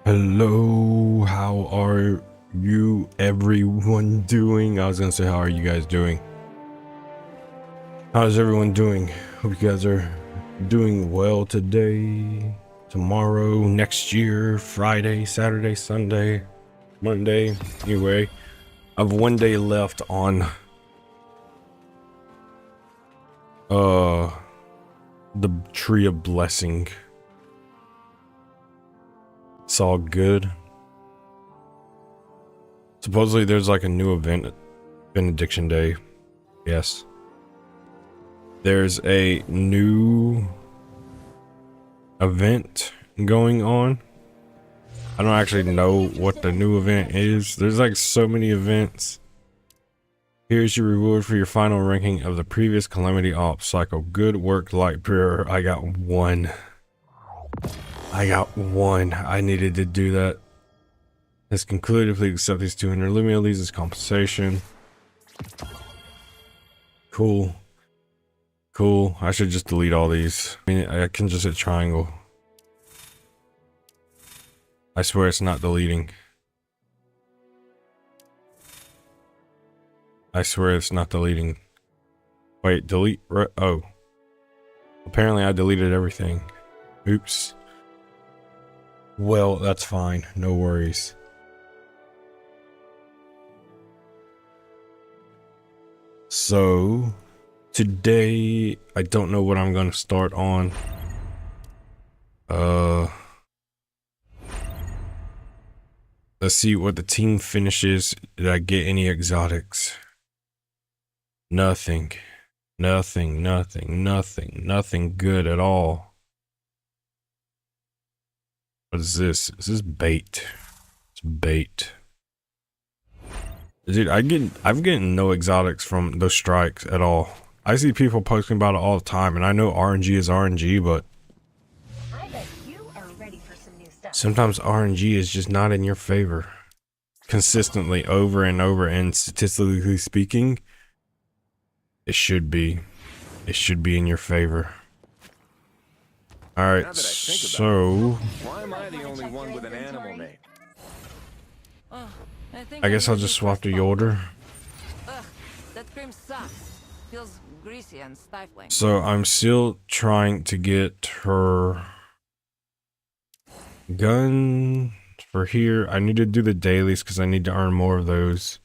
Hello, how are you everyone doing? I was gonna say, how are you guys doing? How's everyone doing? Hope you guys are doing well today, tomorrow, next year, Friday, Saturday, Sunday, Monday. Anyway, I have one day left on the Tree of Blessing. It's all good. Supposedly there's like a new event, Benediction Day. Yes. There's a new event going on. I don't actually know what the new event is. There's like so many events. Here's your reward for your final ranking of the previous Calamity Ops cycle. Good work, Lightbearer. I got one. I needed to do that. It's concluded. Please accept these 200 Lumia leads as compensation. Cool. I should just delete all these. I mean, I can just hit triangle. I swear it's not deleting. I swear it's not deleting. Wait, delete. Oh. Apparently I deleted everything. Oops. Well, that's fine. No worries. So, today, I don't know what I'm going to start on. Let's see what the team finishes. Did I get any exotics? Nothing good at all. What is this? Is this bait? It's bait. Dude, I'm getting no exotics from those strikes at all. I see people posting about it all the time, and I know RNG is RNG, but I bet you are ready for some new stuff. sometimes RNG is just not in your favor. Consistently, over and over, and statistically speaking, it should be. It should be in your favor. Alright, so Why am I the only one with an animal name? I guess I'll just swap the order. Ugh, that cream sucks. Feels greasy and stifling. So I'm still trying to get her gun for here. I need to do the dailies because I need to earn more of those.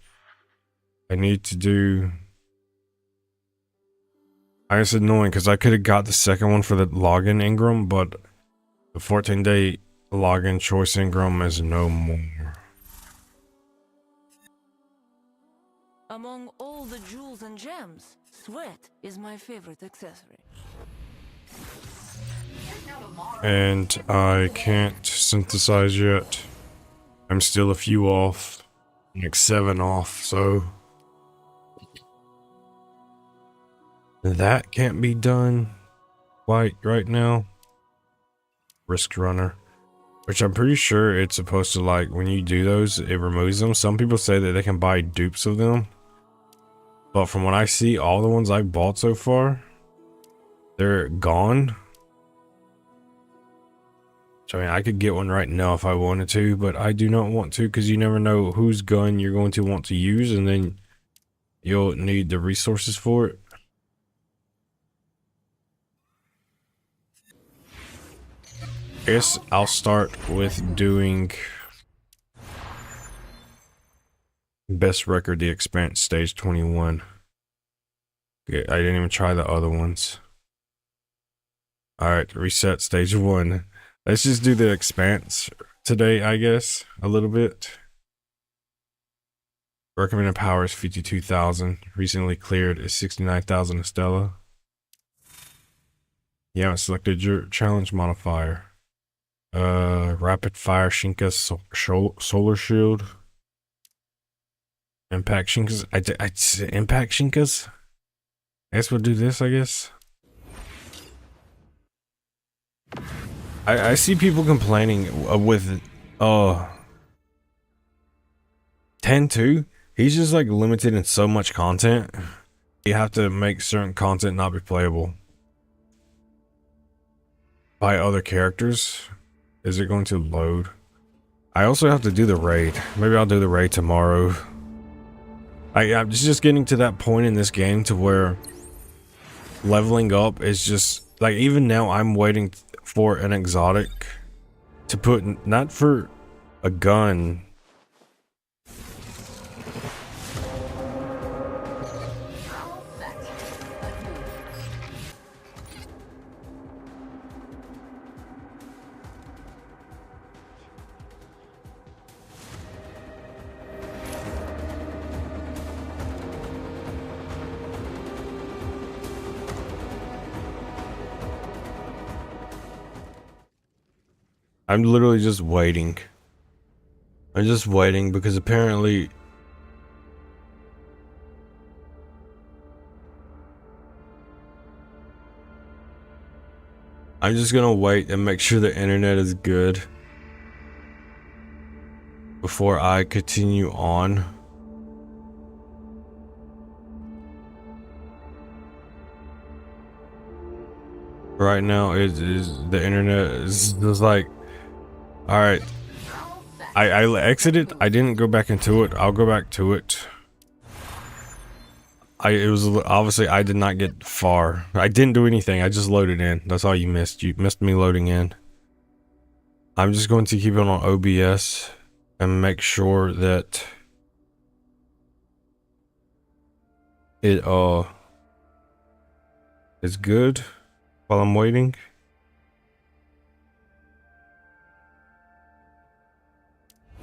I need to do... I guess it's annoying because I could have got the second one for the login Ingram, but the 14-day login choice Ingram is no more. Among all the jewels and gems, sweat is my favorite accessory. And I can't synthesize yet. I'm still a few off, like 7 off, so that can't be done quite right now. Risk Runner, which I'm pretty sure it's supposed to, like, when you do those, it removes them. Some people say that they can buy dupes of them, but from what I see, all the ones I've bought so far, they're gone. So, I mean, I could get one right now if I wanted to, but I do not want to because you never know whose gun you're going to want to use, and then you'll need the resources for it. I guess I'll start with doing best record, the Expanse stage 21. Okay, I didn't even try the other ones. Alright, reset stage 1. Let's just do the Expanse today, I guess, a little bit. Recommended power is 52,000. Recently cleared is 69,000 Estella. You haven't selected your challenge modifier. Rapid fire Shinka solar shield. Impact Shinkas. I impact Shinkas. I guess we'll do this, I guess. I see people complaining with 10-2. He's just like limited in so much content. You have to make certain content not be playable by other characters. Is it going to load? I also have to do the raid. Maybe I'll do the raid tomorrow. I'm just getting to that point in this game to where leveling up is just like, even now I'm waiting for an exotic to put, not for a gun. I'm literally just waiting. I'm just waiting because apparently I'm just gonna wait and make sure the internet is good before I continue on. Right now, the internet is just like, all right. I exited. I didn't go back into it. I'll go back to it. It was obviously I did not get far. I didn't do anything. I just loaded in. That's all you missed. You missed me loading in. I'm just going to keep it on OBS and make sure that it is good while I'm waiting.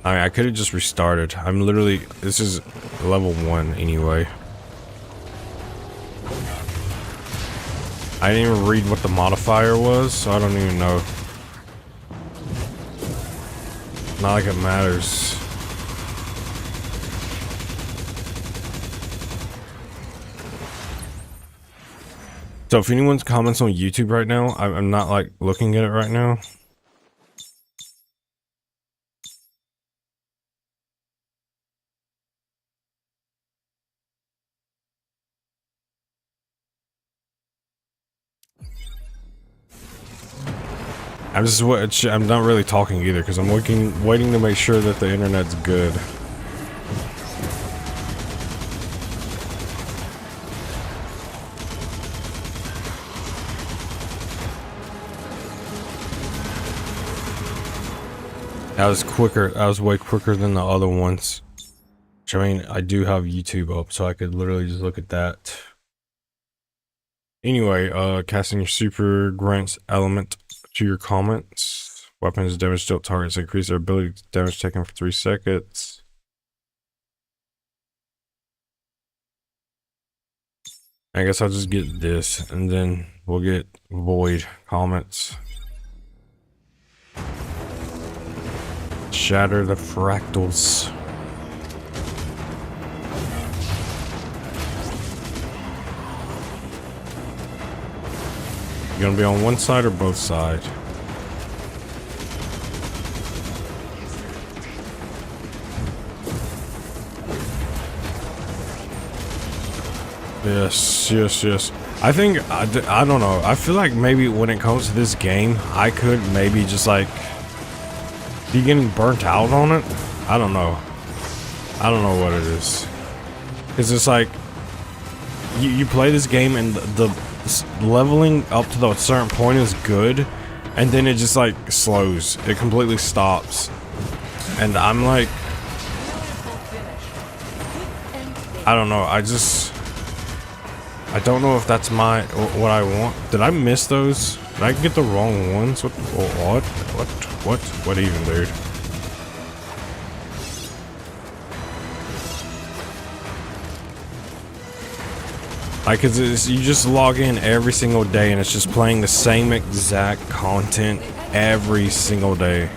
I could have just restarted. I'm literally, this is level 1 anyway. I didn't even read what the modifier was, so I don't even know. Not like it matters. So if anyone's comments on YouTube right now, I'm not like looking at it right now. I'm not really talking either because I'm waiting to make sure that the internet's good. That was quicker. That was way quicker than the other ones. Which, I mean, I do have YouTube up, so I could literally just look at that. Anyway, casting your super grants element to your comments. Weapons damage dealt targets increase their ability to damage taken for 3 seconds. I guess I'll just get this, and then we'll get void comments. Shatter the fractals. You gonna be on one side or both sides? Yes. I think, I don't know. I feel like maybe when it comes to this game, I could maybe just like be getting burnt out on it. I don't know. I don't know what it is. Cause it's like, you play this game and the leveling up to the certain point is good, and then it just like slows. It completely stops, and I'm like, I don't know. I don't know if that's what I want. Did I miss those? Did I get the wrong ones? What even, dude? Like, you just log in every single day and it's just playing the same exact content every single day.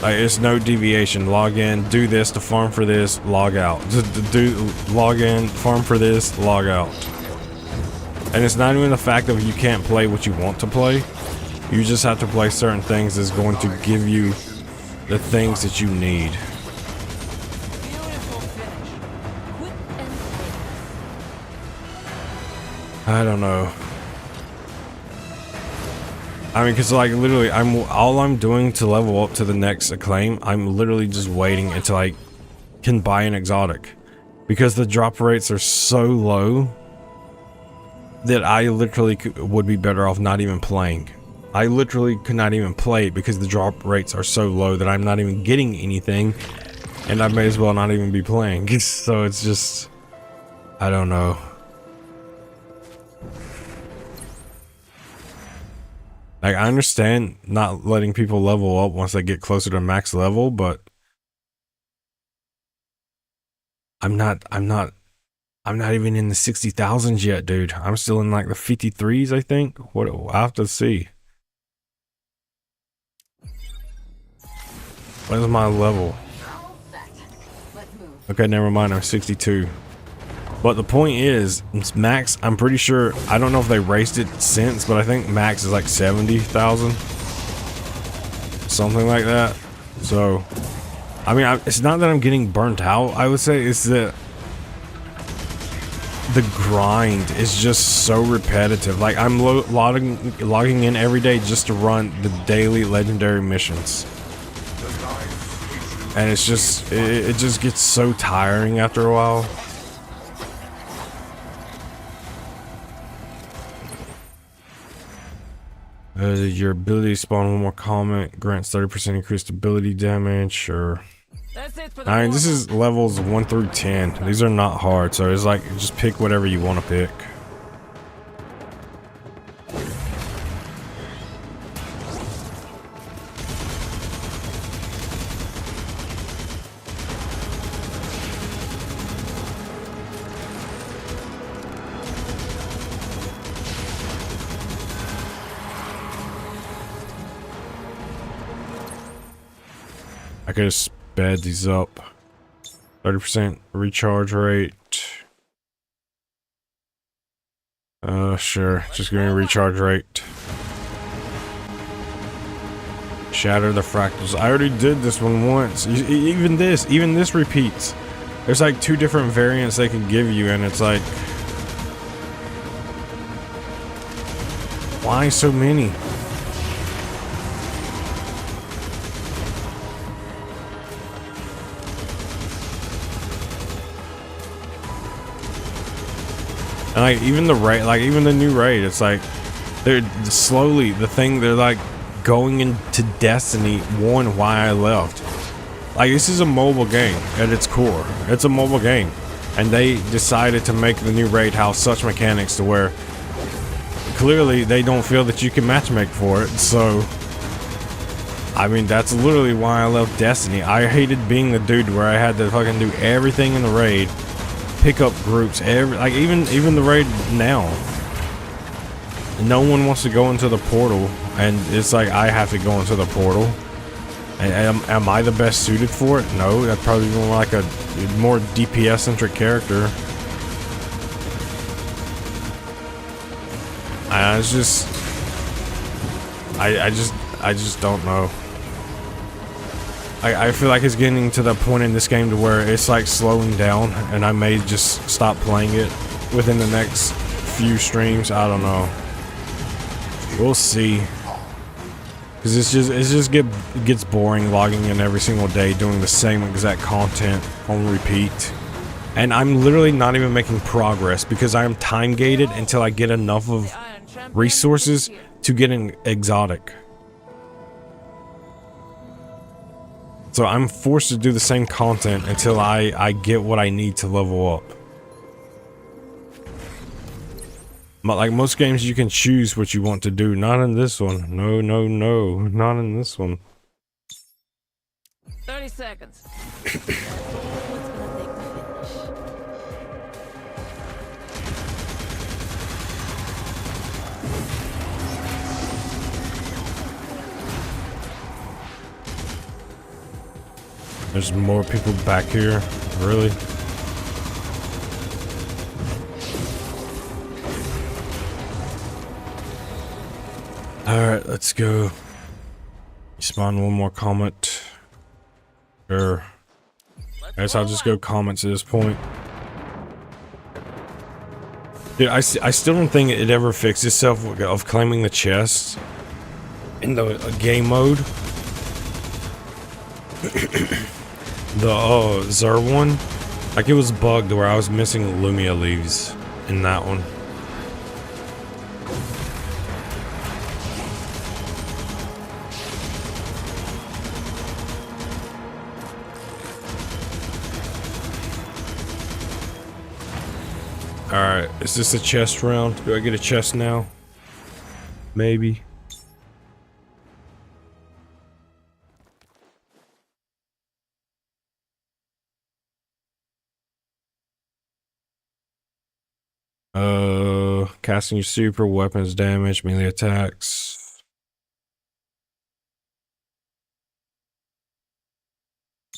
Like, it's no deviation. Log in, do this to farm for this, log out. Log in, farm for this, log out. And it's not even the fact that you can't play what you want to play. You just have to play certain things that's going to give you the things that you need. I don't know. I mean, because like literally, all I'm doing to level up to the next acclaim, I'm literally just waiting until I can buy an exotic, because the drop rates are so low that I literally would be better off not even playing. I literally could not even play it because the drop rates are so low that I'm not even getting anything, and I may as well not even be playing. So it's just, I don't know. Like, I understand not letting people level up once they get closer to max level, but I'm not even in the 60,000s yet, dude. I'm still in like the 53s, I think. What, I have to see. What is my level? Okay, never mind. I'm 62. But the point is, it's max. I'm pretty sure. I don't know if they raised it since, but I think max is like 70,000, something like that. So, I mean, it's not that I'm getting burnt out. I would say it's that the grind is just so repetitive. Like, I'm logging in every day just to run the daily legendary missions, and it's just it just gets so tiring after a while. Your ability to spawn one more comment grants 30% increased ability damage. Sure. That's it for the I mean, this is levels 1 through 10. These are not hard, so it's like just pick whatever you want to pick. I could have sped these up. 30% recharge rate. Sure. Just give me a recharge rate. Shatter the fractals. I already did this one once. Even this repeats. There's like 2 different variants they can give you, and it's like, why so many? And like even the raid, like even the new raid, it's like they're slowly they're like going into Destiny 1 why I left. Like, this is a mobile game at its core. It's a mobile game, and they decided to make the new raid house such mechanics to where clearly they don't feel that you can matchmake for it. So I mean, that's literally why I left Destiny. I hated being the dude where I had to fucking do everything in the raid, pick up groups, like even the raid now. No one wants to go into the portal, and it's like I have to go into the portal. And am I the best suited for it? No, that's probably more like a more DPS centric character. I just don't know. I feel like it's getting to the point in this game to where it's like slowing down, and I may just stop playing it within the next few streams. I don't know. We'll see. Cause it just gets boring logging in every single day doing the same exact content on repeat. And I'm literally not even making progress because I am time gated until I get enough of resources to get an exotic. So I'm forced to do the same content until I get what I need to level up. But like most games, you can choose what you want to do. Not in this one. No, no, no. Not in this one. 30 seconds. What's gonna take to finish? There's more people back here. Really? Alright, let's go. Spawn one more comment. Sure. I guess I'll just go comments at this point. Dude, I still don't think it ever fixed itself of claiming the chest. in the game mode. The Zer one, like it was bugged where I was missing Lumia leaves in that one. Alright, is this a chest round? Do I get a chest now? Maybe. Casting your super weapons damage, melee attacks.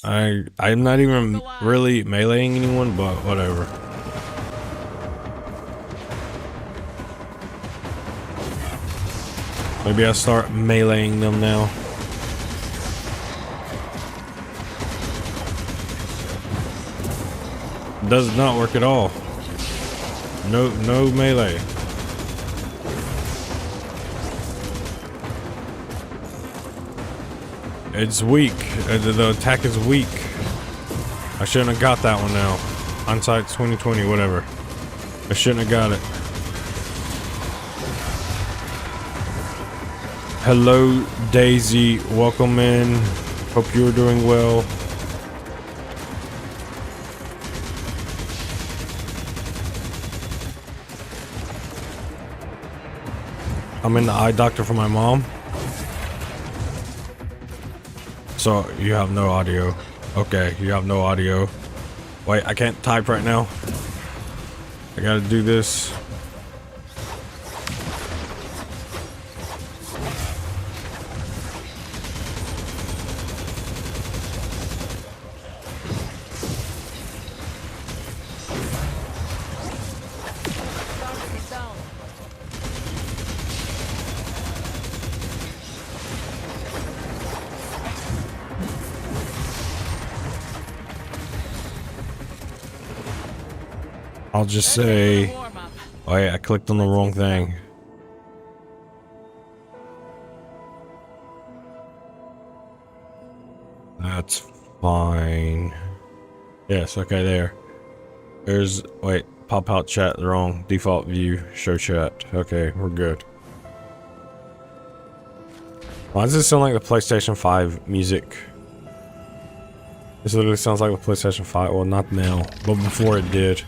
I'm not even really meleeing anyone, but whatever. Maybe I'll start meleeing them now. Does not work at all. No melee. It's weak. The attack is weak. I shouldn't have got that one now. Hindsight 2020, whatever. I shouldn't have got it. Hello, Daisy. Welcome in. Hope you're doing well. I'm in the eye doctor for my mom. So you have no audio. Okay, you have no audio. Wait, I can't type right now. I gotta do this. I'll just say, oh yeah, I clicked on the wrong thing. That's fine. Yes, okay, there. There's, wait, pop out chat, the wrong default view, show chat. Okay, we're good. Why does this sound like the PlayStation 5 music? This literally sounds like the PlayStation 5. Well, not now, but before it did.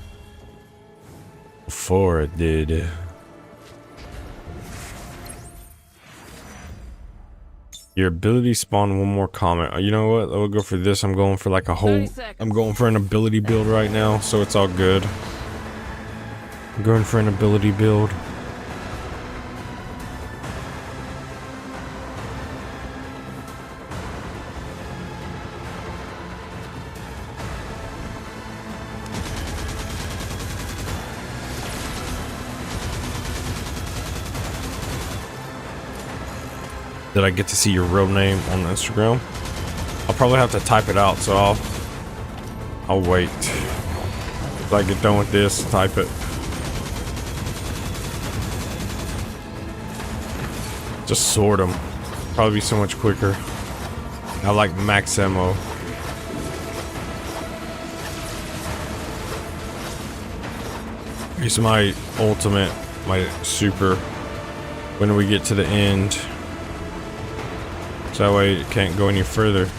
Before it did. Your ability spawned one more comment. You know what? I'll go for this. I'm going for like a whole... I'm going for an ability build right now, so it's all good. I'm going for an ability build. Did I get to see your real name on Instagram? I'll probably have to type it out, so I'll wait. If I get done with this, type it. Just sort them. Probably be so much quicker. I like max ammo. Here's my ultimate, my super. When we get to the end. So that way it can't go any further.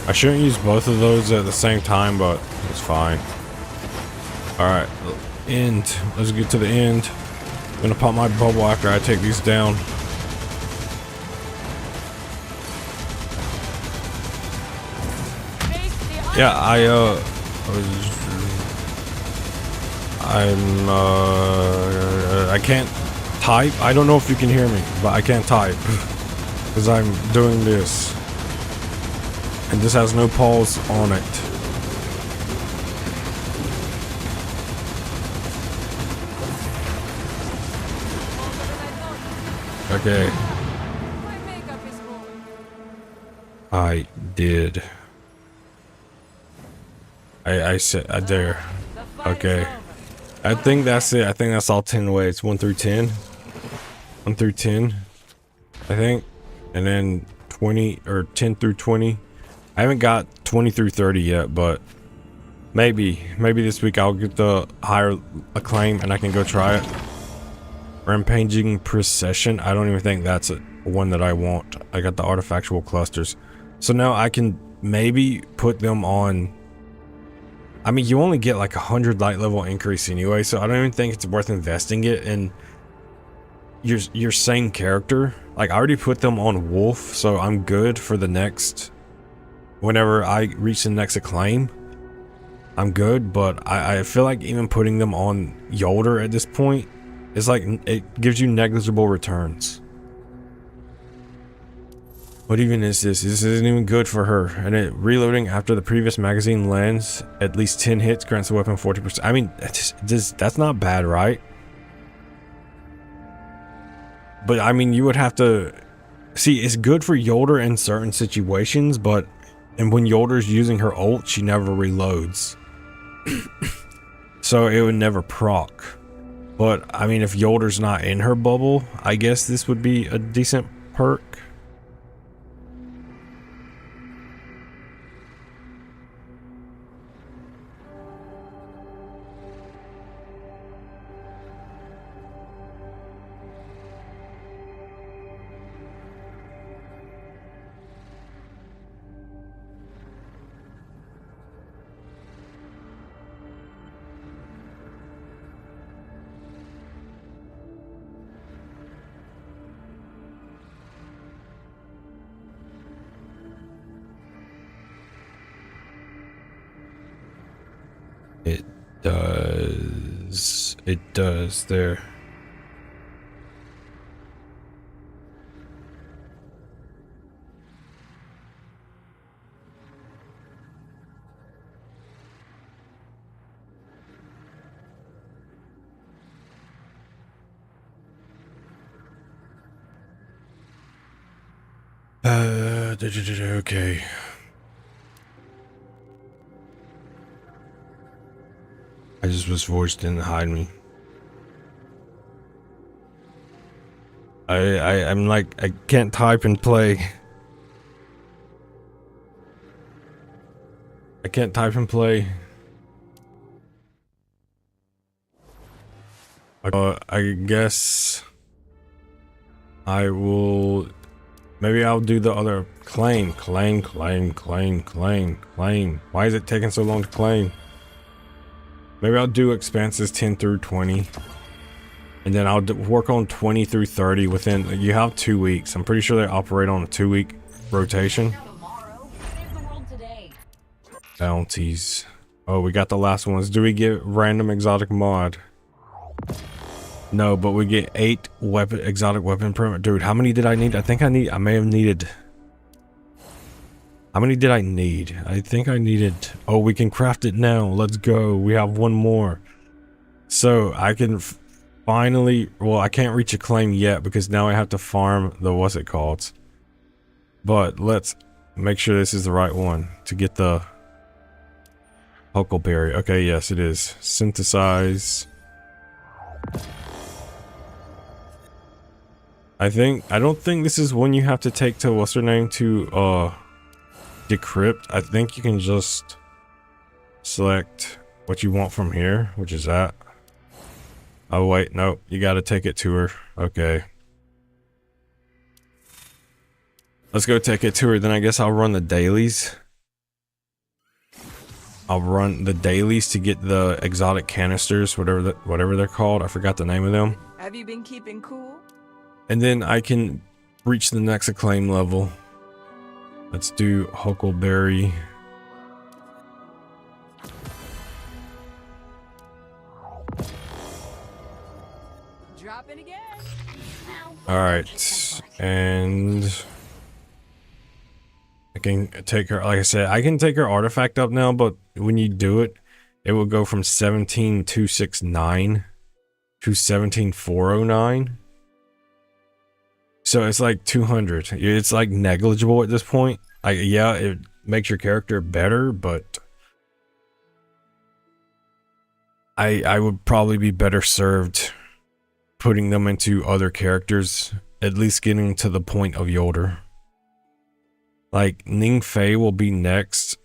I shouldn't use both of those at the same time, but it's fine. Alright, end. Let's get to the end. I'm gonna pop my bubble after I take these down. Yeah, I can't type. I don't know if you can hear me, but I can't type because I'm doing this, and this has no pause on it. Okay. My makeup is full. I did. I said there. The fight Okay. is over. I think that's it. I think that's all 10 ways. 1 through 10. 1 through 10. I think. And then 20 or 10 through 20. I haven't got 20 through 30 yet, but maybe this week I'll get the higher acclaim and I can go try it. Rampaging Procession. I don't even think that's one that I want. I got the artifactual clusters. So now I can maybe put them on. I mean, you only get like 100 light level increase anyway, so I don't even think it's worth investing it in your same character. Like, I already put them on Wolf, so I'm good for the next. Whenever I reach the next acclaim, I'm good. But I feel like even putting them on Yolder at this point is like, it gives you negligible returns. What even is this? This isn't even good for her. And it reloading after the previous magazine lands at least 10 hits grants the weapon 40%. I mean, that's not bad, right? But I mean, you would have to see, it's good for Yolder in certain situations, but and when Yolder's using her ult, she never reloads. So it would never proc. But I mean, if Yolder's not in her bubble, I guess this would be a decent perk. It does there. Okay. I just was voiced didn't hide me. I'm like, I can't type and play. I can't type and play. I guess I will. Maybe I'll do the other claim. Why is it taking so long to claim? Maybe I'll do expanses 10 through 20. And then I'll work on 20 through 30 within. You have 2 weeks. I'm pretty sure they operate on a 2-week rotation. Bounties. Oh, we got the last ones. Do we get random exotic mod? No, but we get 8 exotic weapon permit. Dude, how many did I need? I may have needed. How many did I need? I think I needed. Oh, we can craft it now. Let's go. We have 1 more. So I can finally. Well, I can't reach a claim yet because now I have to farm the what's it called. But let's make sure this is the right one to get the Huckleberry. Okay, yes, it is. Synthesize. I don't think this is one you have to take to what's her name to decrypt. I think you can just select what you want from here, which is that. Oh wait, no, you gotta take it to her. Okay. Let's go take it to her, then I guess I'll run the dailies. I'll run the dailies to get the exotic canisters, whatever they're called. I forgot the name of them. Have you been keeping cool? And then I can reach the next acclaim level. Let's do Huckleberry. Drop it again. All right, and I can take her. Like I said, I can take her artifact up now, but when you do it, it will go from 17,269 to 17,409. So it's like 200. It's like negligible at this point. Like, yeah, it makes your character better, but I would probably be better served putting them into other characters, at least getting to the point of Yolder. Like, Ningfei will be next.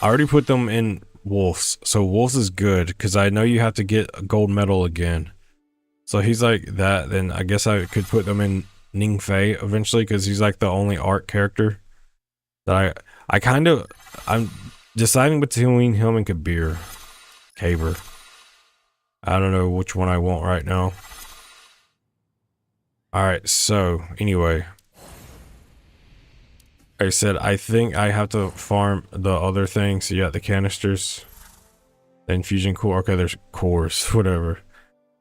I already put them in Wolves, so Wolves is good, because I know you have to get a gold medal again. So he's like that, then I guess I could put them in Ningfei eventually, because he's like the only art character that I'm deciding between him and Kabir. Kabir. I don't know which one I want right now. Alright, so anyway. I said I think I have to farm the other things. So you got the canisters, the infusion core. Okay, there's cores, whatever.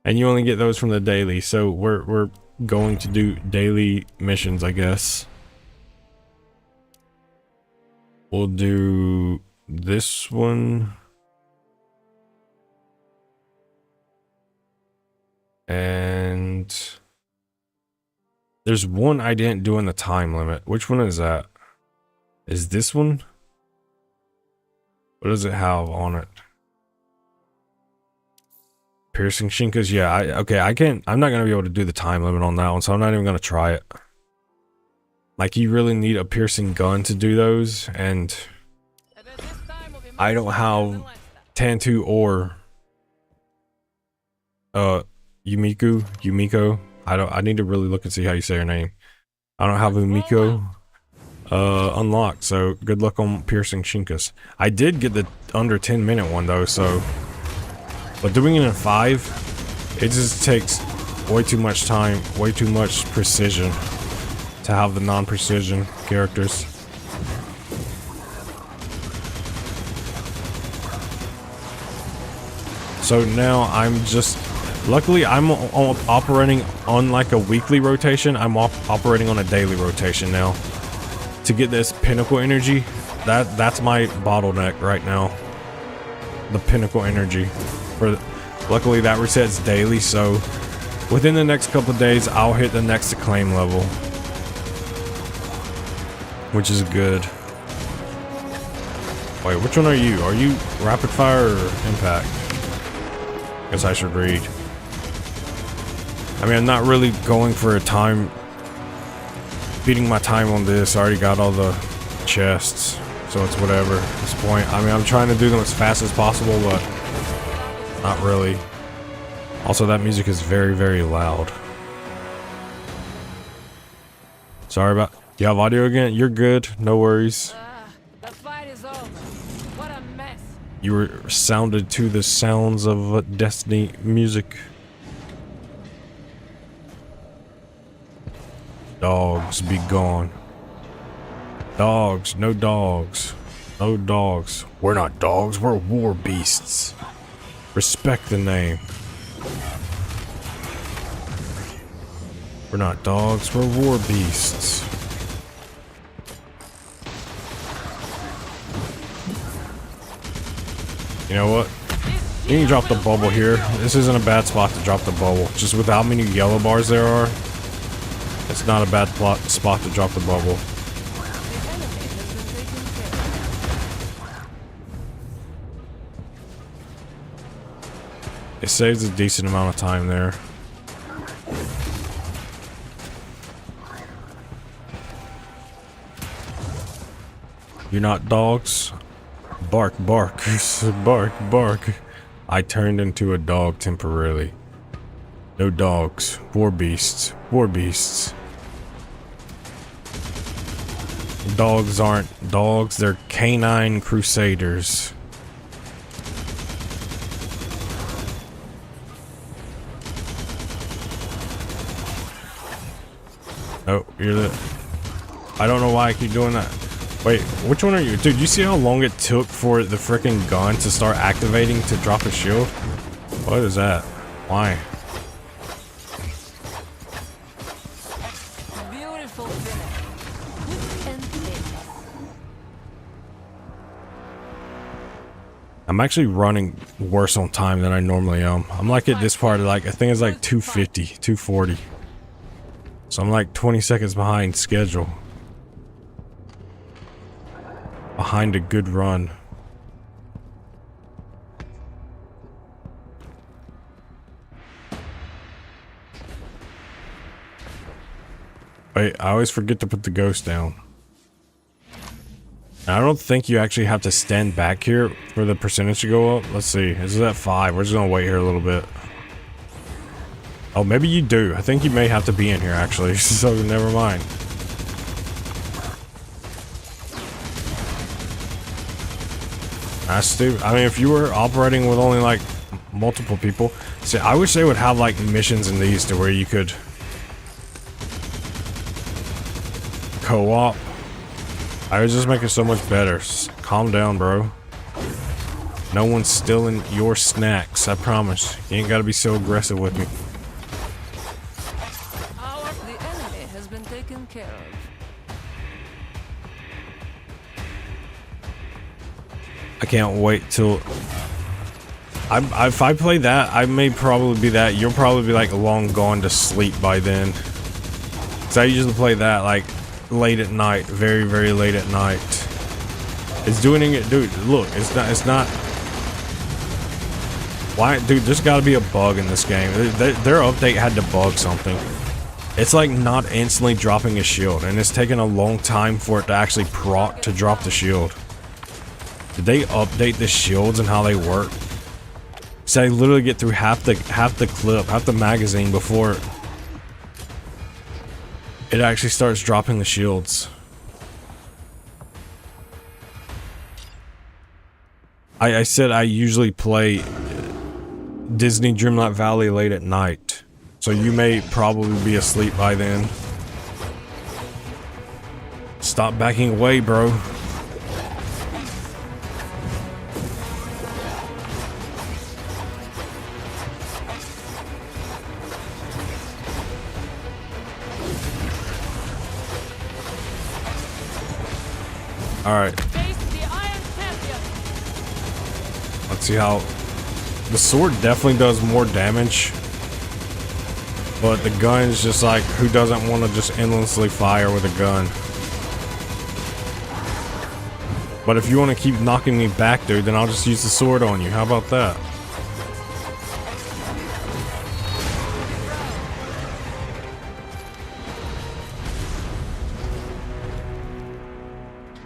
And you only get those from the daily. So we're going to do daily missions, I guess. We'll do this one. And there's one I didn't do in the time limit. Which one is that? Is this one? What does it have on it? Piercing Shinkas? Yeah, I'm not gonna be able to do the time limit on that one, so I'm not even gonna try it. Like, you really need a piercing gun to do those, and I don't have Tantu or Yumiko. I need to really look and see how you say her name. I don't have Yumiko unlocked, so good luck on piercing Shinkas. I did get the under 10-minute one though, so, but doing it in 5, it just takes way too much time, way too much precision to have the non-precision characters. So now I'm just, luckily I'm operating on like a weekly rotation. I'm operating on a daily rotation now to get this pinnacle energy. That's my bottleneck right now, the pinnacle energy. Luckily that resets daily, so within the next couple of days I'll hit the next acclaim level, which is good. Wait, which one are you? Are you rapid fire or impact? Guess I should read. I mean, I'm not really going for a time, beating my time on this. I already got all the chests, so it's whatever at this point. I mean, I'm trying to do them as fast as possible, but not really. Also, that music is very, very loud. Sorry about... You have audio again? You're good. No worries. The fight is over. What a mess. You were sounded to the sounds of Destiny music. Dogs be gone. Dogs, no dogs. No dogs. We're not dogs, we're war beasts. Respect the name. We're not dogs, we're war beasts. You know what? You can drop the bubble here. This isn't a bad spot to drop the bubble. Just with how many yellow bars there are, it's not a bad spot to drop the bubble. It saves a decent amount of time there. You're not dogs? Bark, bark, bark, bark. I turned into a dog temporarily. No dogs. War beasts. War beasts. Dogs aren't dogs, they're canine crusaders. Oh, you're the... I don't know why I keep doing that. Wait, which one are you? Dude, you see how long it took for the frickin' gun to start activating to drop a shield? What is that? Why? Beautiful finish. And thin. I'm actually running worse on time than I normally am. I'm like at this part, like, I think it's like 250, 240. So I'm like 20 seconds behind schedule. Behind a good run. Wait, I always forget to put the ghost down. And I don't think you actually have to stand back here for the percentage to go up. Let's see. This is at 5. We're just gonna wait here a little bit. Oh, maybe you do. I think you may have to be in here actually. So never mind. That's stupid. I mean, if you were operating with only like multiple people, see, I wish they would have like missions in these to where you could co-op. I would just make it so much better. Calm down, bro. No one's stealing your snacks, I promise. You ain't gotta be so aggressive with me. The enemy has been taken care of. I can't wait till... if I play that, I may probably be that. You'll probably be like long gone to sleep by then. So I usually play that like late at night, very, very late at night. It's doing it, dude. Look, it's not. Why, dude? There's got to be a bug in this game. Their update had to bug something. It's like not instantly dropping a shield, and it's taking a long time for it to actually proc to drop the shield. Did they update the shields and how they work? So I literally get through half the clip, half the magazine before it actually starts dropping the shields. I said I usually play Disney Dreamlight Valley late at night, so you may probably be asleep by then. Stop backing away, bro. Alright. Let's see how... The sword definitely does more damage. But the gun's just like, who doesn't want to just endlessly fire with a gun? But if you want to keep knocking me back, dude, then I'll just use the sword on you. How about that?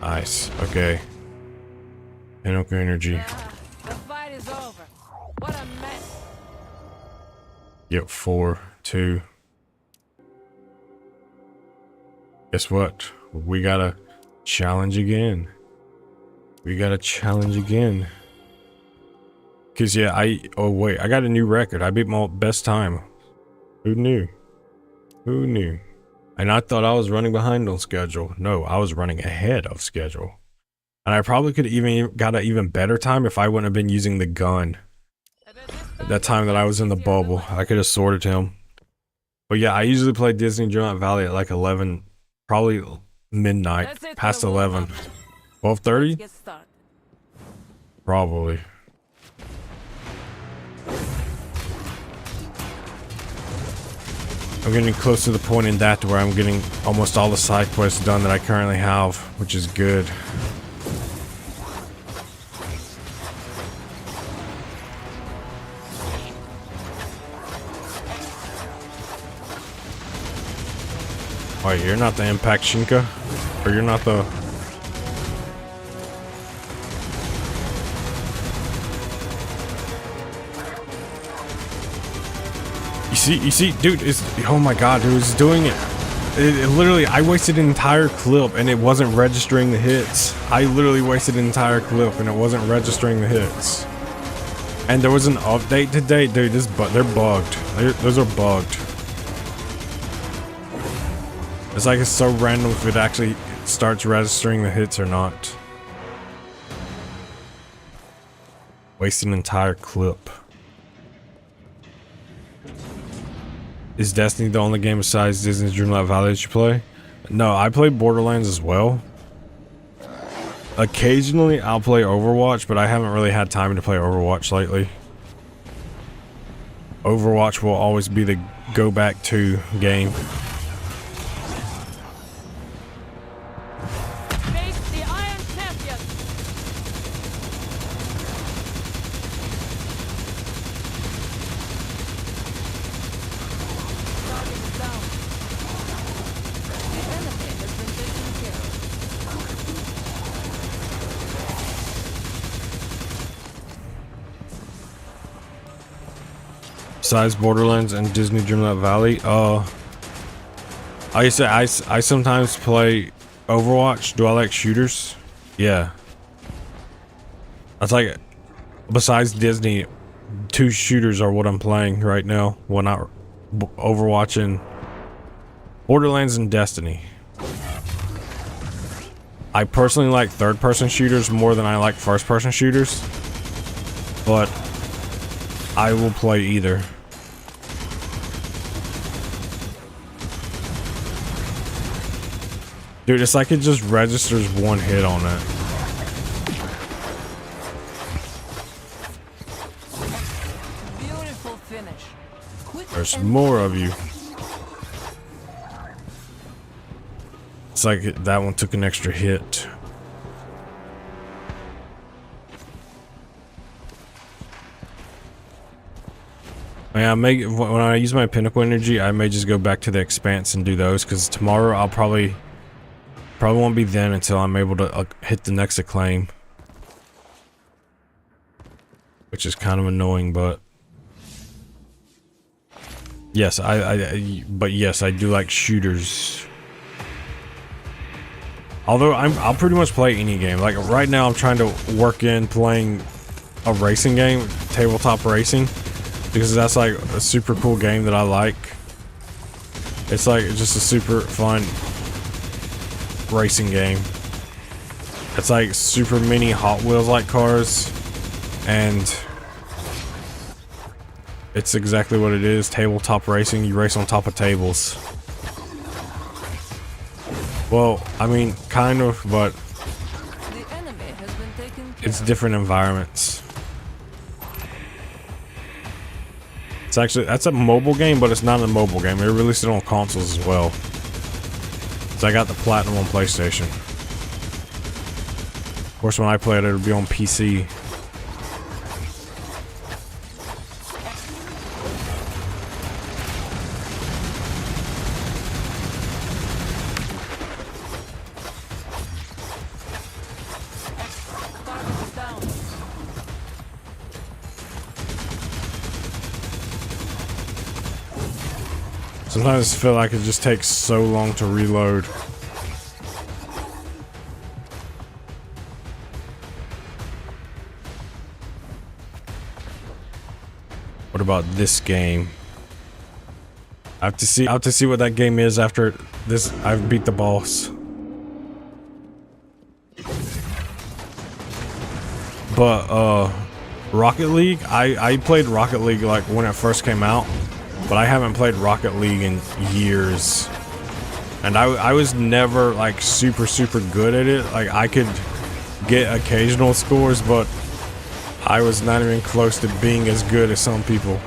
Nice. Okay. Pinnacle energy. The fight is over. What a mess. Yep, 4, 2. Guess what? We gotta challenge again. We gotta challenge again. Cause yeah, oh wait, I got a new record. I beat my best time. Who knew? Who knew? And I thought I was running behind on schedule. No, I was running ahead of schedule. And I probably could even got an even better time if I wouldn't have been using the gun. At that time that I was in the bubble, I could have sorted him. But yeah, I usually play Disney Dreamlight Valley at like 11, probably midnight, past 11. 12:30? Get started. Probably. I'm getting close to the point in that to where I'm getting almost all the side quests done that I currently have, which is good. Wait, you're not the Impact Shinka? Or you're not the... You see, dude, it's, oh my god, dude, it's doing it. It literally, I wasted an entire clip and it wasn't registering the hits. I literally wasted an entire clip and it wasn't registering the hits. And there was an update today, dude, they're bugged. Those are bugged. It's like it's so random if it actually starts registering the hits or not. Waste an entire clip. Is Destiny the only game besides Disney's Dreamlight Valley that you play? No, I play Borderlands as well. Occasionally I'll play Overwatch, but I haven't really had time to play Overwatch lately. Overwatch will always be the go back to game. Besides Borderlands and Disney Dreamlight Valley, I sometimes play Overwatch. Do I like shooters? Yeah. That's like, besides Disney, 2 shooters are what I'm playing right now. Well, not Overwatch and Borderlands and Destiny. I personally like third-person shooters more than I like first-person shooters, but I will play either. Dude, it's like it just registers 1 hit on it. Beautiful finish. Quick There's and more of you. It's like that one took an extra hit. Yeah, when I use my pinnacle energy, I may just go back to the expanse and do those, because tomorrow I'll probably won't be then until I'm able to hit the next acclaim, which is kind of annoying, but yes, but yes, I do like shooters. Although I'll pretty much play any game. Like right now, I'm trying to work in playing a racing game, tabletop racing, because that's like a super cool game that I like. It's like just a super fun racing game. It's like super mini Hot Wheels like cars, and it's exactly what it is. Tabletop racing. You race on top of tables. Well, I mean, kind of, but the enemy has been taken care it's of. different environments. It's actually, that's a mobile game, but it's not a mobile game. They released it on consoles as well. So I got the Platinum on PlayStation. Of course, when I play it, it'll be on PC. Target down. Sometimes I feel like it just takes so long to reload. What about this game? I have to see what that game is after this. I've beat the boss. But Rocket League, I played Rocket League like when it first came out, but I haven't played Rocket League in years. And I was never like super good at it. Like I could get occasional scores, but I was not even close to being as good as some people.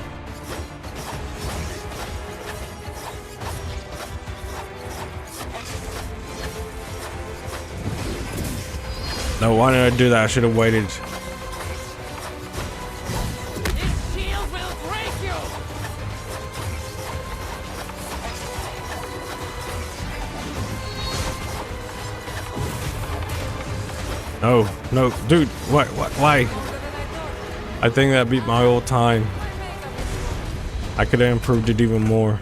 No, why did I do that? I should have waited. This shield will break you! No, dude, why? I think that beat my old time. I could have improved it even more.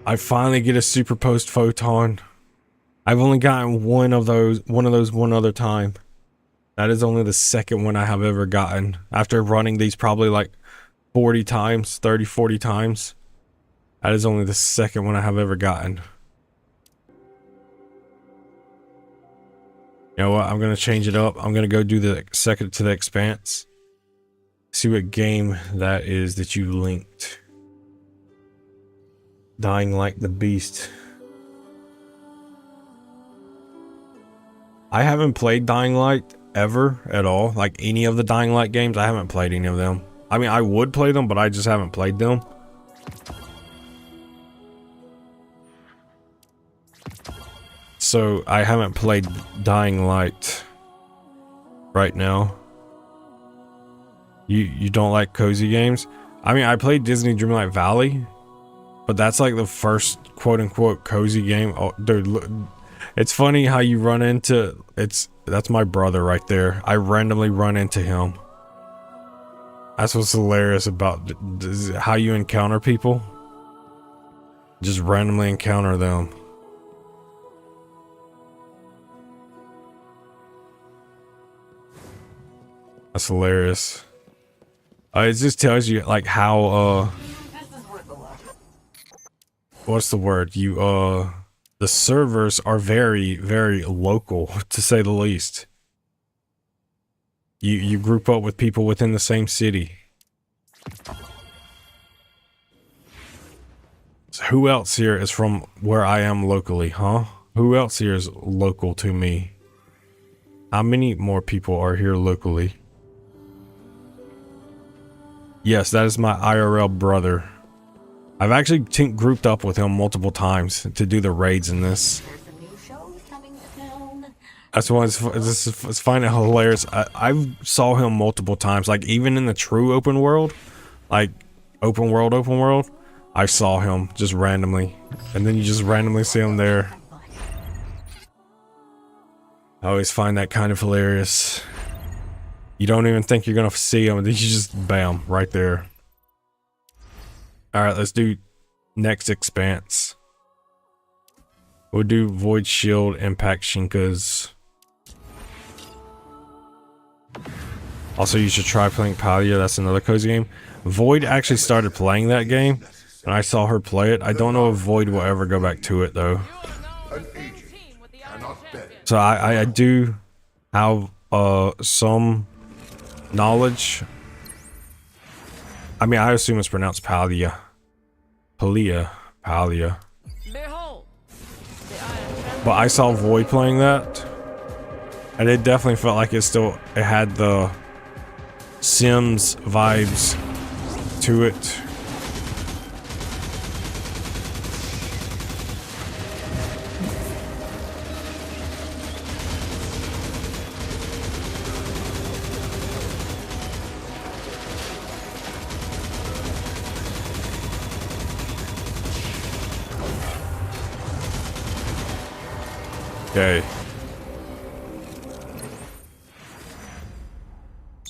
I finally get a superposed photon. I've only gotten one of those one other time. That is only the second one I have ever gotten. After running these probably like 40 times, 30, 40 times. That is only the second one I have ever gotten. You know what? I'm going to change it up. I'm going to go do the second to the Expanse. See what game that is that you linked. Dying Like the Beast. I haven't played Dying Light ever at all. Like any of the Dying Light games, I haven't played any of them. I mean, I would play them, but I just haven't played them. So I haven't played Dying Light right now. You don't like cozy games? I mean, I played Disney Dreamlight Valley, but that's like the first quote unquote cozy game. Oh, dude, look, it's funny how you run into that's my brother right there. I randomly run into him. That's what's hilarious about how you encounter people. Just randomly encounter them. That's hilarious. It just tells you like how what's the word? The servers are very, very local, to say the least. You group up with people within the same city. So who else here is from where I am locally, huh? Who else here is local to me? How many more people are here locally? Yes, that is my IRL brother. I've actually grouped up with him multiple times to do the raids in this. There's some new shows coming to town. That's why it's finding it hilarious. I saw him multiple times, like even in the true open world, like open world, I saw him just randomly, and then you just randomly see him there. I always find that kind of hilarious. You don't even think you're gonna see him, and then you just bam right there. All right, let's do next expanse. We'll do Void Shield, Impact Shinkas. Also, you should try playing Palia. That's another cozy game. Void actually started playing that game, and I saw her play it. I don't know if Void will ever go back to it though. So I do have some knowledge. I mean, I assume it's pronounced Palia. Palia. Behold, But I saw Void playing that, and it definitely felt like it had the Sims vibes to it. Okay.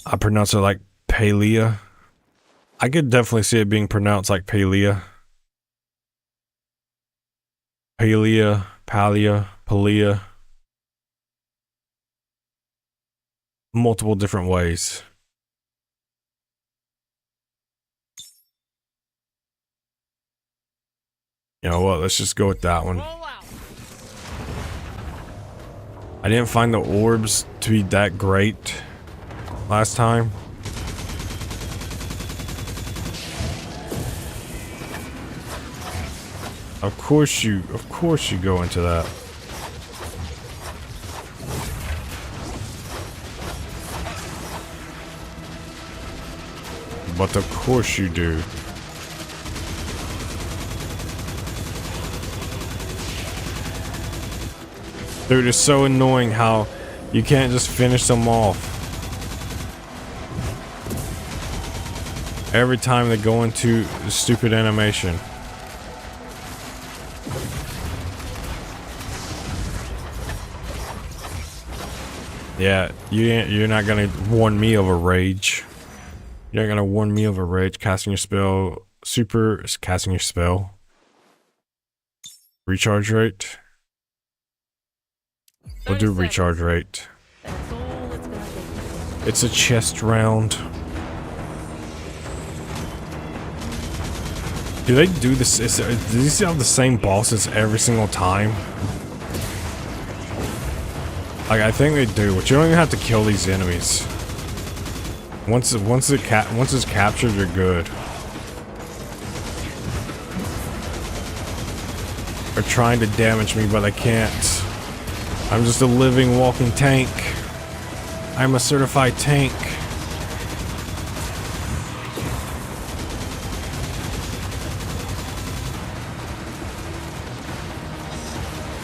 I pronounce it like Palia. I could definitely see it being pronounced like Palia. Palia, Palia. Multiple different ways. You know what? Let's just go with that one. I didn't find the orbs to be that great last time. Of course you go into that. But of course you do. Dude, it's so annoying how you can't just finish them off. Every time they go into the stupid animation. Yeah, you're not gonna warn me of a rage. You're not gonna warn me of a rage. Casting your spell. Super is casting your spell. Recharge rate. We'll do recharge rate. that's all it's gonna take. It's a chest round. Do they do this? Do these have the same bosses every single time? Like, I think they do, but you don't even have to kill these enemies. Once it's captured, you're good. They're trying to damage me, but I can't. I'm just a living, walking tank. I'm a certified tank.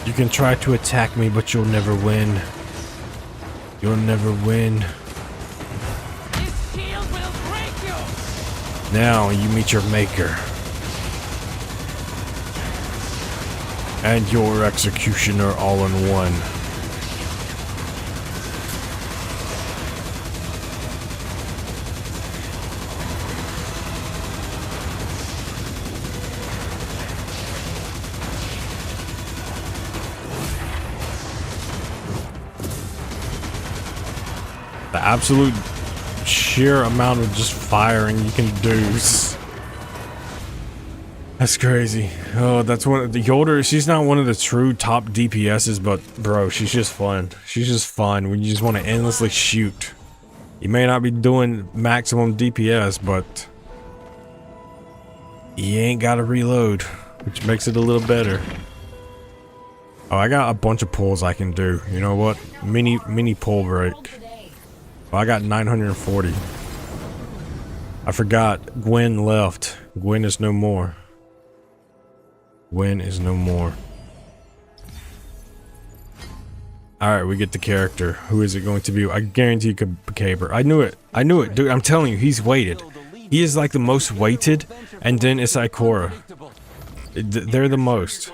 You can try to attack me, but you'll never win. You'll never win. This shield will break you! Now you meet your maker. And your executioner all in one. The absolute sheer amount of just firing you can do. That's crazy. Oh, that's one of the Yolder. She's not one of the true top DPSs, but bro, she's just fun. She's just fun when you just want to endlessly shoot. You may not be doing maximum DPS, but you ain't got to reload, which makes it a little better. Oh, I got a bunch of pulls I can do. You know what? Mini pull break. Well, I got 940. I forgot Gwen left. Gwen is no more. Gwen is no more. Alright, we get the character. Who is it going to be? I guarantee you could be Caber. I knew it. I knew it. Dude, I'm telling you, he's weighted. He is like the most weighted, and then it's Ikora. They're the most.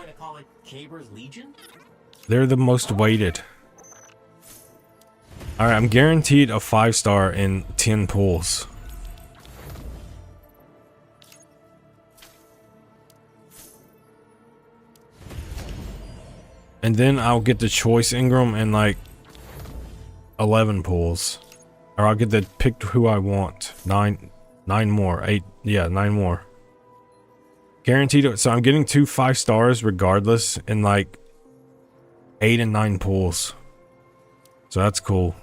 They're the most weighted. Alright, I'm guaranteed a 5-star in 10 pulls. And then I'll get the choice Ingram and like 11 pulls. Or I'll get the pick who I want. 9 more. 8. Yeah, 9 more. Guaranteed. So I'm getting 2 5-stars regardless in like 8 and 9 pulls. So that's cool.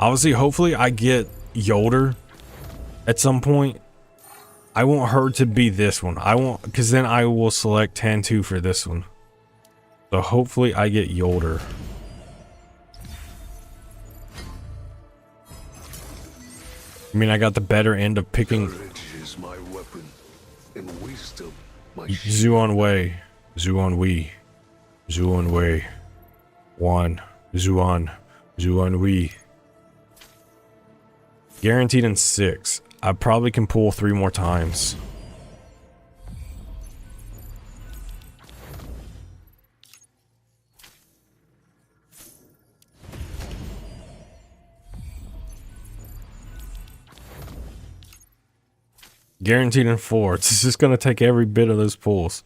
Obviously, hopefully I get Yolder at some point. I want her to be this one. I want, because then I will select Tantu for this one. So hopefully I get Yolder. I mean, I got the better end of picking Is my weapon, and wisdom my Zuan Wei, Zuan Wei, Zuan Wei, Juan, Zuan, Zuan Wei. Guaranteed in 6. I probably can pull 3 more times. Guaranteed in 4. It's just gonna take every bit of those pulls.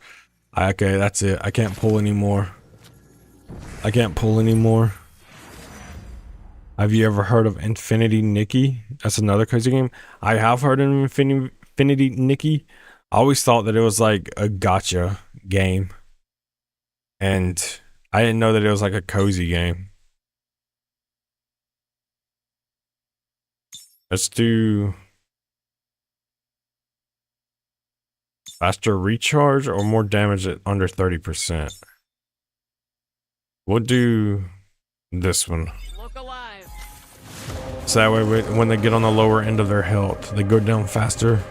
Okay, that's it. I can't pull anymore. I can't pull anymore. Have you ever heard of Infinity Nikki? That's another crazy game. I have heard of Infinity Nikki. I always thought that it was like a gacha game. And I didn't know that it was like a cozy game. Let's do faster recharge or more damage at under 30%. We'll do this one. Look alive. So that way when they get on the lower end of their health, they go down faster.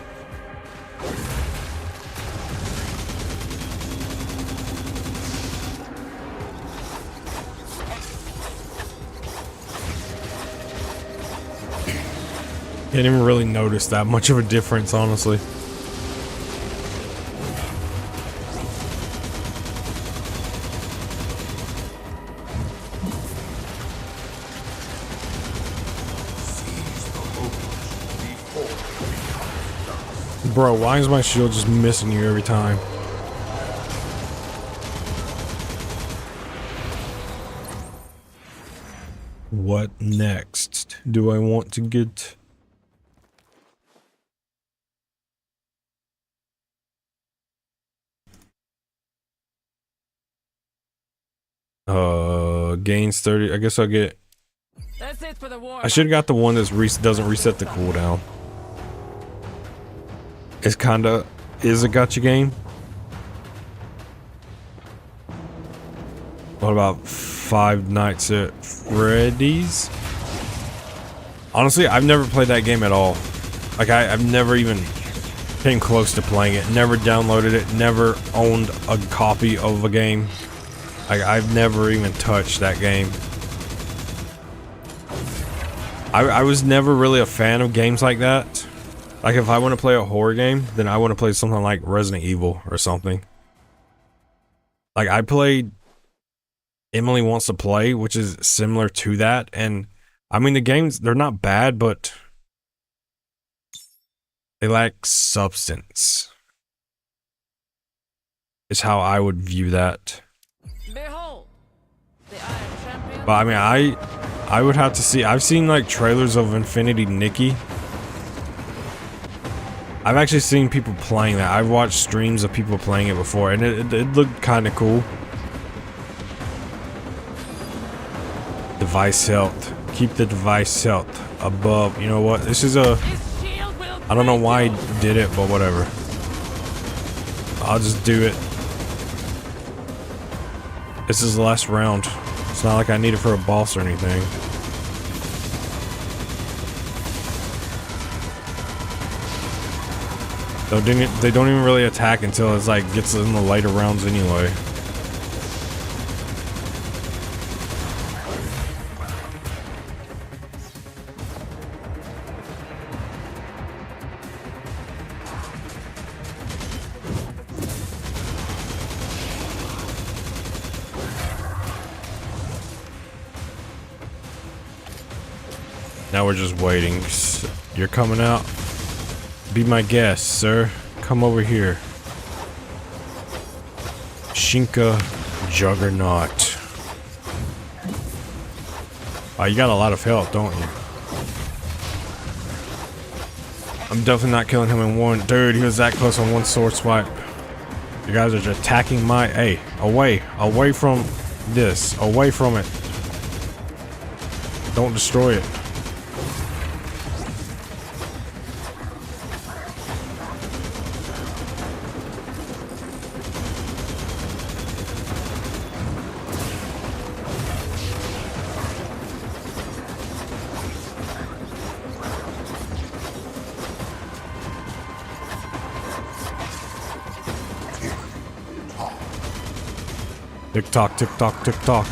Didn't even really notice that much of a difference, honestly. Bro, why is my shield just missing you every time? What next do I want to get? Gains 30. I guess I'll get. That's it for the war. I should have got the one that doesn't reset the cooldown. It's kinda is a gacha game. What about Five Nights at Freddy's? Honestly, I've never played that game at all. Like I've never even came close to playing it. Never downloaded it. Never owned a copy of a game. I've never even touched that game. I was never really a fan of games like that. Like if I want to play a horror game, then I want to play something like Resident Evil or something. Like I played Emily Wants to Play, which is similar to that, and I mean the games, they're not bad, but they lack substance. Is how I would view that. Behold, the Iron Champion. But I mean, I would have to see. I've seen like trailers of Infinity Nikki. I've actually seen people playing that. I've watched streams of people playing it before, and it looked kind of cool. Device health. Keep the device health above. You know what? This is a... This shield will I don't know break why you. I did it, but whatever. I'll just do it. This is the last round. It's not like I need it for a boss or anything. They don't even really attack until it's like gets in the later rounds anyway. Now we're just waiting. You're coming out? Be my guest, sir. Come over here. Shinka Juggernaut. Oh, you got a lot of health, don't you? I'm definitely not killing him in one. Dude, he was that close on one sword swipe. You guys are just attacking my... Hey, away. Away from this. Away from it. Don't destroy it. Tick tock, tick tock, tick tock.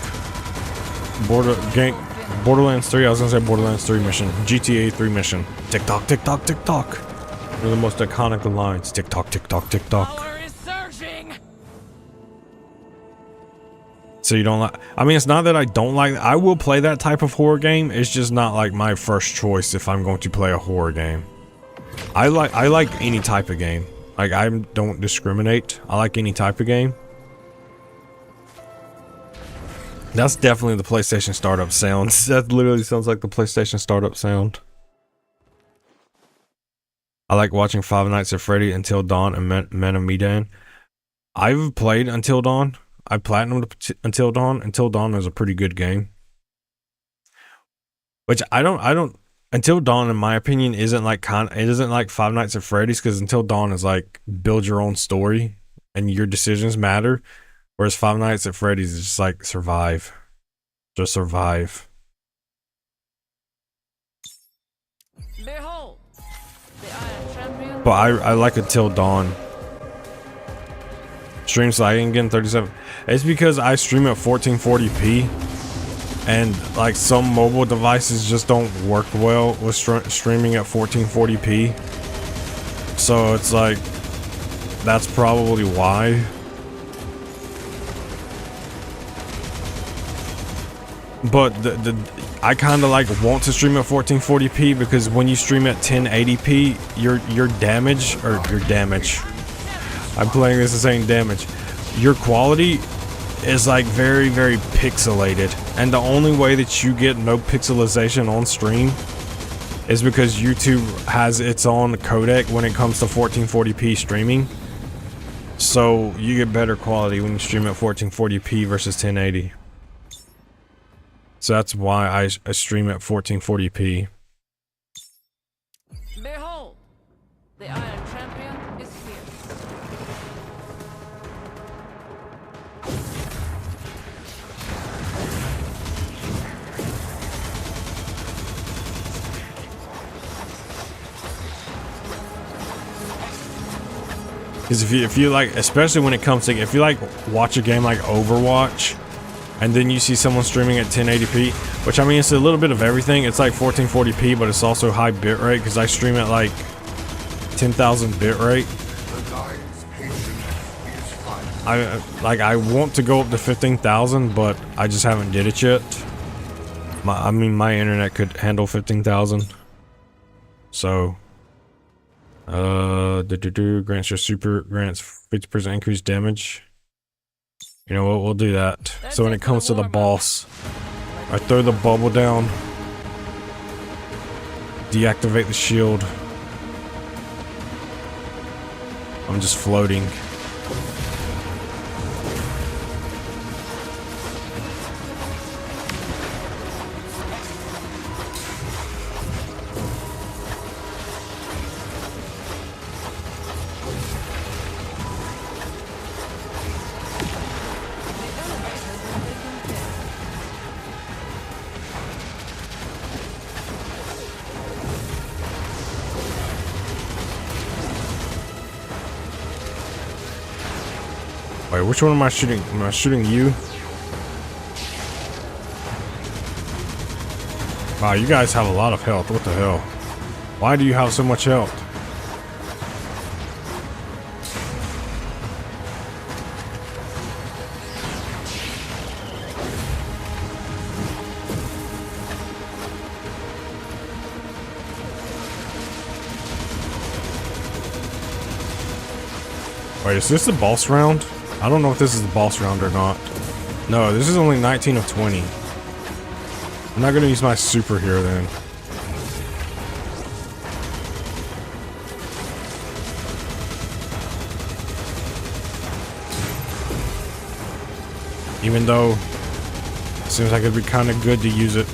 Borderlands 3. I was gonna say Borderlands 3 mission. GTA 3 mission. Tick tock, tick tock, tick tock. One of the most iconic lines. Tick tock, tick tock, tick tock. Power is surging. So you don't like? I mean, it's not that I don't like. I will play that type of horror game. It's just not like my first choice if I'm going to play a horror game. I like any type of game. Like I don't discriminate. I like any type of game. That's definitely the PlayStation startup sound. That literally sounds like the PlayStation startup sound. I like watching Five Nights at Freddy, Until Dawn, and Men of Medan. I've played Until Dawn. I platinumed Until Dawn. Until Dawn is a pretty good game. Which I don't. Until Dawn, in my opinion, isn't like it isn't like Five Nights at Freddy's, because Until Dawn is like build your own story and your decisions matter. Whereas Five Nights at Freddy's is just like survive. Just survive. Behold, the Iron Champion. But I like Until Dawn. Stream lagging again, 37. It's because I stream at 1440p. And like some mobile devices just don't work well with streaming at 1440p. So it's like, that's probably why. But I kind of like want to stream at 1440p because when you stream at 1080p, your damage, I'm playing this and saying damage. Your quality is like very, very pixelated, and the only way that you get no pixelization on stream is because YouTube has its own codec when it comes to 1440p streaming. So you get better quality when you stream at 1440p versus 1080. So that's why I stream at 1440p. Behold, the Iron Champion is here. Because if you like, especially when it comes to, if you like watch a game like Overwatch, and then you see someone streaming at 1080p, which I mean, it's a little bit of everything. It's like 1440p, but it's also high bitrate because I stream at like 10,000 bitrate. I want to go up to 15,000, but I just haven't did it yet. My internet could handle 15,000. So, grants 50% increased damage. You know what? We'll do that. So when it comes to the boss, I throw the bubble down. Deactivate the shield. I'm just floating. Wait, which one am I shooting? Am I shooting you? Wow, you guys have a lot of health. What the hell? Why do you have so much health? Wait, is this the boss round? I don't know if this is the boss round or not. No, this is only 19 of 20. I'm not gonna use my super here then. Even though it seems like it'd be kind of good to use it.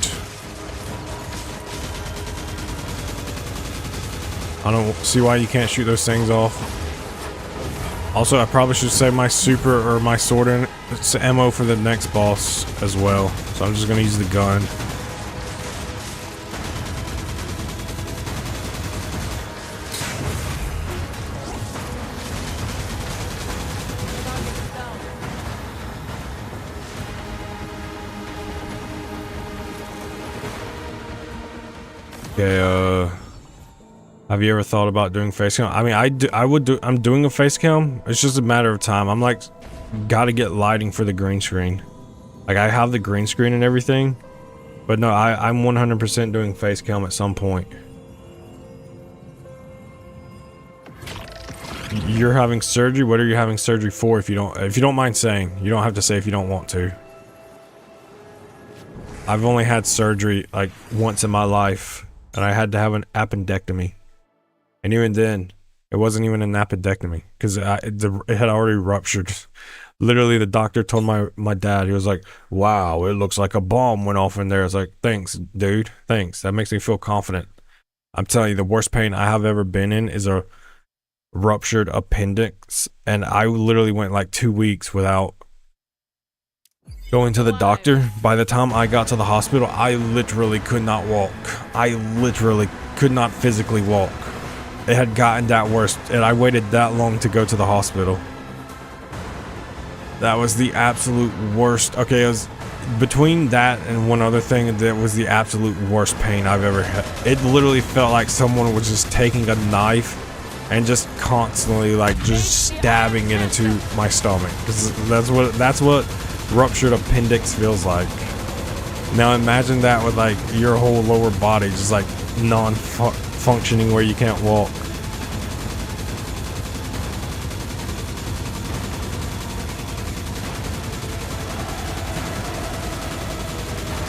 I don't see why you can't shoot those things off. Also, I probably should save my super or my sword in it's ammo for the next boss as well. So I'm just gonna use the gun. Okay, have you ever thought about doing face cam? I mean, I'm doing a face cam. It's just a matter of time. I'm like, gotta get lighting for the green screen. Like, I have the green screen and everything. But no, I'm 100% doing face cam at some point. You're having surgery? What are you having surgery for if you don't mind saying? You don't have to say if you don't want to. I've only had surgery like once in my life. And I had to have an appendectomy. And even then, it wasn't even an appendectomy. Because it had already ruptured. Literally, the doctor told my dad, he was like, wow, it looks like a bomb went off in there. I was like, thanks, dude. Thanks. That makes me feel confident. I'm telling you, the worst pain I have ever been in is a ruptured appendix. And I literally went like 2 weeks without going to the doctor. By the time I got to the hospital, I literally could not walk. I literally could not physically walk. It had gotten that worse, and I waited that long to go to the hospital. That was the absolute worst. Okay, it was between that and one other thing that was the absolute worst pain I've ever had. It literally felt like someone was just taking a knife and just constantly like just stabbing it into my stomach. That's what ruptured appendix feels like. Now imagine that with like your whole lower body just like non-functioning where you can't walk.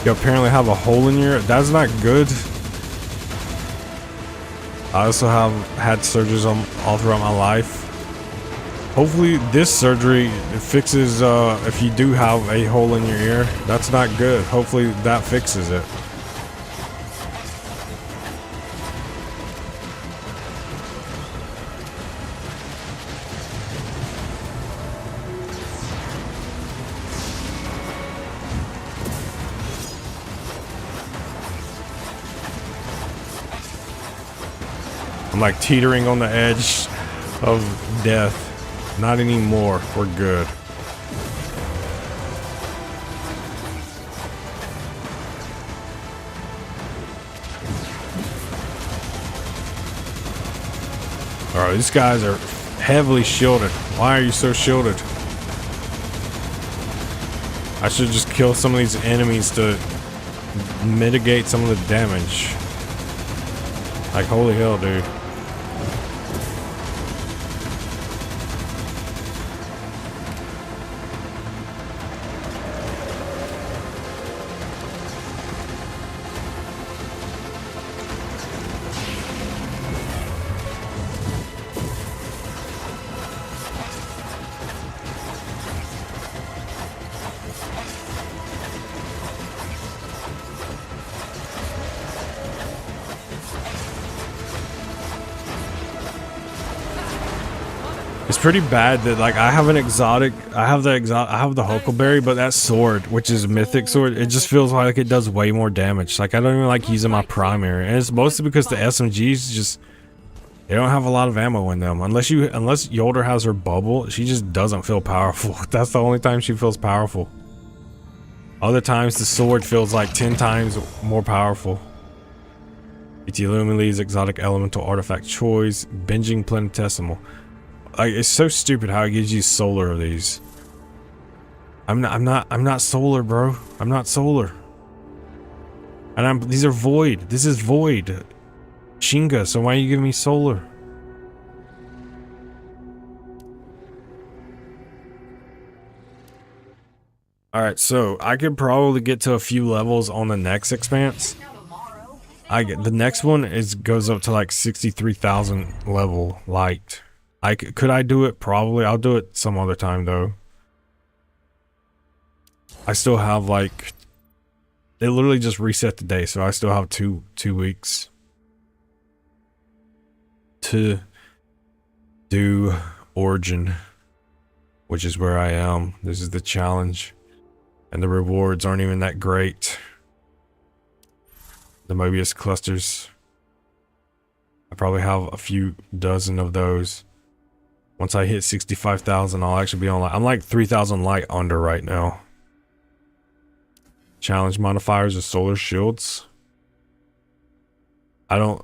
You apparently have a hole in your... That's not good. I also have had surgeries all throughout my life. Hopefully this surgery fixes if you do have a hole in your ear. That's not good. Hopefully that fixes it. I'm like teetering on the edge of death. Not anymore. We're good. Alright, these guys are heavily shielded. Why are you so shielded? I should just kill some of these enemies to mitigate some of the damage. Like, holy hell, dude. pretty bad that like I have an exotic, I have the Huckleberry, but that sword, which is a mythic sword, it just feels like it does way more damage. Like I don't even like using my primary, and it's mostly because the SMGs just, they don't have a lot of ammo in them. Unless Yolder has her bubble, she just doesn't feel powerful. That's the only time she feels powerful. Other times the sword feels like 10 times more powerful. It's Illuminati's exotic elemental artifact choice, binging planetesimal. Like, it's so stupid how it gives you solar of these. I'm not solar, bro. I'm not solar. And these are void. This is void. Shinga, so why are you giving me solar? Alright, so I could probably get to a few levels on the next expanse. The next one goes up to like 63,000 level light. Could I do it? Probably. I'll do it some other time though. I still have like, they literally just reset the day, so I still have two weeks to do Origin, which is where I am. This is the challenge, and the rewards aren't even that great. The Mobius clusters, I probably have a few dozen of those. Once I hit 65,000, I'll actually be on light. I'm like 3,000 light under right now. Challenge modifiers are solar shields. I don't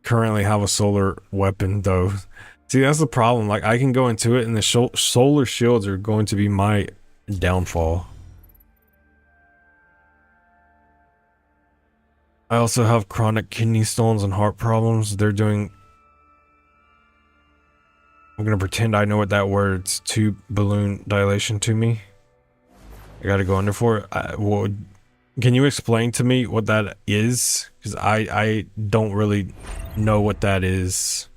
currently have a solar weapon though. See, that's the problem. Like I can go into it and the solar shields are going to be my downfall. I also have chronic kidney stones and heart problems. I'm gonna pretend I know what that word's tube balloon dilation to me. I gotta go under for it. Can you explain to me what that is? Because I don't really know what that is.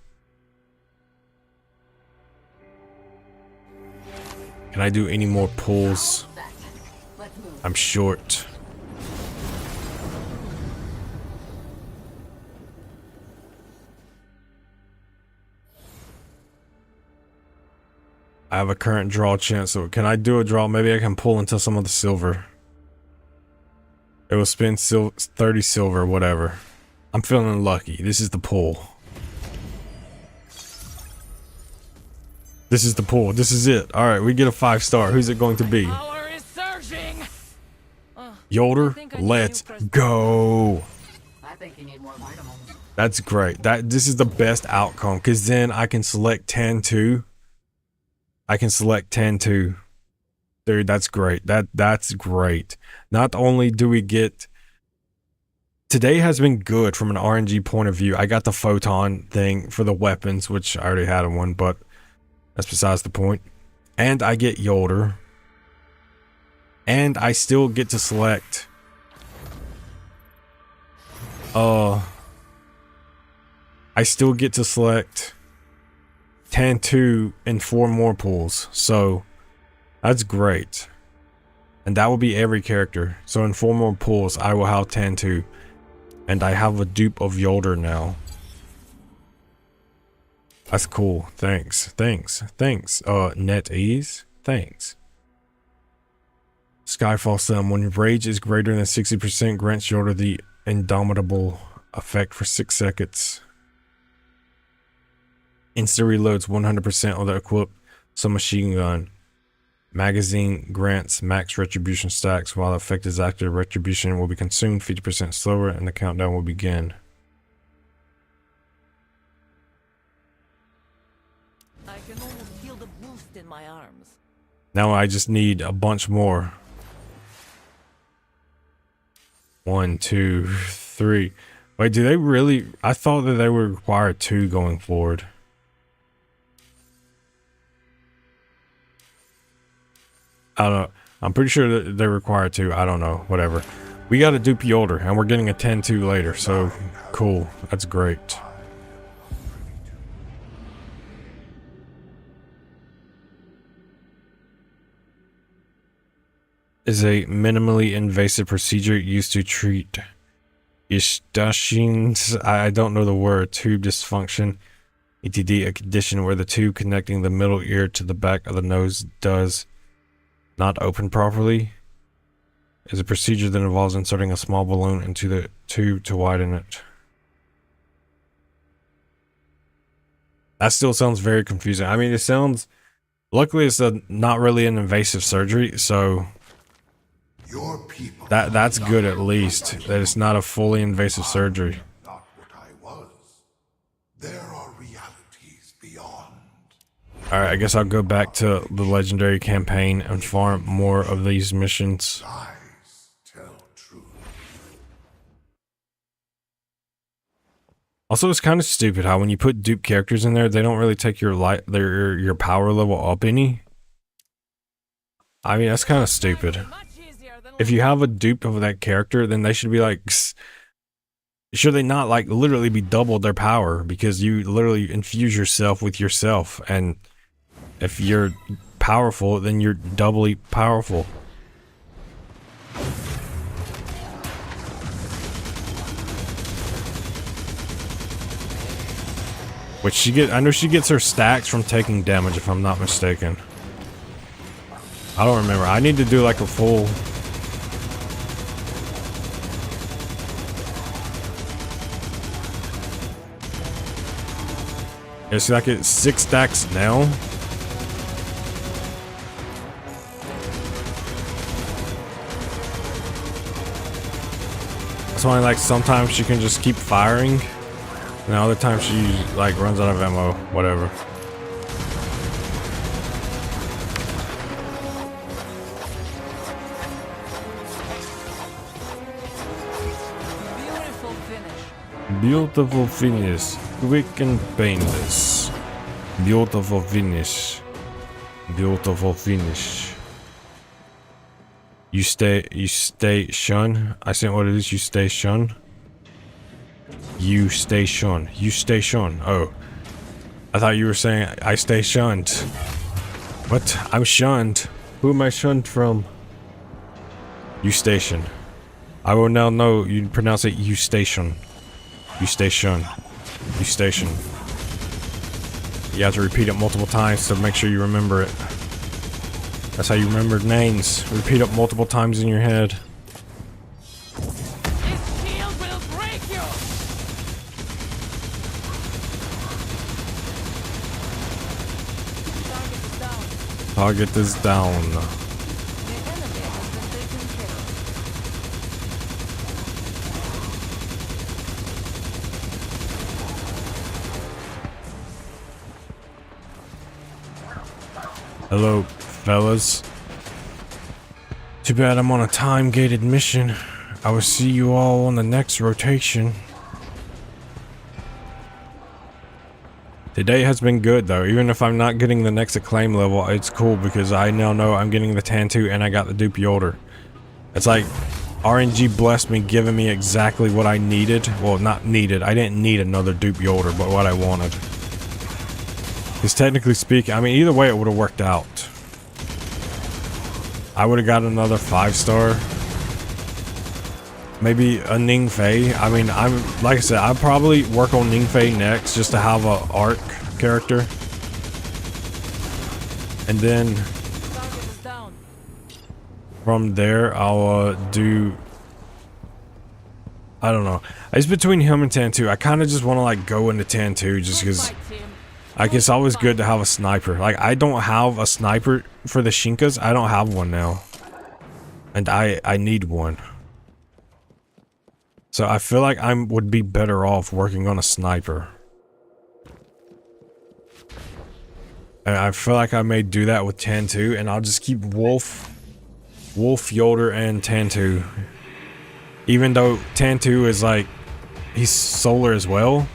Can I do any more pulls? I'm short. I have a current draw chance, so can I do a draw? Maybe I can pull into some of the silver. It will spend 30 silver, whatever. I'm feeling lucky. This is the pull. This is the pull. This is it. All right, we get a 5-star. Who's it going to be? Power is surging. Yolder, let's go. I think you need more vitamins. That's great. This is the best outcome, because then I can select 10-2. I can select 10-2. Dude, that's great. That's great. Not only do we get... Today has been good from an RNG point of view. I got the photon thing for the weapons, which I already had one, but that's besides the point. And I get Yolder. And I still get to select... I still get to select 10-2 and 4 more pulls, so that's great. And that will be every character. So in 4 more pulls, I will have 10-2, and I have a dupe of Yolder now. That's cool. Thanks. NetEase. Thanks. Skyfall Sim. When rage is greater than 60%, grants Yolder the Indomitable effect for 6 seconds. Insta reloads 100% of the equipped submachine gun. Magazine grants max retribution stacks. While the effect is active, retribution will be consumed 50% slower and the countdown will begin. I can almost feel the boost in my arms. Now I just need a bunch more. 1, 2, 3. Wait, do they really? I thought that they would require 2 going forward. I don't know. I'm pretty sure that they require 2. I don't know. Whatever. We got a dupe Yolder, and we're getting a 10-2 later, so cool. That's great. Is a minimally invasive procedure used to treat Ishtashins. I don't know the word. Tube dysfunction. ETD, a condition where the tube connecting the middle ear to the back of the nose does not open properly, is a procedure that involves inserting a small balloon into the tube to widen it. That still sounds very confusing. I mean, it sounds... Luckily, it's not really an invasive surgery, so... Your people. That's good at least. That it's not a fully invasive surgery. Not what I was. There are realities beyond. Alright, I guess I'll go back to the legendary campaign and farm more of these missions. Lies tell truth. Also, it's kind of stupid how when you put dupe characters in there, they don't really take your your power level up any. I mean, that's kind of stupid. Much easier than If you have a dupe of that character, then they should be like, should they not like literally be doubled their power, because you literally infuse yourself with yourself, and if you're powerful, then you're doubly powerful. Which I know she gets her stacks from taking damage, if I'm not mistaken. I don't remember. I need to do like a full... Yeah, see, like it's 6 stacks now. That's why, like, sometimes she can just keep firing, and other times she like runs out of ammo, whatever. beautiful finish. Beautiful finish, quick and painless. Beautiful finish. Beautiful finish. You stay shun. I said what it is, you stay shun. You stay shun. You stay shun. Oh. I thought you were saying I stay shunned. What? I'm shunned. Who am I shunned from? You station. I will now know you pronounce it you station. You station. You station. You have to repeat it multiple times to make sure you remember it. That's how you remember names. Repeat it multiple times in your head. This shield will break you. Target is down. Target is down. The enemy has been taken care of. Hello, fellas. Too bad I'm on a time-gated mission. I will see you all on the next rotation. Today has been good though. Even if I'm not getting the next acclaim level, it's cool because I now know I'm getting the Tantu and I got the Dupe Yolder. It's like RNG blessed me, giving me exactly what I needed. Well, not needed. I didn't need another Dupe Yolder, but what I wanted. Because technically speaking, I mean, either way it would have worked out. I would have got another 5-star. Maybe a Ningfei. I mean, like I said, I'll probably work on Ningfei next just to have a arc character. And then Target is down. from there, I'll do... I don't know. It's between him and Tantu. I kind of just want to like go into Tantu just because... Fight, team. Like, it's always good to have a sniper. Like, I don't have a sniper for the Shinkas. I don't have one now. And I need one. So I feel like I would be better off working on a sniper. And I feel like I may do that with Tantu, and I'll just keep Wolf, Yolder, and Tantu. Even though Tantu is like, he's solar as well.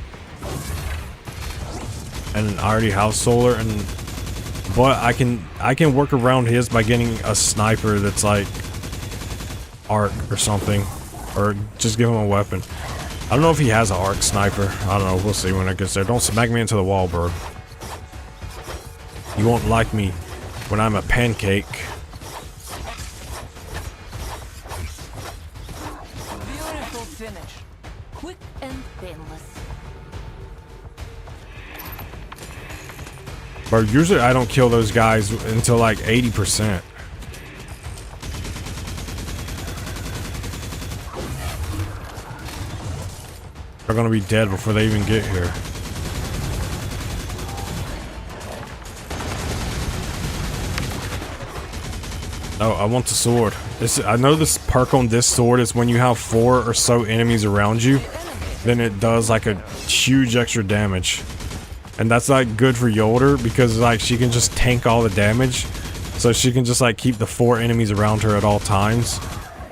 And I already have solar, but I can work around his by getting a sniper that's like arc or something, or just give him a weapon. I don't know if he has an arc sniper. I don't know. We'll see when it gets there. Don't smack me into the wall, bro. You won't like me when I'm a pancake. Beautiful finish. Quick and painless. But usually I don't kill those guys until like 80%. They're gonna be dead before they even get here. Oh, I want the sword. I know this perk on this sword is when you have 4 or so enemies around you, then it does like a huge extra damage. And that's like good for Yolder because like she can just tank all the damage. So she can just like keep the 4 enemies around her at all times.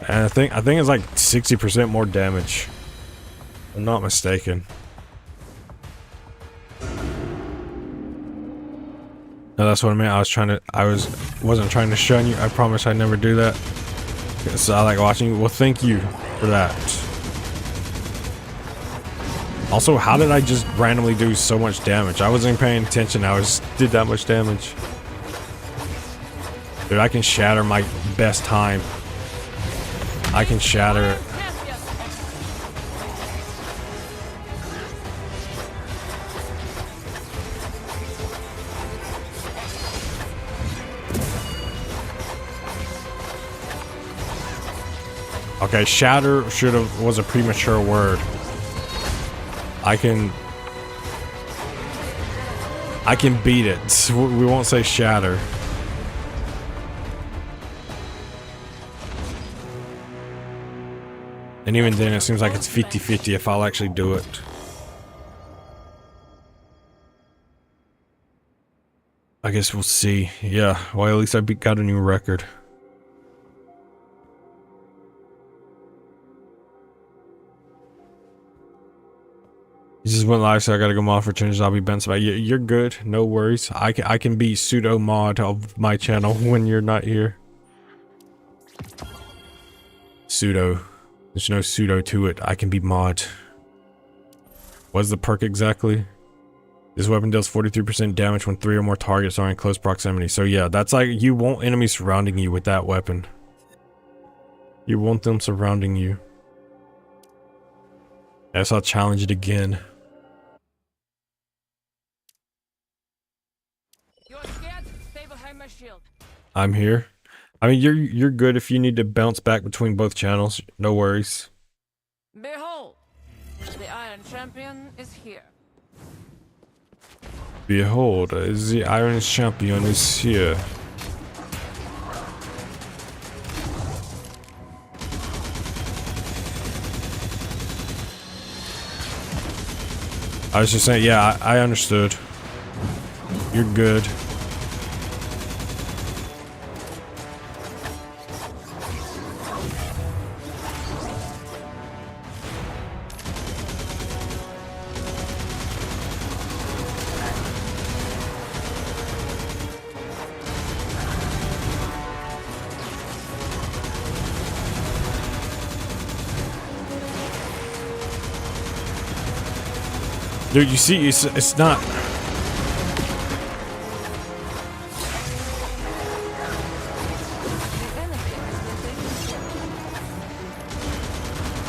And I think it's like 60% more damage. If I'm not mistaken. No, that's what I meant. Wasn't trying to shun you. I promise I'd never do that. So I like watching you. Well, thank you for that. Also, how did I just randomly do so much damage? I wasn't even paying attention. I just did that much damage. Dude, I can shatter my best time. I can shatter it. Okay, shatter was a premature word. I can beat it. We won't say shatter. And even then it seems like it's 50-50 if I'll actually do it. I guess we'll see. Yeah, well at least I got a new record. He just went live, so I gotta go mod for changes. I'll be bent by. You're good, no worries. I can be pseudo mod of my channel when you're not here. Pseudo. There's no pseudo to it. I can be mod. What's the perk exactly? This weapon deals 43% damage when 3 or more targets are in close proximity. So yeah, that's like you want enemies surrounding you with that weapon. You want them surrounding you. Guess I'll challenge it again. I'm here. I mean, you're good if you need to bounce back between both channels. No worries. Behold, the Iron Champion is here. Behold, the Iron Champion is here. I was just saying, yeah, I understood. You're good. Dude, you see, it's not.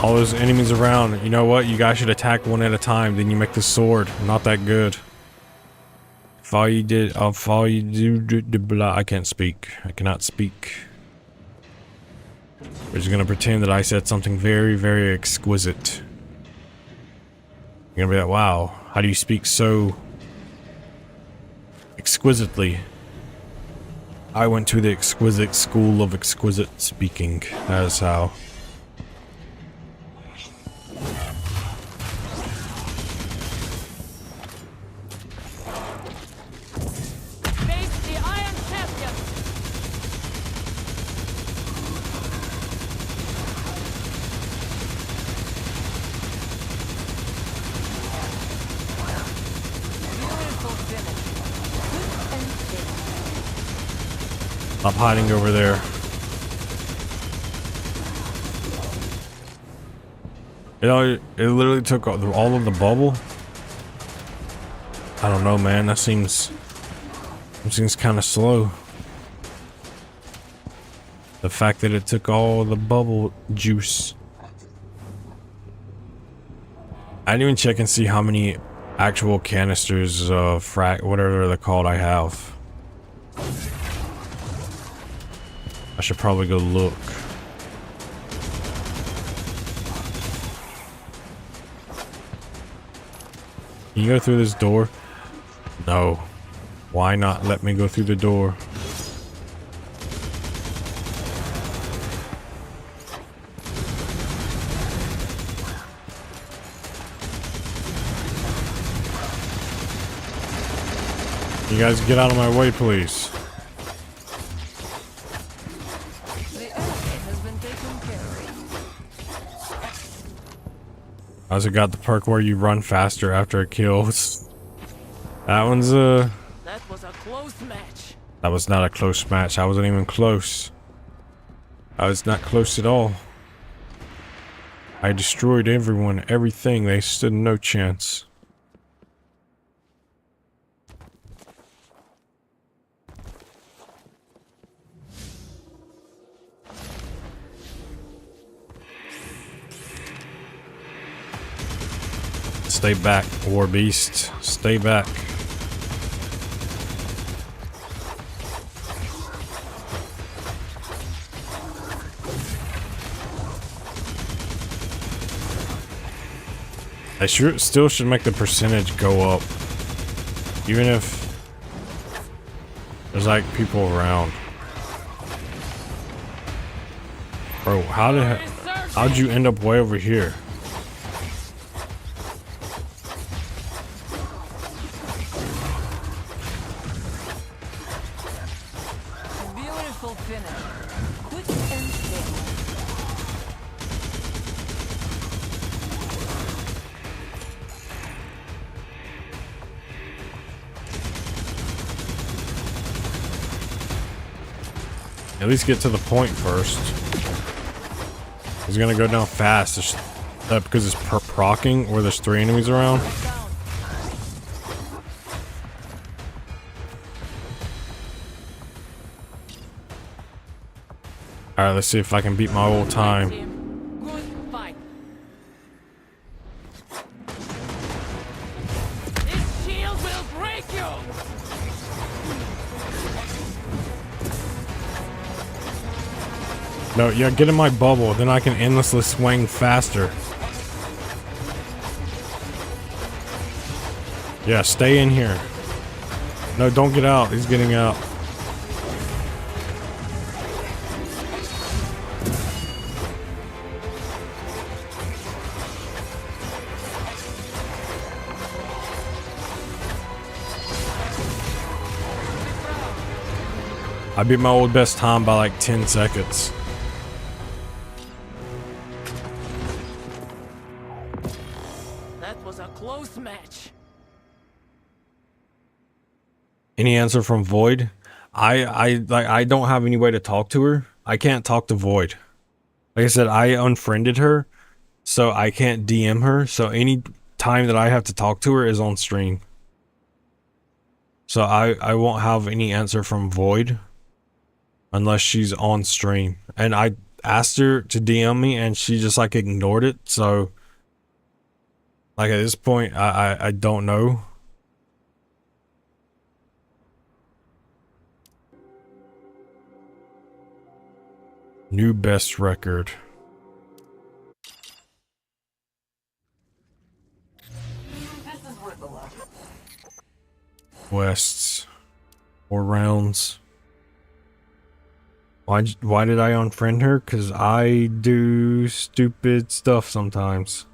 All those enemies around. You know what? You guys should attack one at a time. Then you make the sword not that good. If all you do, blah. I can't speak. I cannot speak. We're just gonna pretend that I said something very, very exquisite. You're gonna be like, wow, how do you speak so exquisitely? I went to the exquisite school of exquisite speaking. That is how. Face the Iron Champion. Beautiful finish. Quick and steady. I'm hiding over there. It literally took all of the bubble. I don't know, man. That seems kind of slow. The fact that it took all the bubble juice. I didn't even check and see how many actual canisters of whatever they're called I have. I should probably go look. Can you go through this door? No. Why not let me go through the door? You guys get out of my way, please. The enemy has been taken care of. I also got the perk where you run faster after it kills. That one's That was a close match. that was not a close match. I wasn't even close. I was not close at all. I destroyed everyone, everything. They stood no chance. Stay back, War Beast. Stay back. I still should make the percentage go up. Even if there's like people around. Bro, how'd you end up way over here? Beautiful finish. Quick and simple. At least get to the point first. He's gonna go down fast. Is that because it's procking or there's 3 enemies around? Alright, let's see if I can beat my old time. Good fight. This shield will break you. No, yeah, get in my bubble, then I can endlessly swing faster. Yeah, stay in here. No, don't get out. He's getting out. I beat my old best time by like 10 seconds. That was a close match. Any answer from Void? I don't have any way to talk to her. I can't talk to Void. Like I said, I unfriended her, so I can't DM her. So any time that I have to talk to her is on stream. So I won't have any answer from Void unless she's on stream. And I asked her to DM me and she just like ignored it. So like at this point, I don't know. New best record. This is worth the look. Quests. 4 rounds. Why did I unfriend her? Because I do stupid stuff sometimes.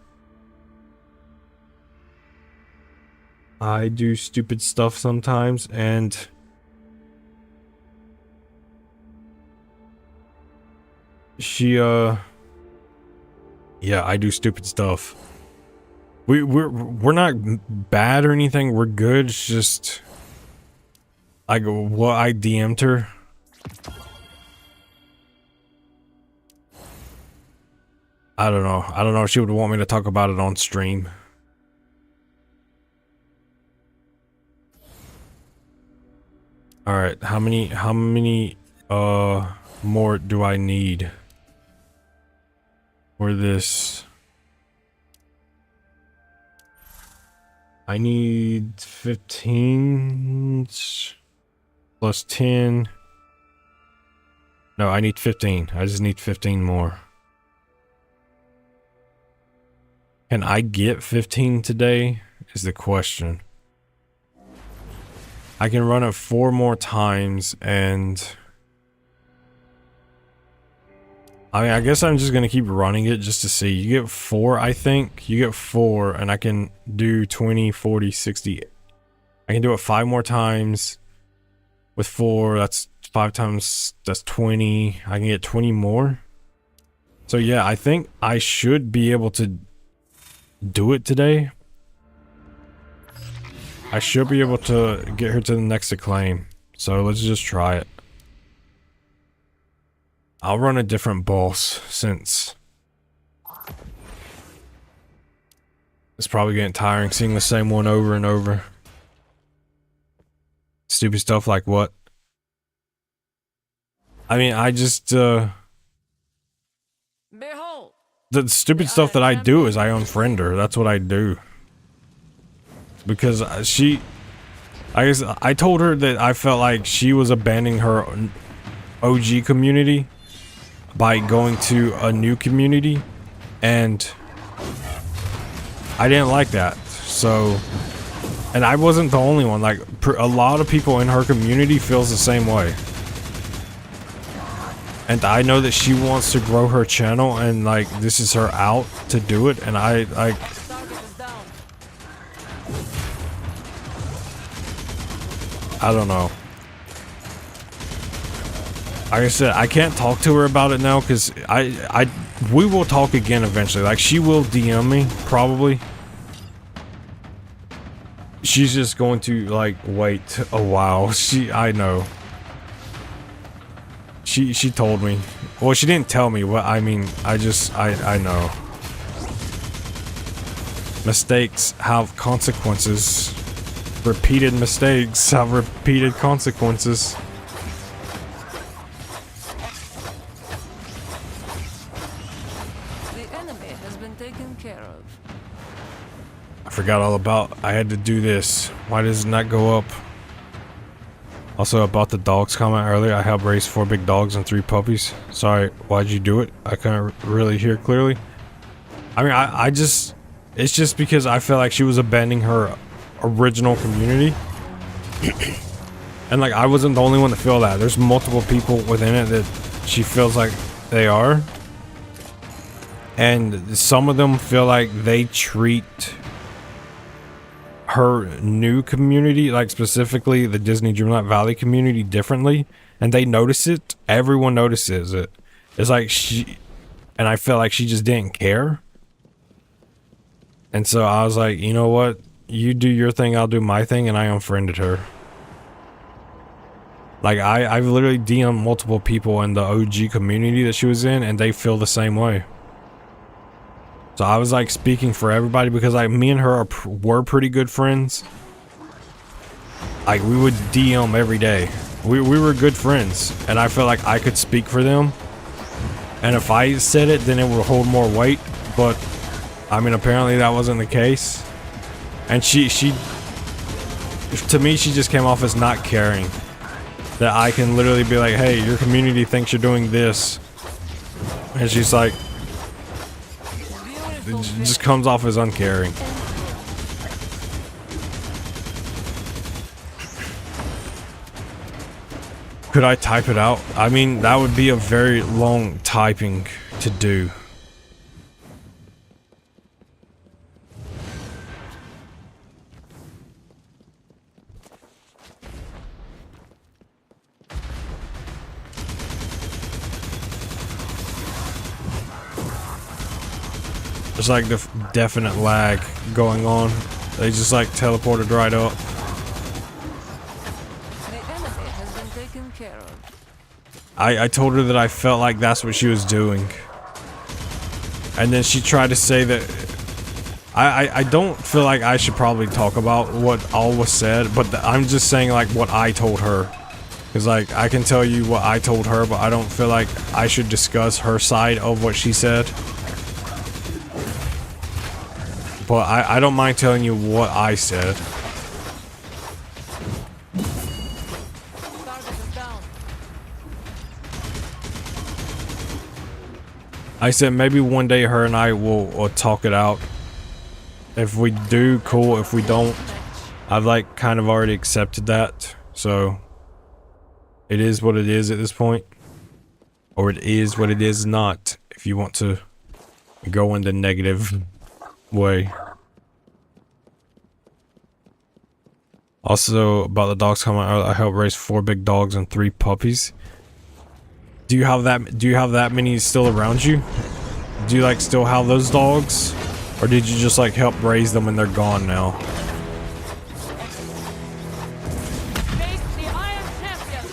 I do stupid stuff sometimes, and she yeah, I do stupid stuff. We're not bad or anything. We're good. It's just like what I DM'd her. I don't know. I don't know if she would want me to talk about it on stream. All right, how many more do I need for this? I need 15 plus 10. No, I need 15. I just need 15 more. Can I get 15 today? Is the question. I can run it 4 more times and... I mean, I guess I'm just gonna keep running it just to see. You get 4, I think. You get 4, and I can do 20, 40, 60. I can do it 5 more times. With 4, that's 5 times, that's 20. I can get 20 more. So yeah, I think I should be able to do it today. I should be able to get her to the next acclaim. So let's just try it. I'll run a different boss since it's probably getting tiring seeing the same one over and over. Stupid stuff like what? I mean, I just Behold, the stupid stuff that I do is I unfriend her. That's what I do. Because I guess I told her that I felt like she was abandoning her OG community by going to a new community, and I didn't like that. So, and I wasn't the only one. Like a lot of people in her community feels the same way. And I know that she wants to grow her channel, and like this is her out to do it, and I like target is down. I don't know. Like I said, I can't talk to her about it now because we will talk again eventually. Like she will DM me probably. She's just going to like wait a while. I know. She told me. Well, she didn't tell me. What I mean, I know. Mistakes have consequences. Repeated mistakes have repeated consequences. The enemy has been taken care of. I forgot all about. I had to do this. Why does it not go up? Also about the dogs comment earlier. I helped raise 4 big dogs and 3 puppies. Sorry, why'd you do it? I couldn't really hear clearly. I mean, I just... It's just because I felt like she was abandoning her original community. And like, I wasn't the only one to feel that. There's multiple people within it that she feels like they are. And some of them feel like they treat her new community, like specifically the Disney Dreamlight Valley community, differently, and they notice it. Everyone notices it. It's like and I felt like she just didn't care. And so I was like, you know what? You do your thing, I'll do my thing, and I unfriended her. Like I've literally DM'd multiple people in the OG community that she was in, and they feel the same way. So I was like speaking for everybody because like me and her were pretty good friends. Like we would DM every day. We were good friends, and I felt like I could speak for them. And if I said it, then it would hold more weight. But I mean, apparently that wasn't the case. And she to me, she just came off as not caring. That I can literally be like, hey, your community thinks you're doing this. And she's like, it just comes off as uncaring. Could I type it out? I mean, that would be a very long typing to do. There's like the definite lag going on. They just like teleported right up. The enemy has been taken care of. I told her that I felt like that's what she was doing. And then she tried to say that I don't feel like I should probably talk about what all was said, but I'm just saying like what I told her. Because like I can tell you what I told her, but I don't feel like I should discuss her side of what she said. But I don't mind telling you what I said. Target is down. I said maybe one day her and I will talk it out. If we do, cool. If we don't, I've like kind of already accepted that. So it is what it is at this point. Or it is what it is not, if you want to go in the negative way. Also, about the dogs coming out, I helped raise 4 big dogs and 3 puppies. Do you have that many still around you? Do you like still have those dogs? Or did you just like help raise them and they're gone now? Face the Iron Champion.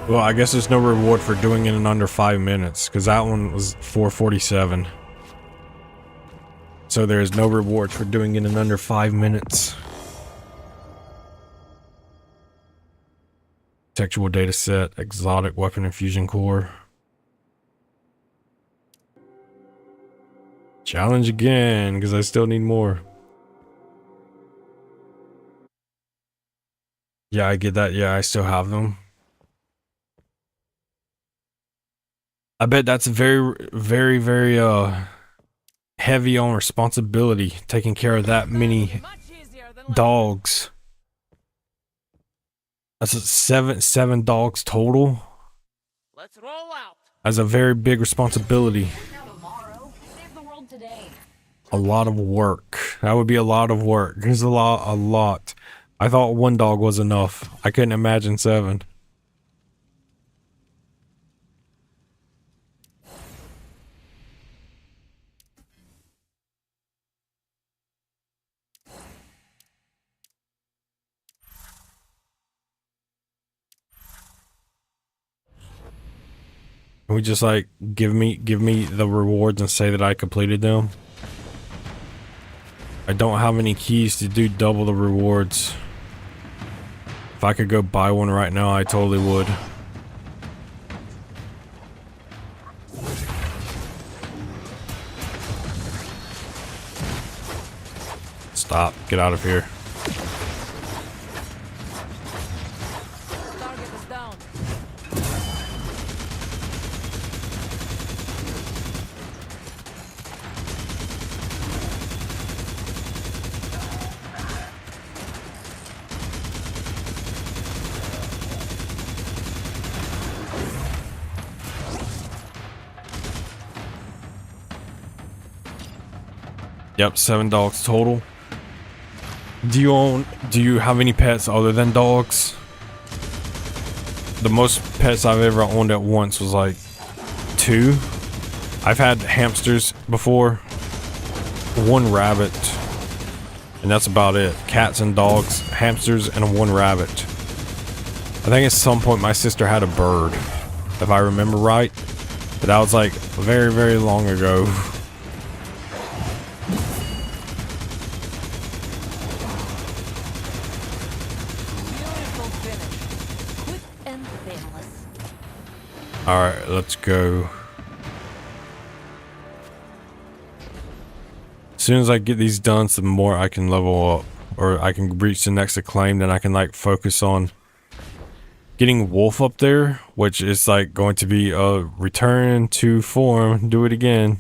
Well, I guess there's no reward for doing it in under 5 minutes, because that one was 4:47. So there is no reward for doing it in under 5 minutes. Textual data set, exotic weapon infusion core. Challenge again, because I still need more. Yeah, I get that. Yeah, I still have them. I bet that's very, very, very heavy on responsibility, taking care of that many Much easier than last. dogs. That's seven dogs total. Let's roll out. That's a very big responsibility. Now tomorrow, save the world today. A lot of work. That would be a lot of work. There's a lot. I thought 1 dog was enough. I couldn't imagine 7. Can we just like give me the rewards and say that I completed them? I don't have any keys to do double the rewards. If I could go buy one right now, I totally would. Stop. Get out of here. Target is down. Yep, 7 dogs total. Do you have any pets other than dogs? The most pets I've ever owned at once was like 2. I've had hamsters before, 1 rabbit, and that's about it. Cats and dogs, hamsters, and 1 rabbit. I think at some point my sister had a bird, if I remember right, but that was like very, very long ago. Beautiful finish. Quick and painless. Alright, let's go. As soon as I get these done, the more I can level up, or I can reach the next acclaim, then I can like focus on getting Wolf up there, which is like going to be a return to form, do it again.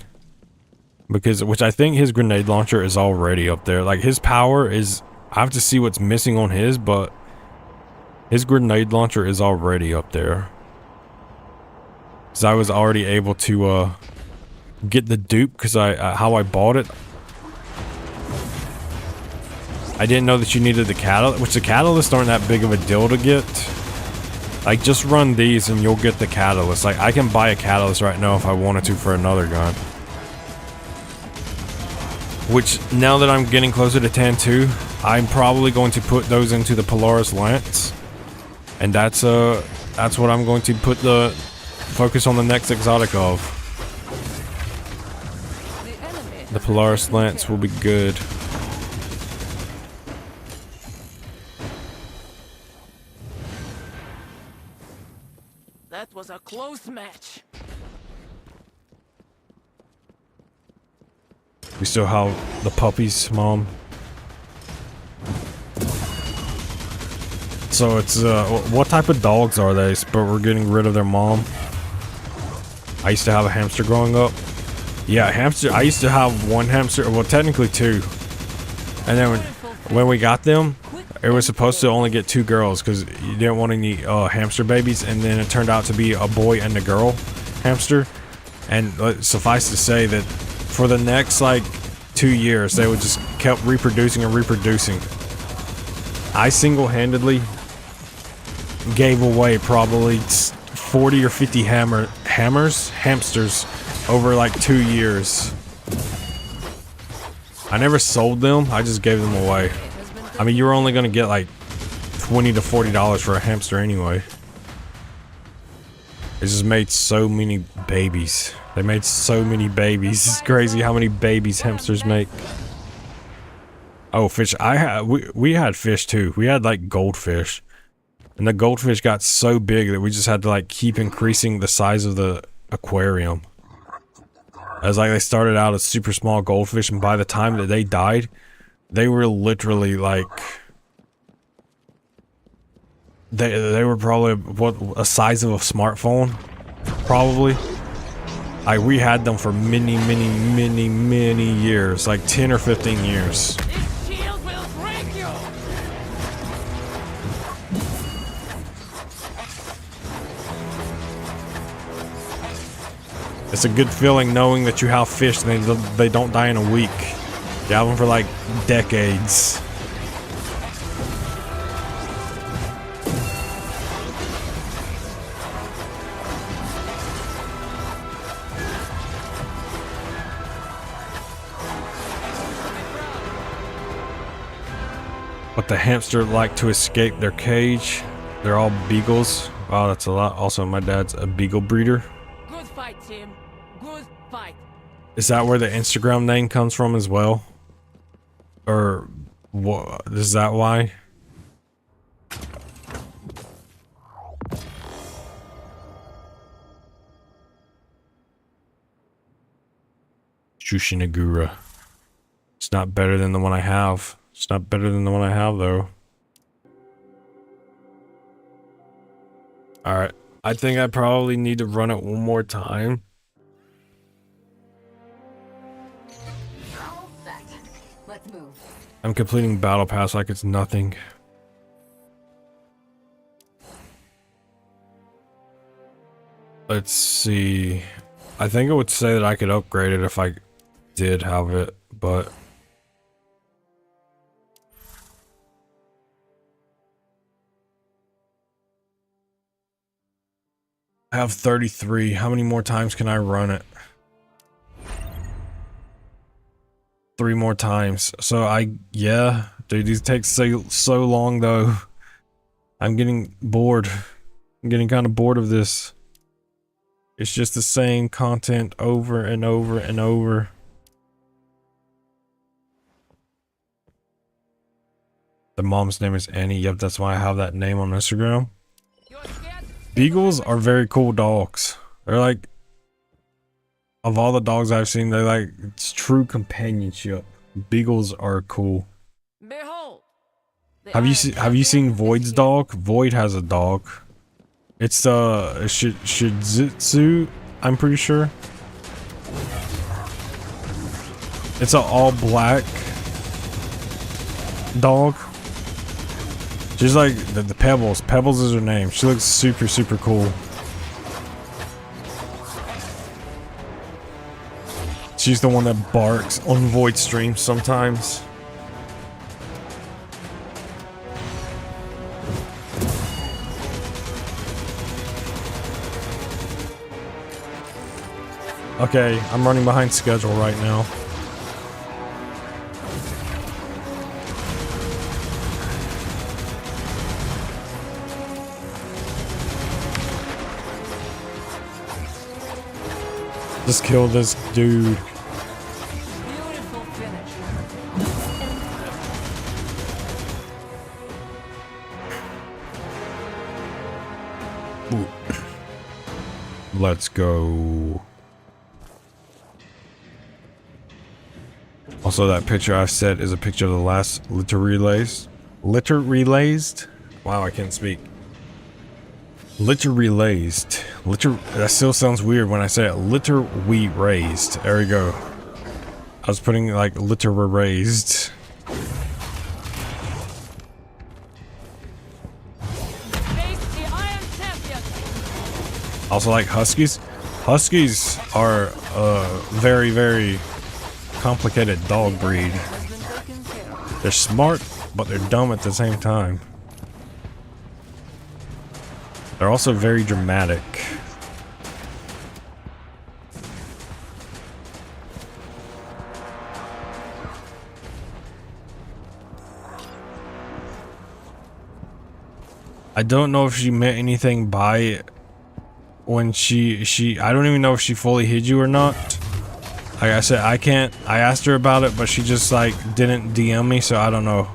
Because, which I think his grenade launcher is already up there. Like his power is, I have to see what's missing on his, but his grenade launcher is already up there. Because I was already able to get the dupe, because how I bought it. I didn't know that you needed the catalyst, which the catalysts aren't that big of a deal to get. Like, just run these and you'll get the catalyst. Like, I can buy a catalyst right now if I wanted to for another gun. Which, now that I'm getting closer to Tantu, I'm probably going to put those into the Polaris Lance. And that's what I'm going to put the focus on the next exotic of. The enemy The Polaris Lance will be good. That was a close match. We still have the puppies, Mom. So it's, what type of dogs are they? But we're getting rid of their mom. I used to have a hamster growing up. Yeah, hamster. I used to have one hamster. Well, technically two. And then when we got them, it was supposed to only get 2 girls because you didn't want any hamster babies. And then it turned out to be a boy and a girl hamster. And suffice to say that for the next like 2 years, they would just kept reproducing and reproducing. I single-handedly gave away probably 40 or 50 hamsters over like 2 years. I never sold them, I just gave them away. I mean, you were only gonna get like $20 to $40 for a hamster anyway. It just made so many babies. They made so many babies. It's crazy how many babies hamsters make. Oh, fish. We had fish too. We had like goldfish. And the goldfish got so big that we just had to like keep increasing the size of the aquarium. As like they started out as super small goldfish, and by the time that they died, they were literally like they were probably what a size of a smartphone, probably. Like we had them for many years, like 10 or 15 years. This shield will break you. It's a good feeling knowing that you have fish and they don't die in a week. You have them for like decades. But the hamster like to escape their cage. They're all beagles. Wow, that's a lot. Also, my dad's a beagle breeder. Good fight, Tim. Good fight. Is that where the Instagram name comes from as well? Or what? Is that why? Shushinagura. It's not better than the one I have. It's not better than the one I have, though. Alright. I think I probably need to run it one more time. All set. Let's move. I'm completing Battle Pass like it's nothing. Let's see. I think it would say that I could upgrade it if I did have it, but... I have 33. How many more times can I run it? 3 more times. So yeah, dude, these take so long though. I'm getting bored. I'm getting kind of bored of this. It's just the same content over and over and over. The mom's name is Annie. Yep, that's why I have that name on Instagram. You're scared? Beagles are very cool dogs. They're like, of all the dogs I've seen, they're like, it's true companionship. Beagles are cool. Behold. Have you seen Void's dog? Void has a dog. It's Shih-Tzu, I'm pretty sure. It's an all black dog. She's like the Pebbles. Pebbles is her name. She looks super cool. She's the one that barks on Void streams sometimes. Okay, I'm running behind schedule right now. Just kill this dude. You Ooh. Let's go. Also, that picture I've set is a picture of the last litter relays. Litter relays? Wow, I can't speak. Litter relays. Litter, that still sounds weird when I say it. Litter we raised. There we go. I was putting like litter were raised. Also like huskies. Huskies are a very, very complicated dog breed. They're smart, but they're dumb at the same time. They're also very dramatic. I don't know if she meant anything by it when she I don't even know if she fully hid you or not. Like I said, I asked her about it, but she just like didn't DM me, so I don't know.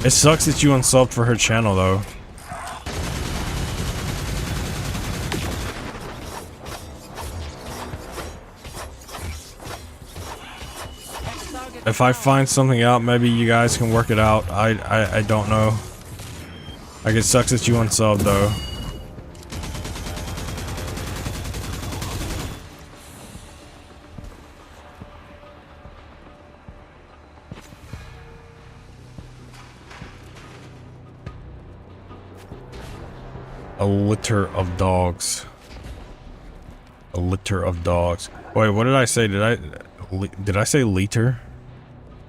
It sucks that you unsubbed for her channel though. If I find something out, maybe you guys can work it out. I don't know. Like it sucks that you unsubbed though. A litter of dogs. A litter of dogs. Wait, what did I say? Did I say liter?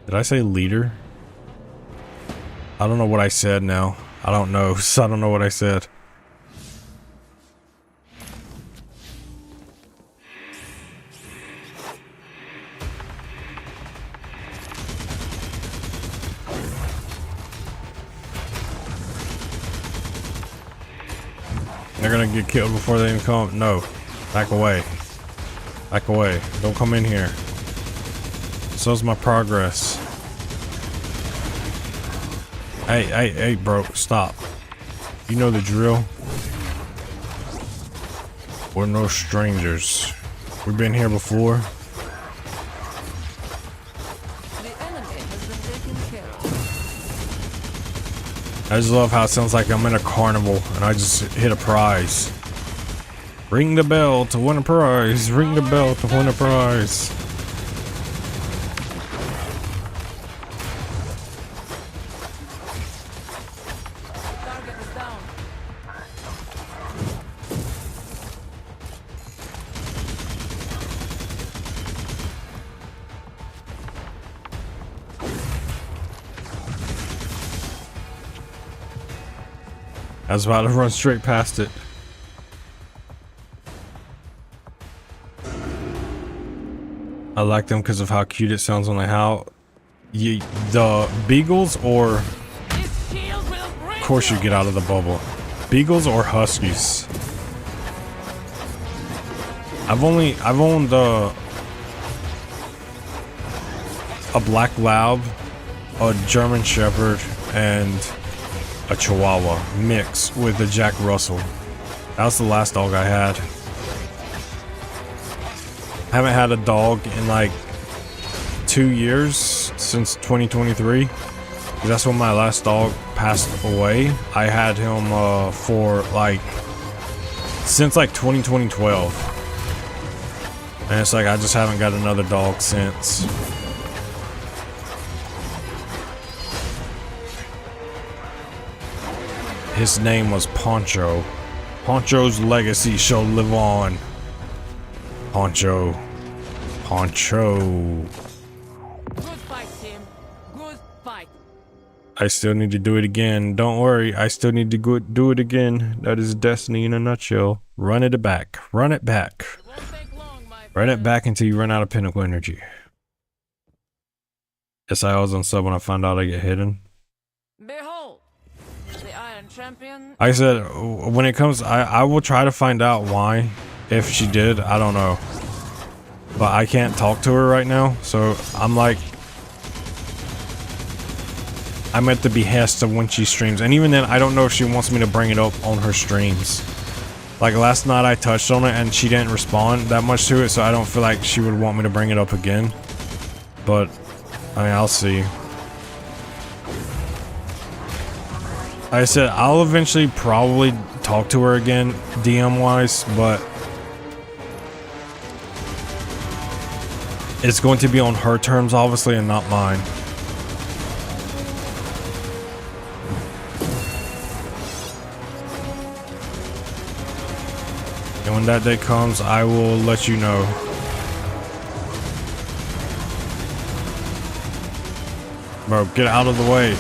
Did I say liter? I don't know what I said now. I don't know. I don't know what I said. They're gonna get killed before they even come. No. Back away. Back away. Don't come in here. So's my progress. Hey, bro. Stop. You know the drill. We're no strangers. We've been here before. The enemy has been taken care of. I just love how it sounds like I'm in a carnival and I just hit a prize. Ring the bell to win a prize. Ring the bell to win a prize. Target is down. I was about to run straight past it. I like them because of how cute it sounds on the how. The beagles or This shield will break. of course you get out of the bubble. Beagles or huskies. I've owned a black lab, a German shepherd, and a Chihuahua mix with a Jack Russell. That was the last dog I had. I haven't had a dog in like 2 years since 2023. That's when my last dog passed away. I had him for like since like 2012. And it's like I just haven't got another dog since. His name was Poncho. Poncho's legacy shall live on. Poncho. Poncho. Good fight, team. Good fight. I still need to do it again. Don't worry, I still need to do it again. That is destiny in a nutshell. Run it back. Run it back. It won't take long, my Run it friend. back until you run out of pinnacle energy. Yes, I was on sub when I found out I get hidden. Behold, the Iron Champion. I said, when it comes, I will try to find out why. If she did, I don't know. But I can't talk to her right now, so I'm like... I'm at the behest of when she streams. And even then, I don't know if she wants me to bring it up on her streams. Like last night I touched on it and she didn't respond that much to it, so I don't feel like she would want me to bring it up again. But, I mean, I'll see. Like I said, I'll eventually probably talk to her again, DM-wise, but it's going to be on her terms, obviously, and not mine. And when that day comes, I will let you know. Bro, get out of the way.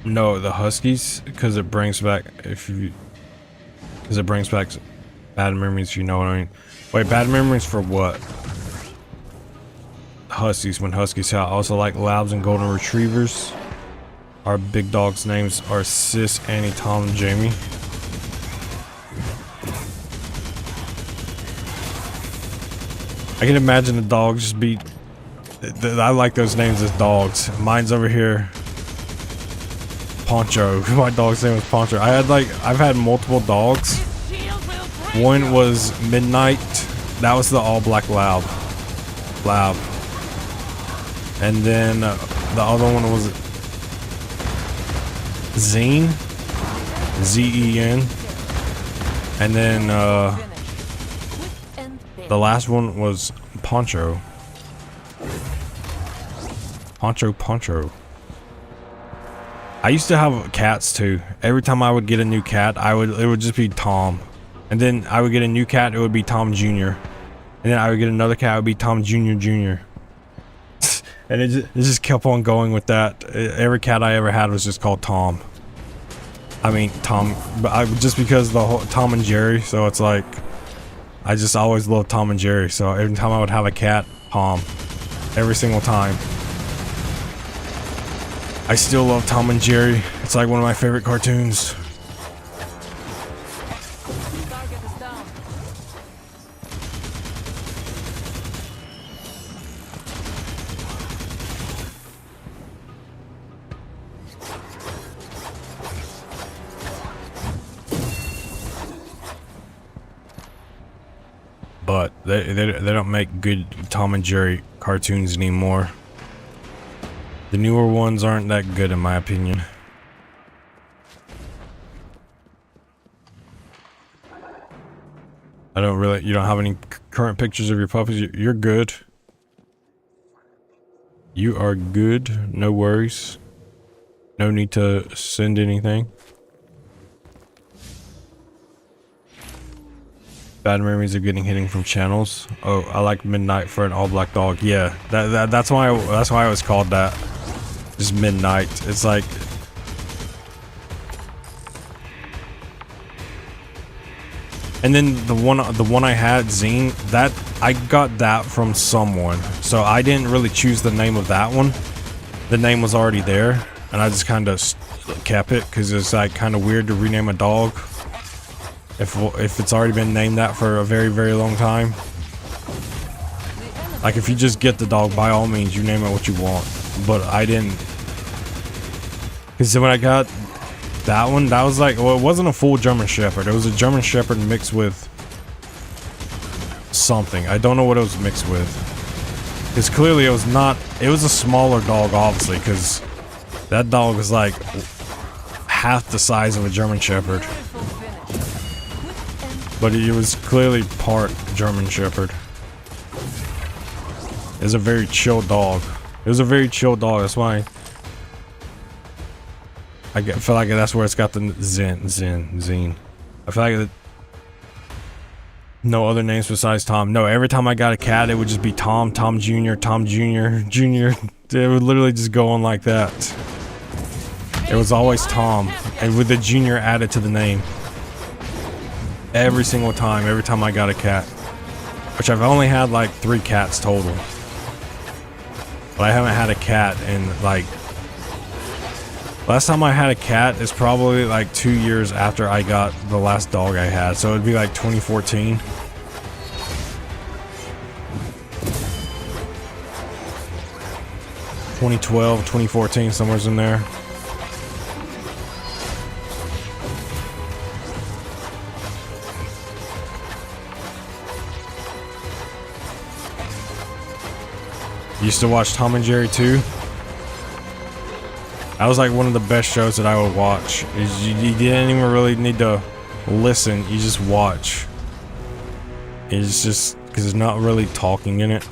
No, the Huskies, because it brings back, because it brings back bad memories, you know what I mean? Wait, bad memories for what? Huskies, when Huskies out. I also like Labs and Golden Retrievers. Our big dogs' names are Sis, Annie, Tom, and Jamie. I can imagine the dogs just be, I like those names as dogs. Mine's over here. Poncho. My dog's name was Poncho. I've had multiple dogs. One was Midnight. That was the all black lab. And then the other one was Zine. Z-E-N. And then the last one was Poncho. Poncho. I used to have cats too. Every time I would get a new cat, it would just be Tom. And then I would get a new cat, it would be Tom Jr. And then I would get another cat, it would be Tom Jr. And it just kept on going with that. Every cat I ever had was just called Tom. I mean, Tom, but just because the whole Tom and Jerry, so it's like, I just always loved Tom and Jerry. So every time I would have a cat, Tom. Every single time. I still love Tom and Jerry. It's like one of my favorite cartoons. Target is down. But they don't make good Tom and Jerry cartoons anymore. The newer ones aren't that good in my opinion. You don't have any current pictures of your puppies? You're good. You are good, no worries. No need to send anything. Bad memories of getting hitting from channels. Oh, I like Midnight for an all black dog. Yeah, that's why I was called that. Just Midnight. It's like, and then the one I had, Zine, that I got that from someone, so I didn't really choose the name of that one. The name was already there, and I just kind of kept it because it's like kind of weird to rename a dog if it's already been named that for a very, very long time. Like if you just get the dog, by all means, you name it what you want. But I didn't, because when I got that one, that was like, well, it wasn't a full German Shepherd. It was a German Shepherd mixed with something. I don't know what it was mixed with. Because clearly it was not, it was a smaller dog, obviously, because that dog was like half the size of a German Shepherd. But it was clearly part German Shepherd. It was a very chill dog. It was a very chill dog. That's why I feel like that's where it's got the Zine. I feel like no other names besides Tom. No, every time I got a cat, it would just be Tom Jr., Tom Jr. It would literally just go on like that. It was always Tom, and with the Jr. added to the name. every single time, every time I got a cat. Which I've only had like 3 cats total. But I haven't had a cat in like... Last time I had a cat is probably like 2 years after I got the last dog I had. So it'd be like 2014. (2012, 2014), somewhere's in there. Used to watch Tom and Jerry too. That was like one of the best shows that I would watch. You didn't even really need to listen, you just watch. It's just because there's not really talking in it.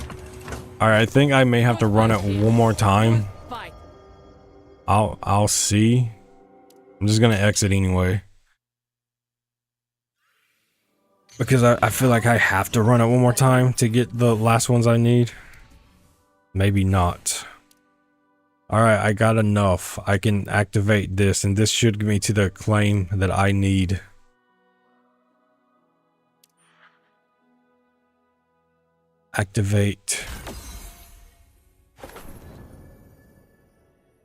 Alright, I think I may have to run it one more time. I'll see. I'm just gonna exit anyway. Because I feel like I have to run it one more time to get the last ones I need. Maybe not. Alright, I got enough. I can activate this, and this should get me to the claim that I need. Activate.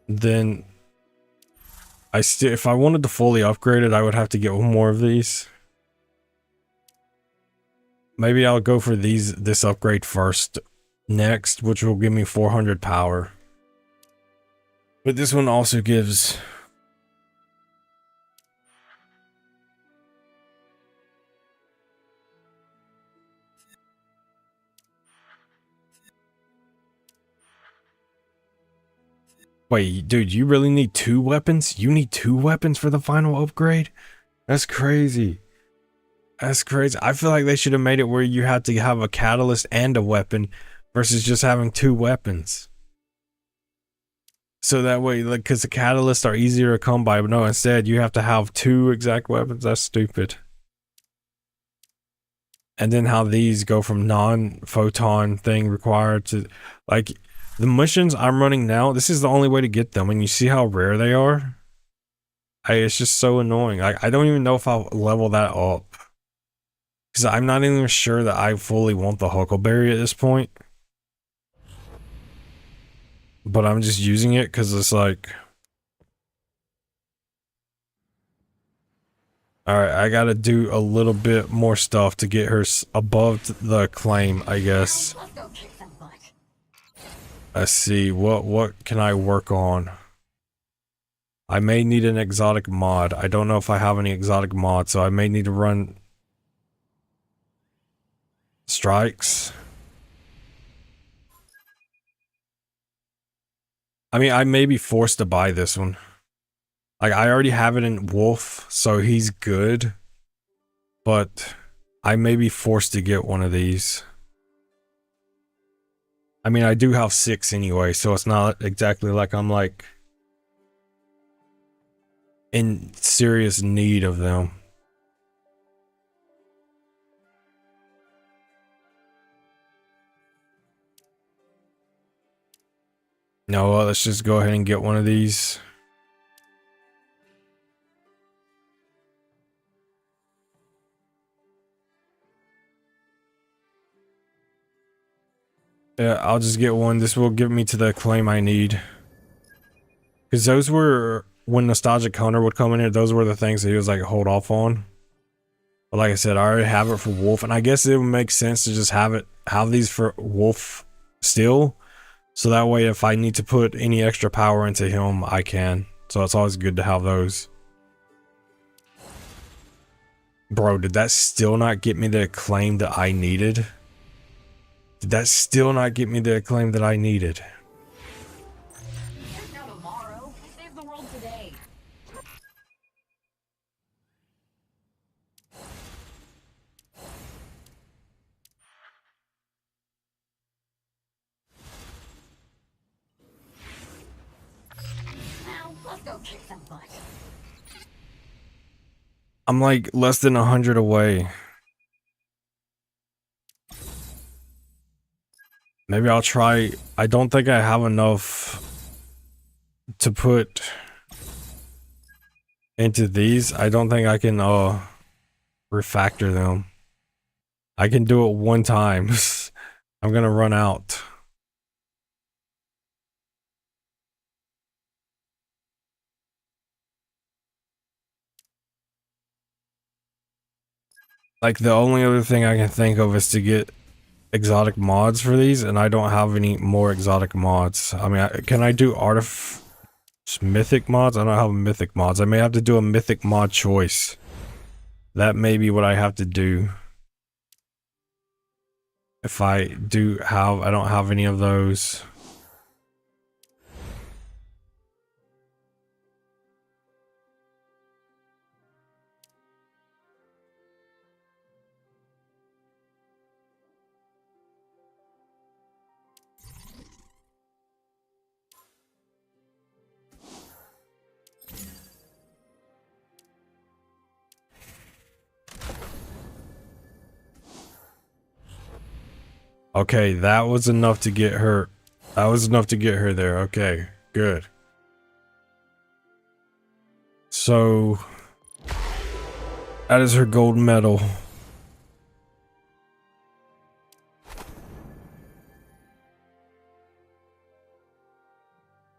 Then if I wanted to fully upgrade it, I would have to get one more of these. Maybe I'll go for this upgrade first next, which will give me 400 power. But this one also gives Wait, dude, you really need 2 weapons? You need 2 weapons for the final upgrade? That's crazy. That's crazy. I feel like they should have made it where you had to have a catalyst and a weapon versus just having 2 weapons. So that way, like, because the catalysts are easier to come by, but no, instead you have to have 2 exact weapons. That's stupid. And then how these go from non-photon thing required to, like, the missions I'm running now, this is the only way to get them, and you see how rare they are? It's just so annoying. I don't even know if I'll level that up. Because I'm not even sure that I fully want the Huckleberry at this point. But I'm just using it because it's like... Alright, I gotta do a little bit more stuff to get her above the claim, I guess. Let's go kick some butt. Let's see, what can I work on? I may need an exotic mod. I don't know if I have any exotic mods, so I may need to run strikes. I mean, I may be forced to buy this one. Like, I already have it in Wolf, so he's good. But I may be forced to get one of these. I mean, I do have 6 anyway, so it's not exactly like I'm like in serious need of them. No, well, let's just go ahead and get one of these. Yeah, I'll just get one. This will give me to the claim I need. Because those were, when Nostalgic Hunter would come in here, those were the things that he was like, hold off on. But like I said, I already have it for Wolf, and I guess it would make sense to just have these for Wolf still. So that way, if I need to put any extra power into him, I can. So it's always good to have those. Bro, did that still not get me the claim that I needed? Did that still not get me the acclaim that I needed? There's no tomorrow. Save the world today. Now, let's go kick some butt. I'm like less than 100 away. Maybe I'll try. I don't think I have enough to put into these. I don't think I can refactor them. I can do it one time. I'm gonna run out. Like the only other thing I can think of is to get exotic mods for these, and I don't have any more exotic mods. I mean, can I do mythic mods? I don't have mythic mods. I may have to do a mythic mod choice. That may be what I have to do. If I don't have any of those. Okay, that was enough to get her. That was enough to get her there. Okay, good. So that is her gold medal.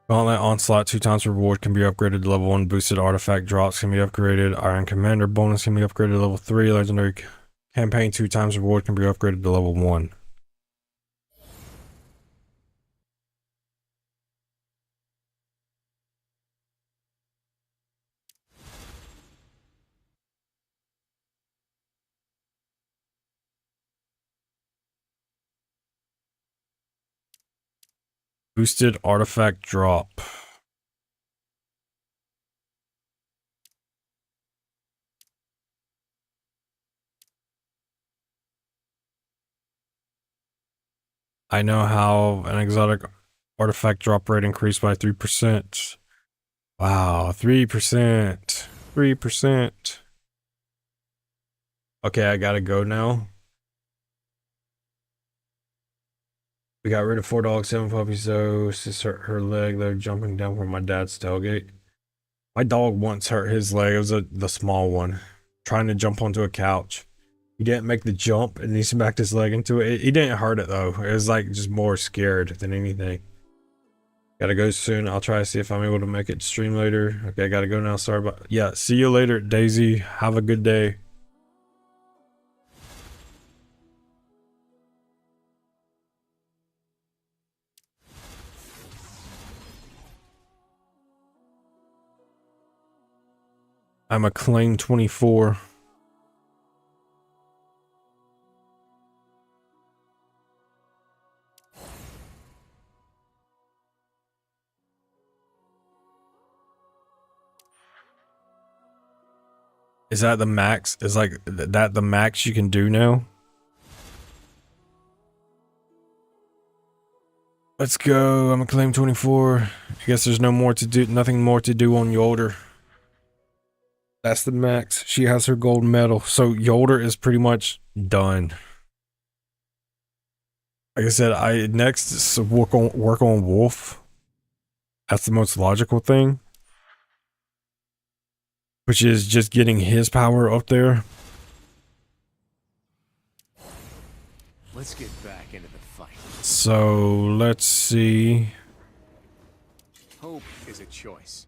Gauntlet Onslaught 2x reward can be upgraded to level 1. Boosted artifact drops can be upgraded. Iron Commander bonus can be upgraded to level 3. Legendary campaign 2x reward can be upgraded to level 1. Boosted artifact drop. I know how an exotic artifact drop rate increased by 3%. Wow, 3%. 3%. Okay, I gotta go now. We got rid of 4 dogs, 7 puppies, though. Sis hurt her leg. They're jumping down from my dad's tailgate. My dog once hurt his leg. It was the small one. Trying to jump onto a couch. He didn't make the jump and he smacked his leg into it. He didn't hurt it though. It was like just more scared than anything. Gotta go soon. I'll try to see if I'm able to make it stream later. Okay, I gotta go now. Sorry about. Yeah, see you later, Daisy. Have a good day. I'm a claim 24. Is that the max? Is like that the max you can do now? Let's go. I'm a claim 24. I guess there's no more to do. Nothing more to do on Yolder. That's the max. She has her gold medal. So Yolder is pretty much done. Like I said, I next is work on Wolf. That's the most logical thing. Which is just getting his power up there. Let's get back into the fight. So let's see. Hope is a choice.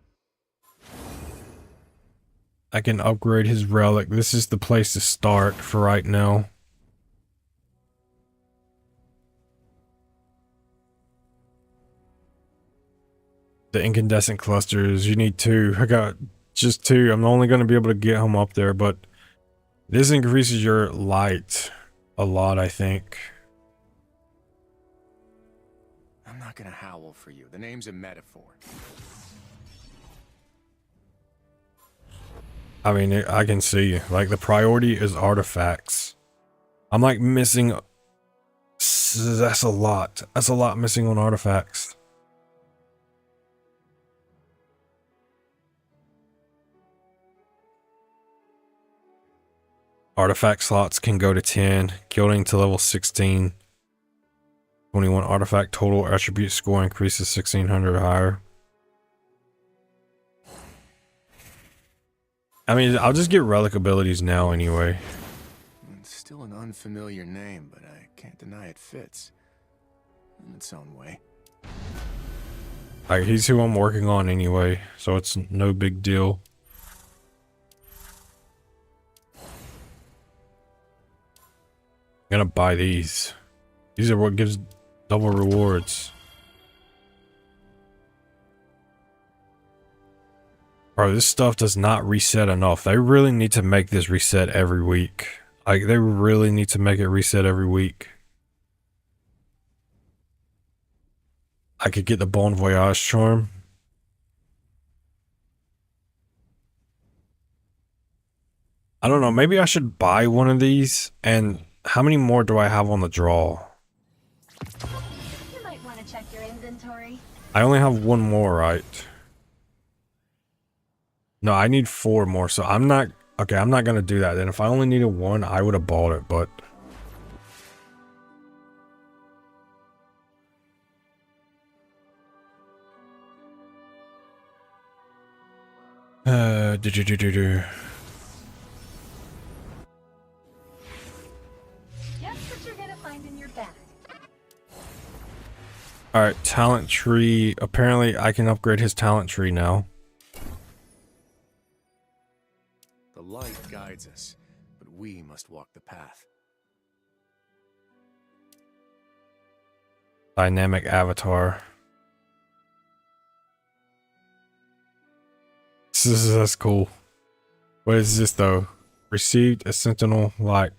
I can upgrade his relic. This is the place to start for right now. The incandescent clusters, you need 2. I got just 2. I'm only going to be able to get him up there, but this increases your light a lot, I think. I'm not gonna howl for you. The name's a metaphor. I mean, I can see, like, the priority is artifacts. I'm, like, missing... That's a lot. That's a lot missing on artifacts. Artifact slots can go to 10. Gilding to level 16. 21 artifact total attribute score increases 1600 higher. I mean, I'll just get relic abilities now anyway. It's still an unfamiliar name, but I can't deny it fits. In its own way. Like, he's who I'm working on anyway, so it's no big deal. I'm gonna buy these. These are what gives double rewards. Bro, this stuff does not reset enough. They really need to make this reset every week. Like, they really need to make it reset every week. I could get the Bon Voyage charm. I don't know, maybe I should buy one of these. And how many more do I have on the draw? You might want to check your inventory. I only have one more, right? No, I need 4 more, so I'm not... Okay, I'm not gonna do that. Then if I only needed 1, I would have bought it, but... do. Guess what you're gonna find in your bag. Alright, talent tree. Apparently, I can upgrade his talent tree now. The light guides us, but we must walk the path. Dynamic avatar. That's cool. What is this though? Received a sentinel like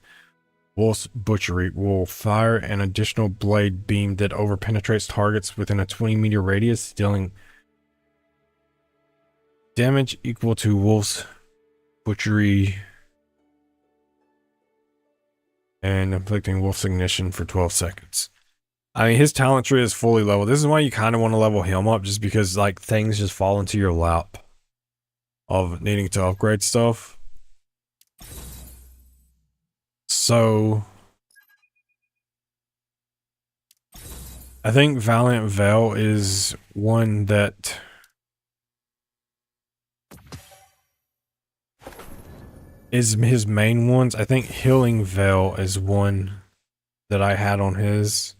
Wolf's Butchery will fire an additional blade beam that overpenetrates targets within a 20-meter radius, dealing damage equal to Wolf's Butchery and inflicting Wolf's Ignition for 12 seconds. I mean, his talent tree is fully leveled. This is why you kind of want to level him up, just because like things just fall into your lap of needing to upgrade stuff. So I think Valiant Veil is one that is his main ones. I think Healing Veil is one that I had on his.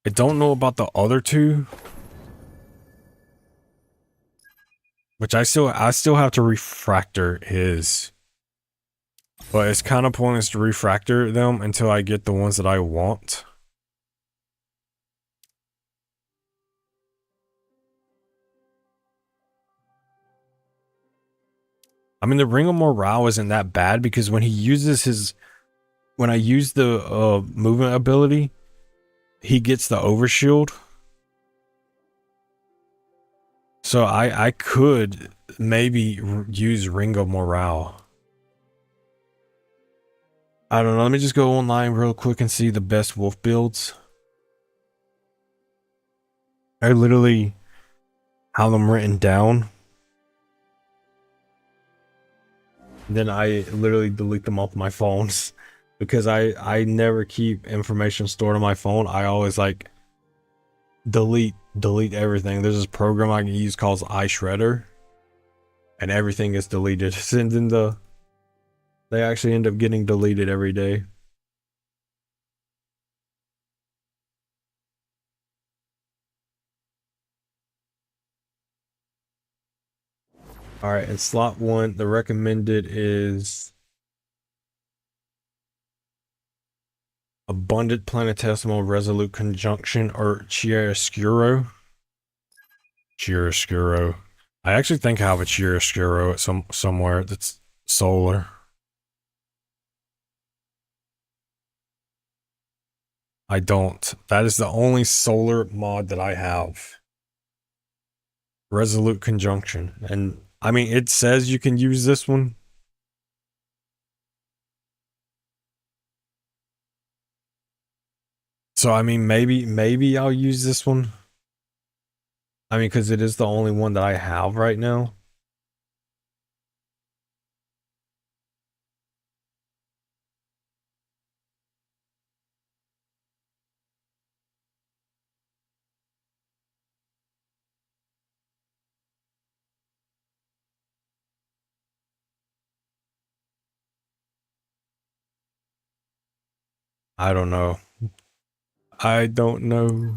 I don't know about the other two, which I still have to refractor his, but it's kind of pointless to refractor them until I get the ones that I want. I mean, the Ring of Morale isn't that bad because when he uses his, when I use the movement ability, he gets the overshield. So I could maybe use Ring of Morale. I don't know. Let me just go online real quick and see the best wolf builds. I literally have them written down. Then I literally delete them off my phones. Because I never keep information stored on my phone. I always like delete everything. There's this program I can use called iShredder, and everything is deleted. And then they actually end up getting deleted every day. All right, in slot 1, the recommended is Abundant Planetesimal Resolute Conjunction or Chiaroscuro. Chiaroscuro. I actually think I have a Chiaroscuro at somewhere that's solar. I don't. That is the only solar mod that I have. Resolute Conjunction. And I mean, it says you can use this one. So, I mean, maybe I'll use this one. I mean, because it is the only one that I have right now. I don't know. I don't know.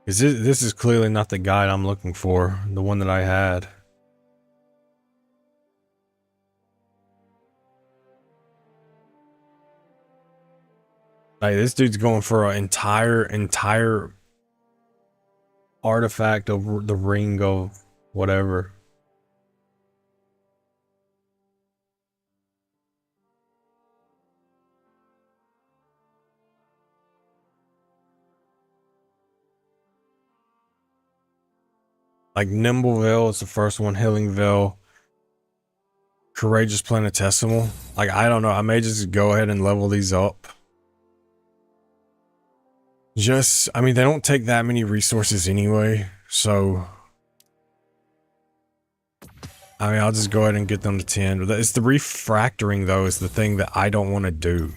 This is clearly not the guide I'm looking for, the one that I had. Like, this dude's going for an entire artifact of the ring of whatever. Like Nimble Veil is the first one, Healing Veil, Courageous Planetesimal. Like, I don't know, I may just go ahead and level these up. Just, I mean, they don't take that many resources anyway, so I mean, I'll just go ahead and get them to 10. It's the refractoring, though, is the thing that I don't want to do.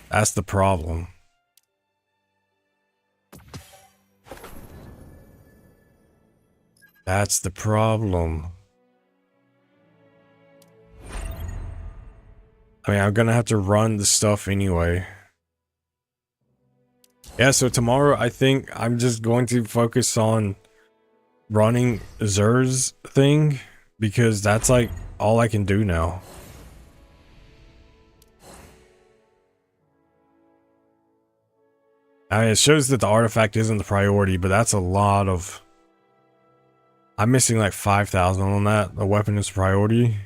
That's the problem. That's the problem. I mean, I'm gonna have to run the stuff anyway. Yeah, so tomorrow I think I'm just going to focus on running Xur's thing, because that's like all I can do now. I mean, it shows that the artifact isn't the priority, but that's a lot of... I'm missing like 5,000 on that. The weapon is priority.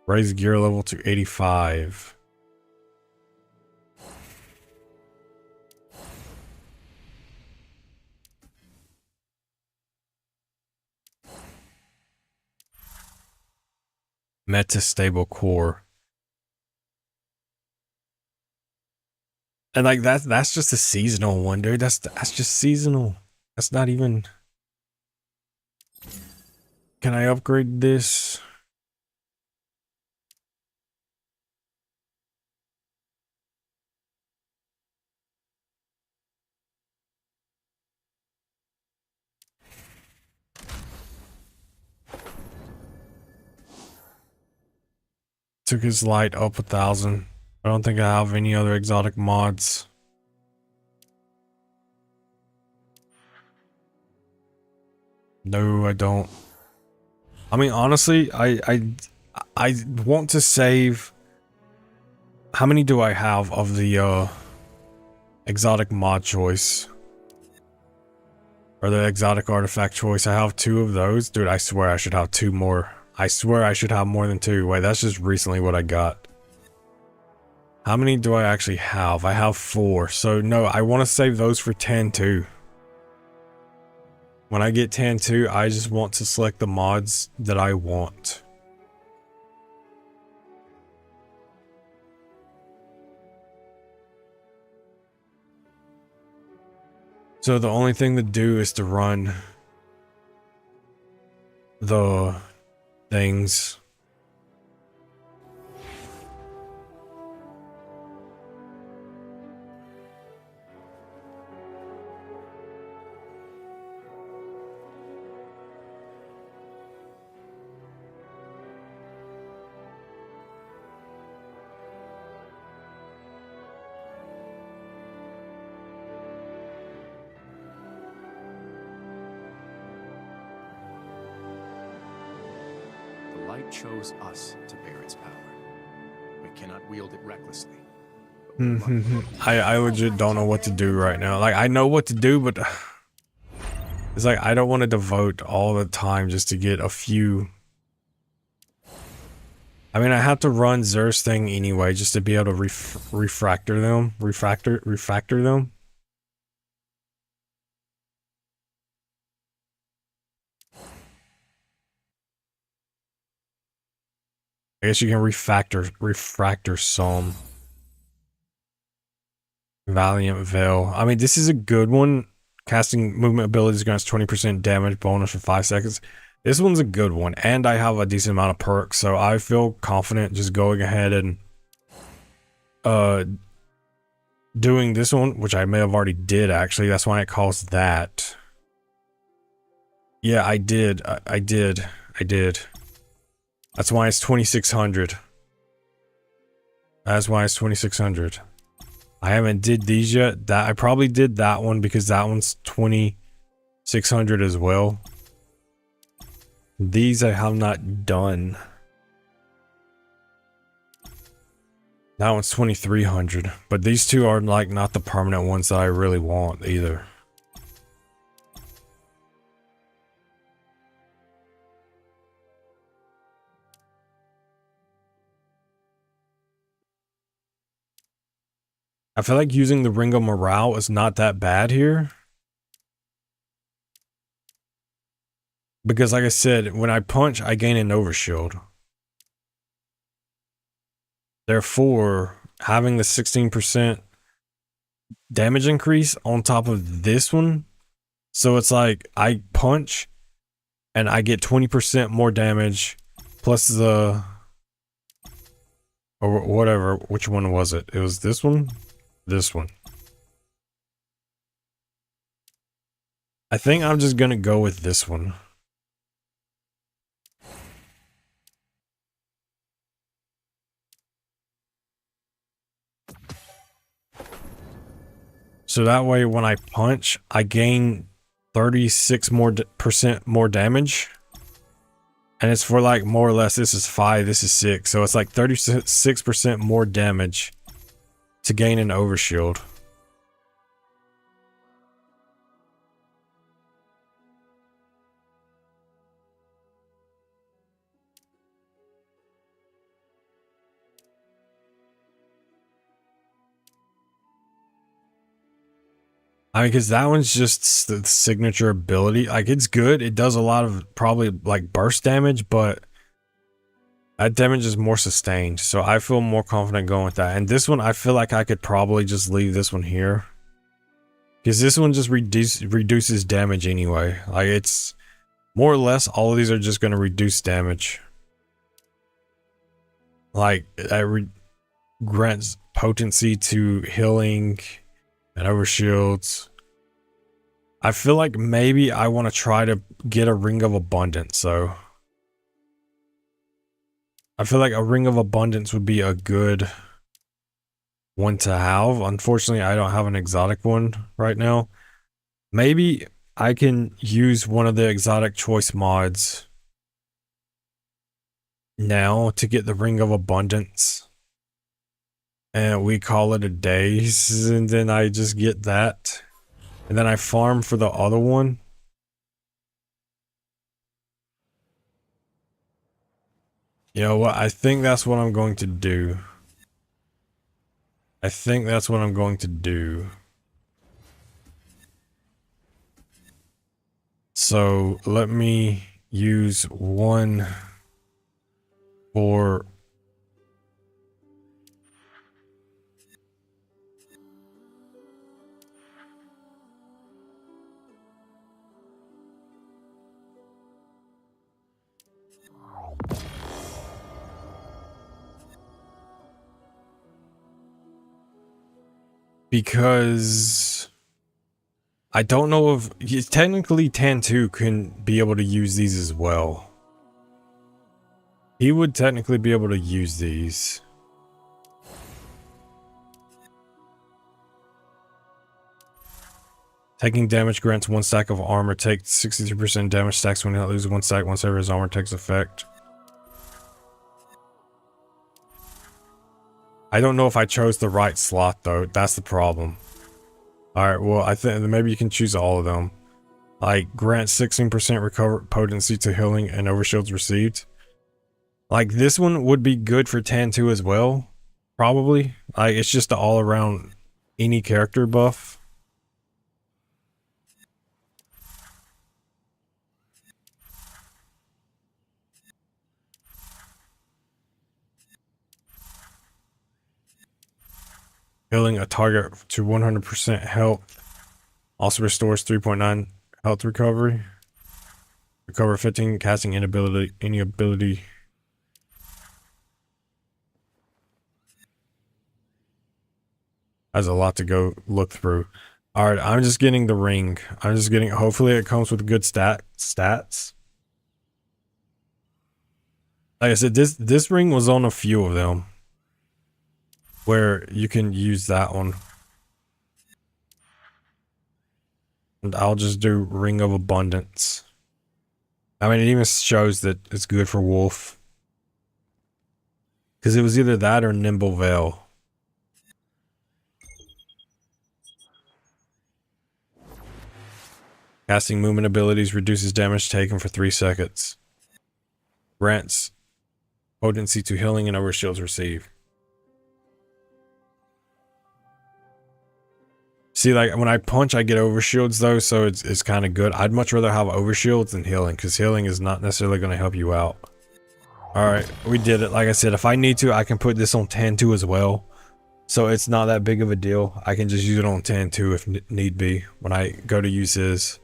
Raise gear level to 85. Metastable core. And like that's just a seasonal one, dude. That's just seasonal. That's not even... Can I upgrade this? Took his light up 1,000. I don't think I have any other exotic mods. No, I don't. I mean, honestly, I want to save... How many do I have of the exotic mod choice? Or the exotic artifact choice? I have 2 of those. Dude, I swear I should have 2 more. I swear I should have more than 2. Wait, that's just recently what I got. How many do I actually have? I have 4. So no, I want to save those for 10 too. When I get 10 too, I just want to select the mods that I want. So the only thing to do is to run the things. The light chose us to bear its power. We cannot wield it recklessly. I legit don't know what to do right now. Like, I know what to do, but it's like I don't want to devote all the time just to get a few. I mean, I have to run Xur's thing anyway just to be able to refractor them. Refractor them. I guess you can refractor some. Valiant Veil. I mean, this is a good one. Casting movement abilities grants 20% damage bonus for 5 seconds. This one's a good one, and I have a decent amount of perks, so I feel confident just going ahead and doing this one, which I may have already did actually. That's why it calls that. Yeah, I did. I did. That's why it's 2,600. That's why it's 2600. I haven't did these yet. That I probably did that one because that one's 2600 as well. These I have not done. That one's 2300, but these two are like not the permanent ones that I really want either. I feel like using the Ring of Morale is not that bad here. Because like I said, when I punch, I gain an overshield. Therefore, having the 16% damage increase on top of this one. So it's like I punch and I get 20% more damage plus the, or whatever, which one was it? It was this one? This one. I think I'm just gonna go with this one. So that way when I punch, I gain 36% more damage. And it's for like more or less, this is 5, this is 6. So it's like 36% more damage to gain an overshield. I mean, because that one's just the signature ability. Like, it's good. It does a lot of probably like burst damage, but that damage is more sustained. So I feel more confident going with that. And this one, I feel like I could probably just leave this one here. Because this one just reduces damage anyway. Like, it's more or less all of these are just going to reduce damage. Like, that grants potency to healing and overshields. I feel like maybe I want to try to get a Ring of Abundance, so I feel like a Ring of Abundance would be a good one to have. Unfortunately, I don't have an exotic one right now. Maybe I can use one of the exotic choice mods now to get the Ring of Abundance. And we call it a day, and then I just get that. And then I farm for the other one. You know what? I think that's what I'm going to do. I think that's what I'm going to do. So let me use one for... Because I don't know if technically Tantu can be able to use these as well. He would technically be able to use these. Taking damage grants 1 stack of armor. Take 63% damage stacks when you lose 1 stack once ever his armor takes effect. I don't know if I chose the right slot though. That's the problem. Alright, well, I think maybe you can choose all of them. Like, grant 16% recover potency to healing and overshields received. Like, this one would be good for Tantu as well. Probably. Like, it's just the all around any character buff. Healing a target to 100% health. Also restores 3.9 health recovery. Recover 15 casting inability. Any ability. Has a lot to go look through. Alright, I'm just getting the ring. I'm just getting, hopefully it comes with good stats. Like I said, this ring was on a few of them. where you can use that one. And I'll just do Ring of Abundance. I mean, it even shows that it's good for Wolf. Because it was either that or Nimble Veil. Casting movement abilities reduces damage taken for 3 seconds. Grants potency to healing and overshields received. See, like when I punch, I get overshields though, so it's kind of good. I'd much rather have overshields than healing, because healing is not necessarily going to help you out. Alright, we did it. Like I said, if I need to, I can put this on 10-2 as well. So it's not that big of a deal. I can just use it on 10-2 if need be when I go to use his.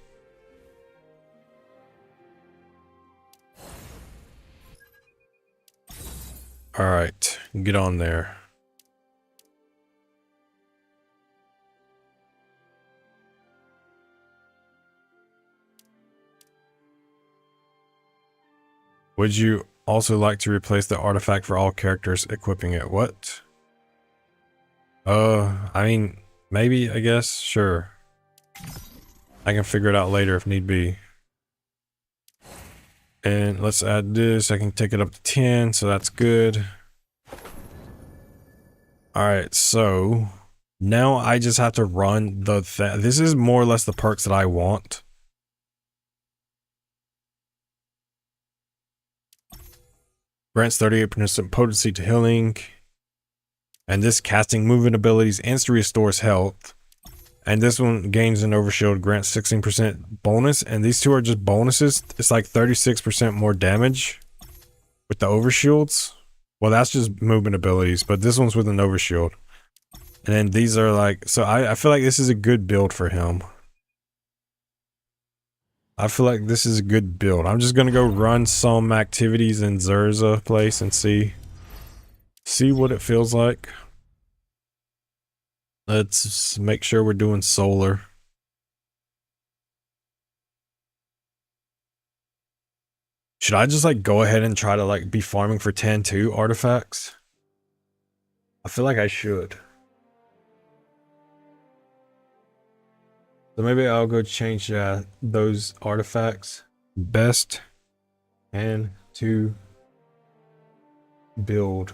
Alright, get on there. Would you also like to replace the artifact for all characters equipping it? What? I mean, maybe, I guess, sure. I can figure it out later if need be. And let's add this. I can take it up to 10, so that's good. Alright, so now I just have to run the this is more or less the perks that I want. Grants 38% potency to healing. And this casting movement abilities instantly restores health. And this one gains an overshield, grants 16% bonus. And these two are just bonuses. It's like 36% more damage with the overshields. Well, that's just movement abilities, but this one's with an overshield. And then these are like, so I feel like this is a good build for him. I feel like this is a good build. I'm just gonna go run some activities in Zerza place and see what it feels like. Let's make sure we're doing solar. Should I just like go ahead and try to like be farming for 10-2 artifacts? I feel like I should. So maybe I'll go change those artifacts. Best and to build.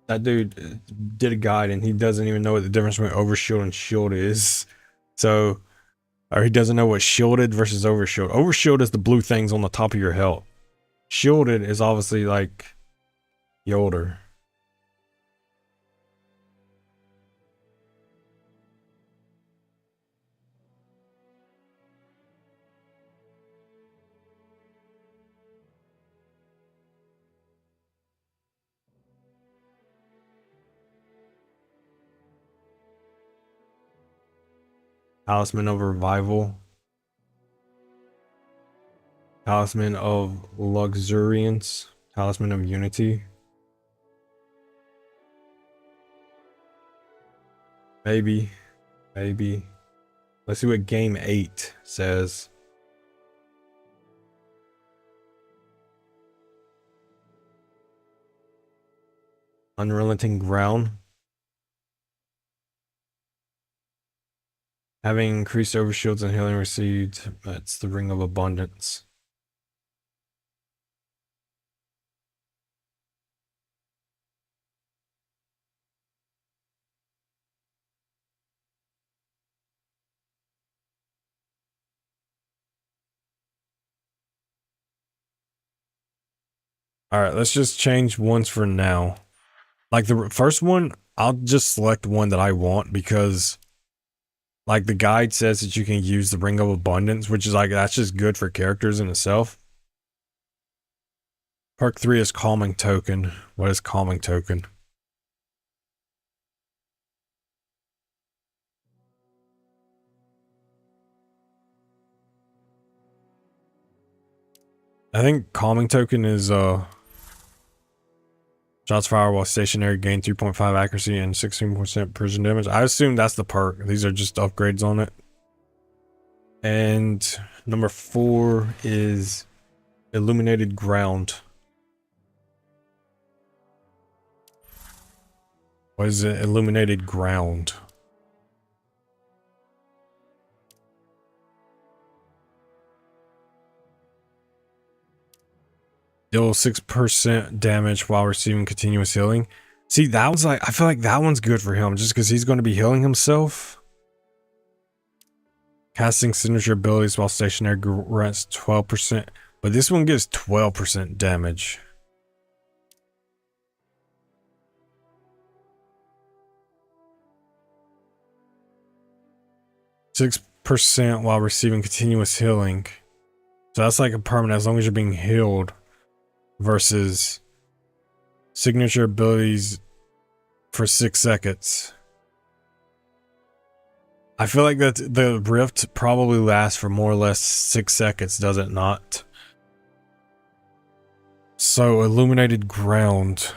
That dude did a guide and he doesn't even know what the difference between overshield and shield is. So, or he doesn't know what shielded versus overshield. Overshield is the blue things on the top of your health. Shielded is obviously like Yolder. Talisman of Revival. Talisman of Luxuriance. Talisman of Unity. Maybe. Let's see what game 8 says. Unrelenting Ground. Having increased overshields and healing received, that's the Ring of Abundance. Alright, let's just change ones for now. Like the first one, I'll just select one that I want because like the guide says that you can use the Ring of Abundance, which is like, that's just good for characters in itself. Perk 3 is Calming Token. What is Calming Token? I think Calming Token is shots fired while stationary gain 3.5 accuracy and 16% precision damage. I assume that's the perk. These are just upgrades on it. And number 4 is Illuminated Ground. What is it? Illuminated Ground. Deal 6% damage while receiving continuous healing. See, that one's like, I feel like that one's good for him just because he's going to be healing himself. Casting signature abilities while stationary grants 12%, but this one gives 12% damage. %, while receiving continuous healing. So that's like a permanent as long as you're being healed. Versus signature abilities for 6 seconds. I feel like that the rift probably lasts for more or less 6 seconds, does it not? So Illuminated Ground.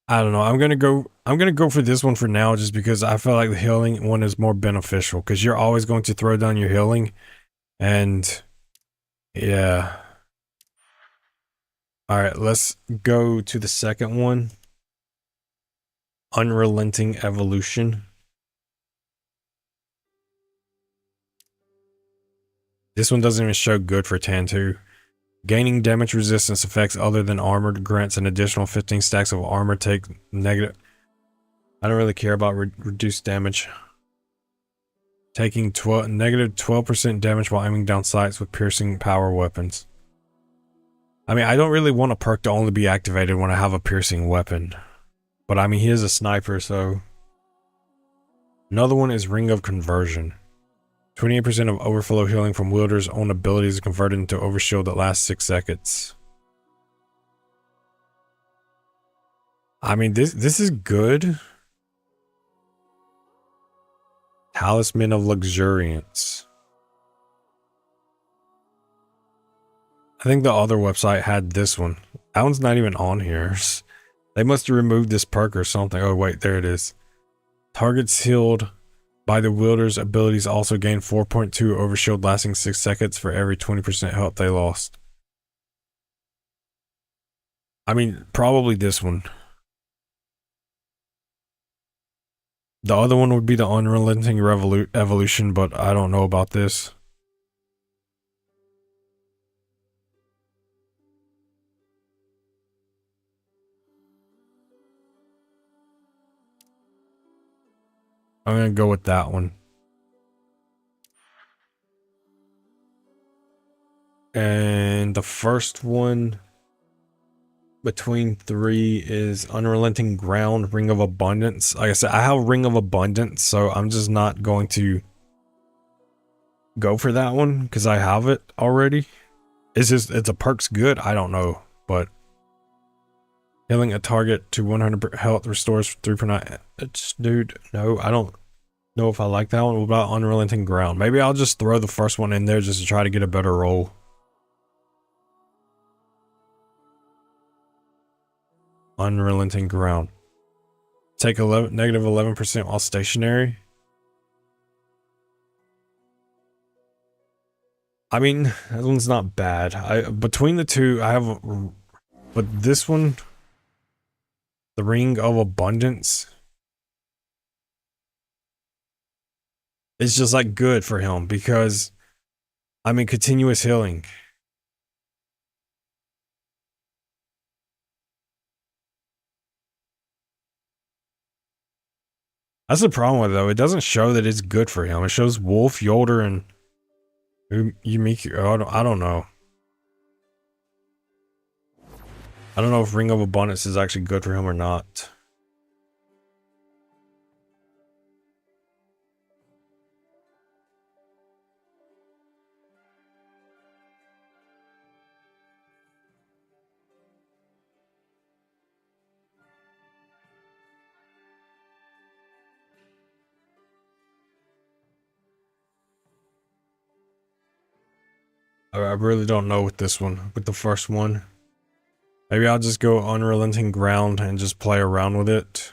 I don't know. I'm gonna go for this one for now, just because I feel like the healing one is more beneficial. Because you're always going to throw down your healing, and yeah. All right, let's go to the second one. Unrelenting Evolution. This one doesn't even show good for Tantu. Gaining damage resistance effects other than armored grants an additional 15 stacks of armor. Take negative. I don't really care about reduced damage. Taking negative 12% damage while aiming down sights with piercing power weapons. I mean, I don't really want a perk to only be activated when I have a piercing weapon. But I mean, he is a sniper, so. Another one is Ring of Conversion. 28% of overflow healing from wielders' own abilities is converted into overshield that lasts 6 seconds. I mean, this is good. Talisman of Luxuriance. I think the other website had this one. That one's not even on here. They must have removed this perk or something. Oh wait, there it is. Targets healed by the wielder's abilities also gain 4.2 overshield lasting 6 seconds for every 20% health they lost. I mean, probably this one. The other one would be the Unrelenting Evolution, but I don't know about this. I'm gonna go with that one. And the first one between 3 is Unrelenting Ground, Ring of Abundance. Like I said, I have Ring of Abundance, so I'm just not going to go for that one because I have it already. It's a perk's good. I don't know, but healing a target to 100 health restores 3 per night. Dude, no, I don't know if I like that one. What about Unrelenting Ground? Maybe I'll just throw the first one in there just to try to get a better roll. Unrelenting Ground. Take negative 11% while stationary. I mean, that one's not bad. Between the two, I have, but this one, the Ring of Abundance, it's just like good for him because, I mean, continuous healing. That's the problem with it, though. It doesn't show that it's good for him. It shows Wolf, Yolder, and Yumiki. I don't know. I don't know if Ring of Abundance is actually good for him or not. I really don't know with this one, with the first one. Maybe I'll just go Unrelenting Ground and just play around with it.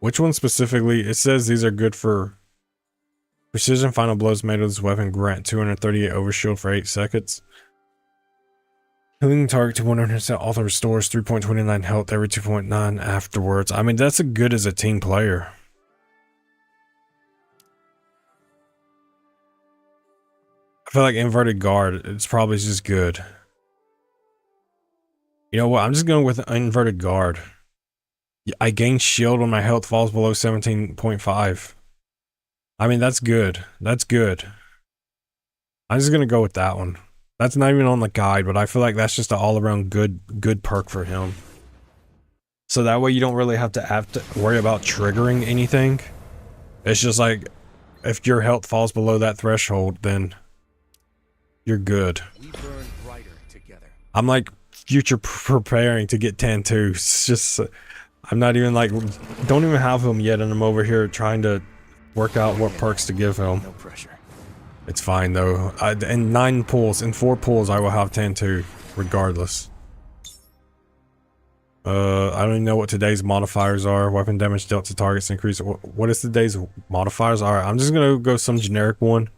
Which one specifically? It says these are good for precision final blows made with this weapon. Grant 238 overshield for 8 seconds. Healing target to 100%. Also restores 3.29 health every 2.9 afterwards. I mean, that's as good as a team player. I feel like Inverted Guard, it's probably just good. You know what? I'm just going with Inverted Guard. I gain shield when my health falls below 17.5. I mean, that's good. That's good. I'm just going to go with that one. That's not even on the guide, but I feel like that's just an all-around good perk for him. So that way you don't really have to worry about triggering anything. It's just like, if your health falls below that threshold, then you're good. We burn brighter together. I'm like future preparing to get Tantu. It's just, I'm not even like, don't even have him yet, and I'm over here trying to work out what perks to give him. No pressure. It's fine though. In 9 pulls, in 4 pulls, I will have Tantu, regardless. I don't even know what today's modifiers are. Weapon damage dealt to targets increase. What is today's modifiers? Alright, I'm just gonna go some generic one.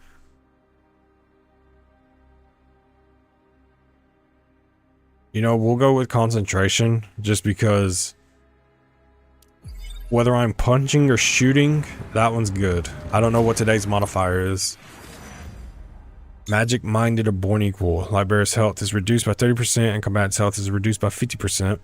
You know, we'll go with concentration, just because whether I'm punching or shooting, that one's good. I don't know what today's modifier is. Magic minded or born equal. Librarian's health is reduced by 30% and combatant's health is reduced by 50%.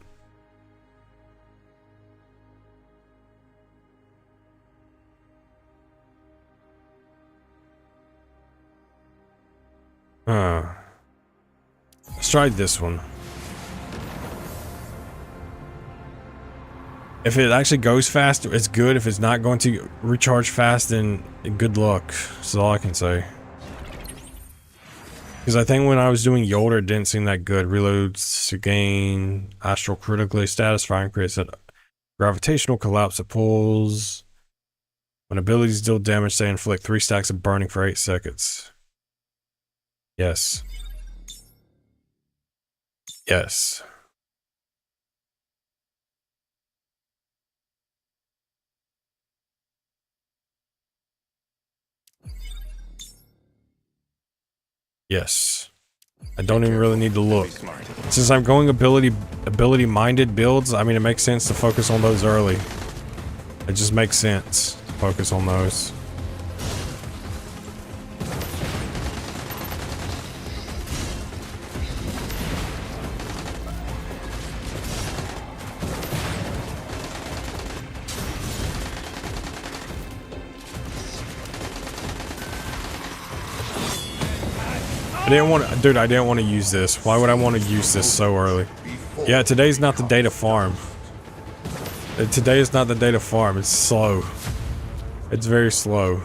Let's try this one. If it actually goes fast, it's good. If it's not going to recharge fast, then good luck. That's all I can say. Because I think when I was doing Yolder, it didn't seem that good. Reloads to gain astral critically, status firing creates a gravitational collapse that pulls. When abilities deal damage, they inflict 3 stacks of burning for 8 seconds. Yes. Yes. Yes. I don't even really need to look. Since I'm going ability minded builds, I mean, it makes sense to focus on those early. It just makes sense to focus on those. I didn't want to use this. Why would I want to use this so early? Yeah, today's not the day to farm. Today is not the day to farm. It's slow. It's very slow.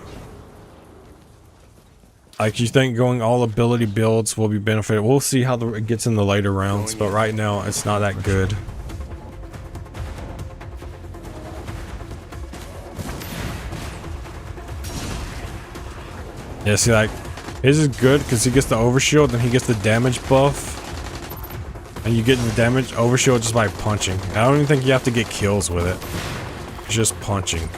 Like, you think going all ability builds will be beneficial. We'll see how it gets in the later rounds, but right now it's not that good. Yeah, see, like, his is good because he gets the overshield and he gets the damage buff. And you get the damage overshield just by punching. I don't even think you have to get kills with it. It's just punching.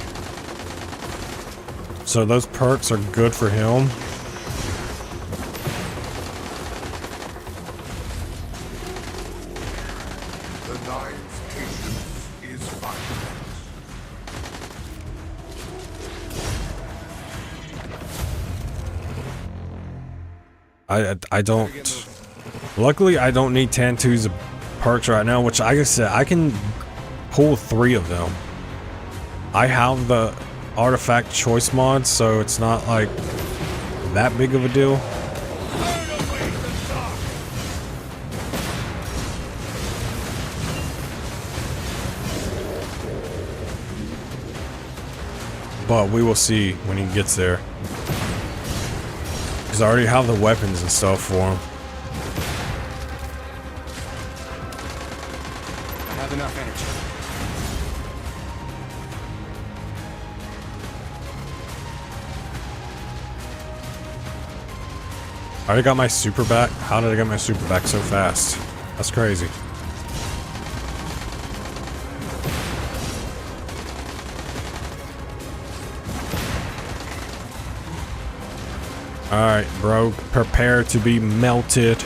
So those perks are good for him. The Nine's patience is finite. I don't. Luckily, I don't need Tantu's perks right now, which, like I said, I can pull 3 of them. I have the artifact choice mod, so it's not like that big of a deal. But we will see when he gets there. Because I already have the weapons and stuff for him. I have enough energy. I already got my super back. How did I get my super back so fast? That's crazy. Alright, bro. Prepare to be melted.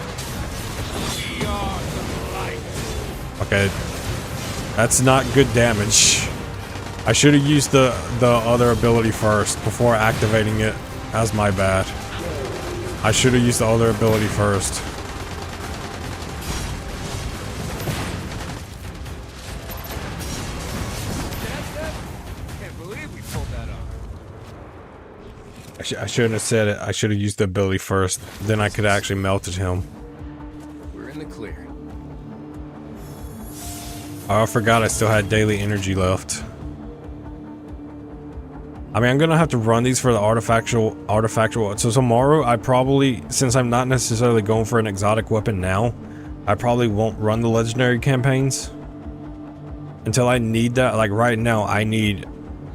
Okay. That's not good damage. I should have used the other ability first before activating it. That's my bad. I should have used the other ability first. Can't believe we pulled that off. I shouldn't have said it. I should have used the ability first. Then I could have actually melted him. We're in the clear. Oh, I forgot I still had daily energy left. I mean, I'm gonna have to run these for the artifactual. So tomorrow, I probably, since I'm not necessarily going for an exotic weapon now, I probably won't run the legendary campaigns until I need that. Like right now, I need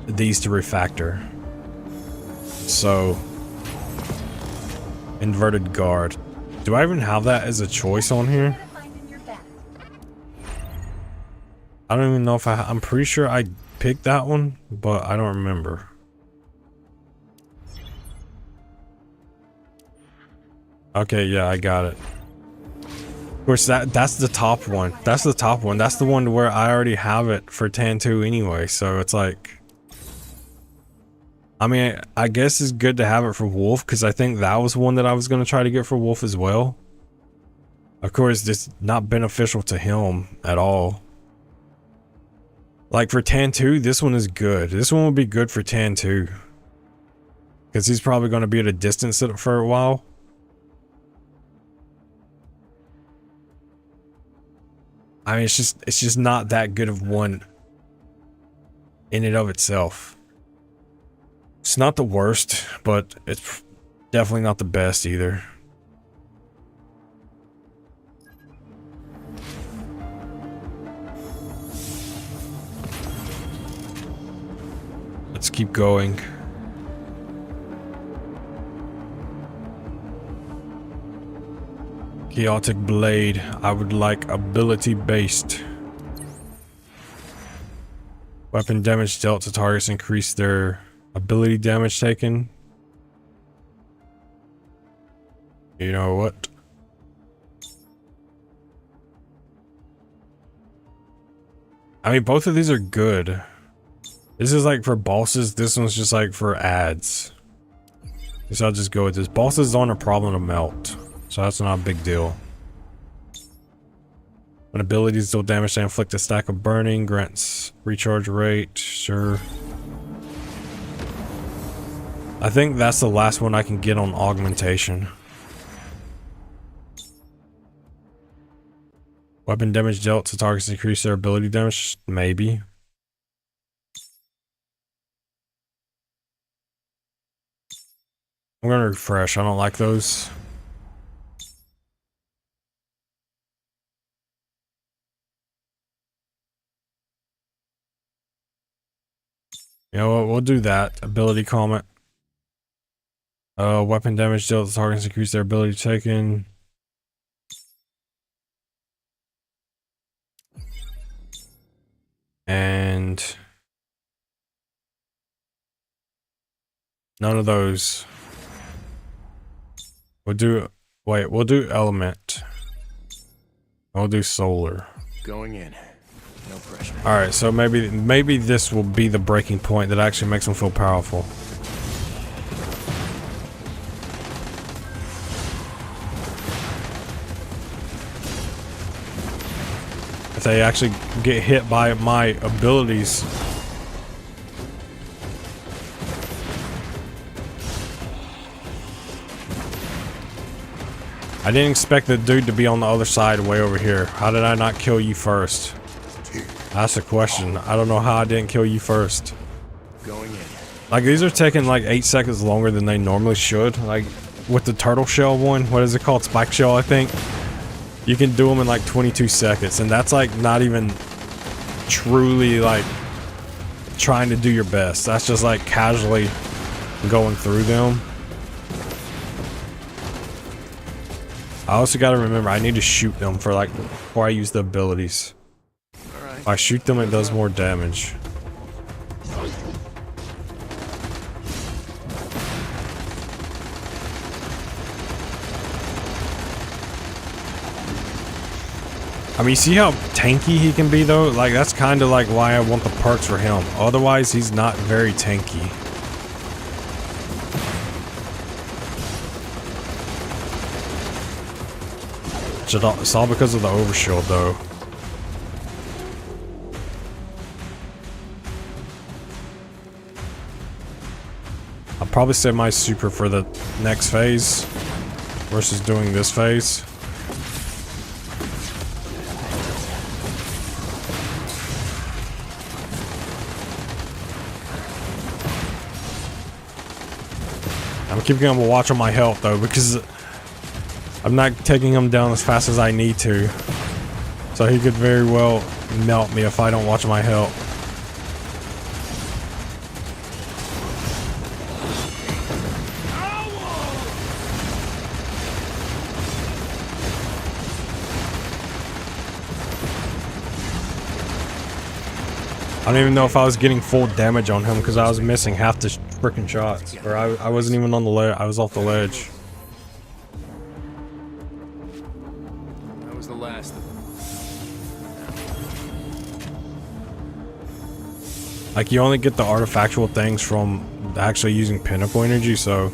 these to refactor. So, inverted guard. Do I even have that as a choice on here? Find in your bag. I don't even know if I'm pretty sure I picked that one, but I don't remember. Okay, yeah, I got it. Of course, that's the top one. That's the top one. That's the one where I already have it for Tan2 anyway, so it's like... I mean, I guess it's good to have it for Wolf, because I think that was one that I was going to try to get for Wolf as well. Of course, it's not beneficial to him at all. Like for Tan2, this one is good. This one would be good for Tan2. Because he's probably going to be at a distance for a while. I mean, it's just not that good of one in and of itself. It's not the worst, but it's definitely not the best either. Let's keep going. Chaotic Blade. I would like ability based. Weapon damage dealt to targets increase their ability damage taken. You know what? I mean, both of these are good. This is like for bosses. This one's just like for ads. So I'll just go with this. Bosses aren't a problem to melt, so that's not a big deal. When abilities deal damage to inflict a stack of burning, grants recharge rate. Sure. I think that's the last one I can get on augmentation. Weapon damage dealt to targets increase their ability damage? Maybe. I'm gonna refresh. I don't like those. You know what? We'll do that. Ability comment. Weapon damage dealt to targets increase their ability taken. And none of those. We'll do, wait, we'll do element. We'll do solar. Going in. No pressure. Alright, so maybe this will be the breaking point that actually makes them feel powerful. If they actually get hit by my abilities. I didn't expect the dude to be on the other side way over here. How did I not kill you first? That's the question. I don't know how I didn't kill you first. Going in. Like, these are taking like 8 seconds longer than they normally should. Like, with the turtle shell one, what is it called? Spike shell, I think. You can do them in like 22 seconds. And that's like not even truly like trying to do your best. That's just like casually going through them. I also gotta remember I need to shoot them for like before I use the abilities. Alright. If I shoot them, it does more damage. I mean, see how tanky he can be though? Like, that's kind of like why I want the perks for him. Otherwise, he's not very tanky. It's all because of the overshield though. I'll probably save my super for the next phase versus doing this phase. I'm keeping a watch on my health though, because I'm not taking him down as fast as I need to. So he could very well melt me if I don't watch my health. I don't even know if I was getting full damage on him because I was missing half the freaking shots. Or I wasn't even on the ledge. I was off the ledge. That was the last of them. Like, you only get the artifactual things from actually using pinnacle energy, so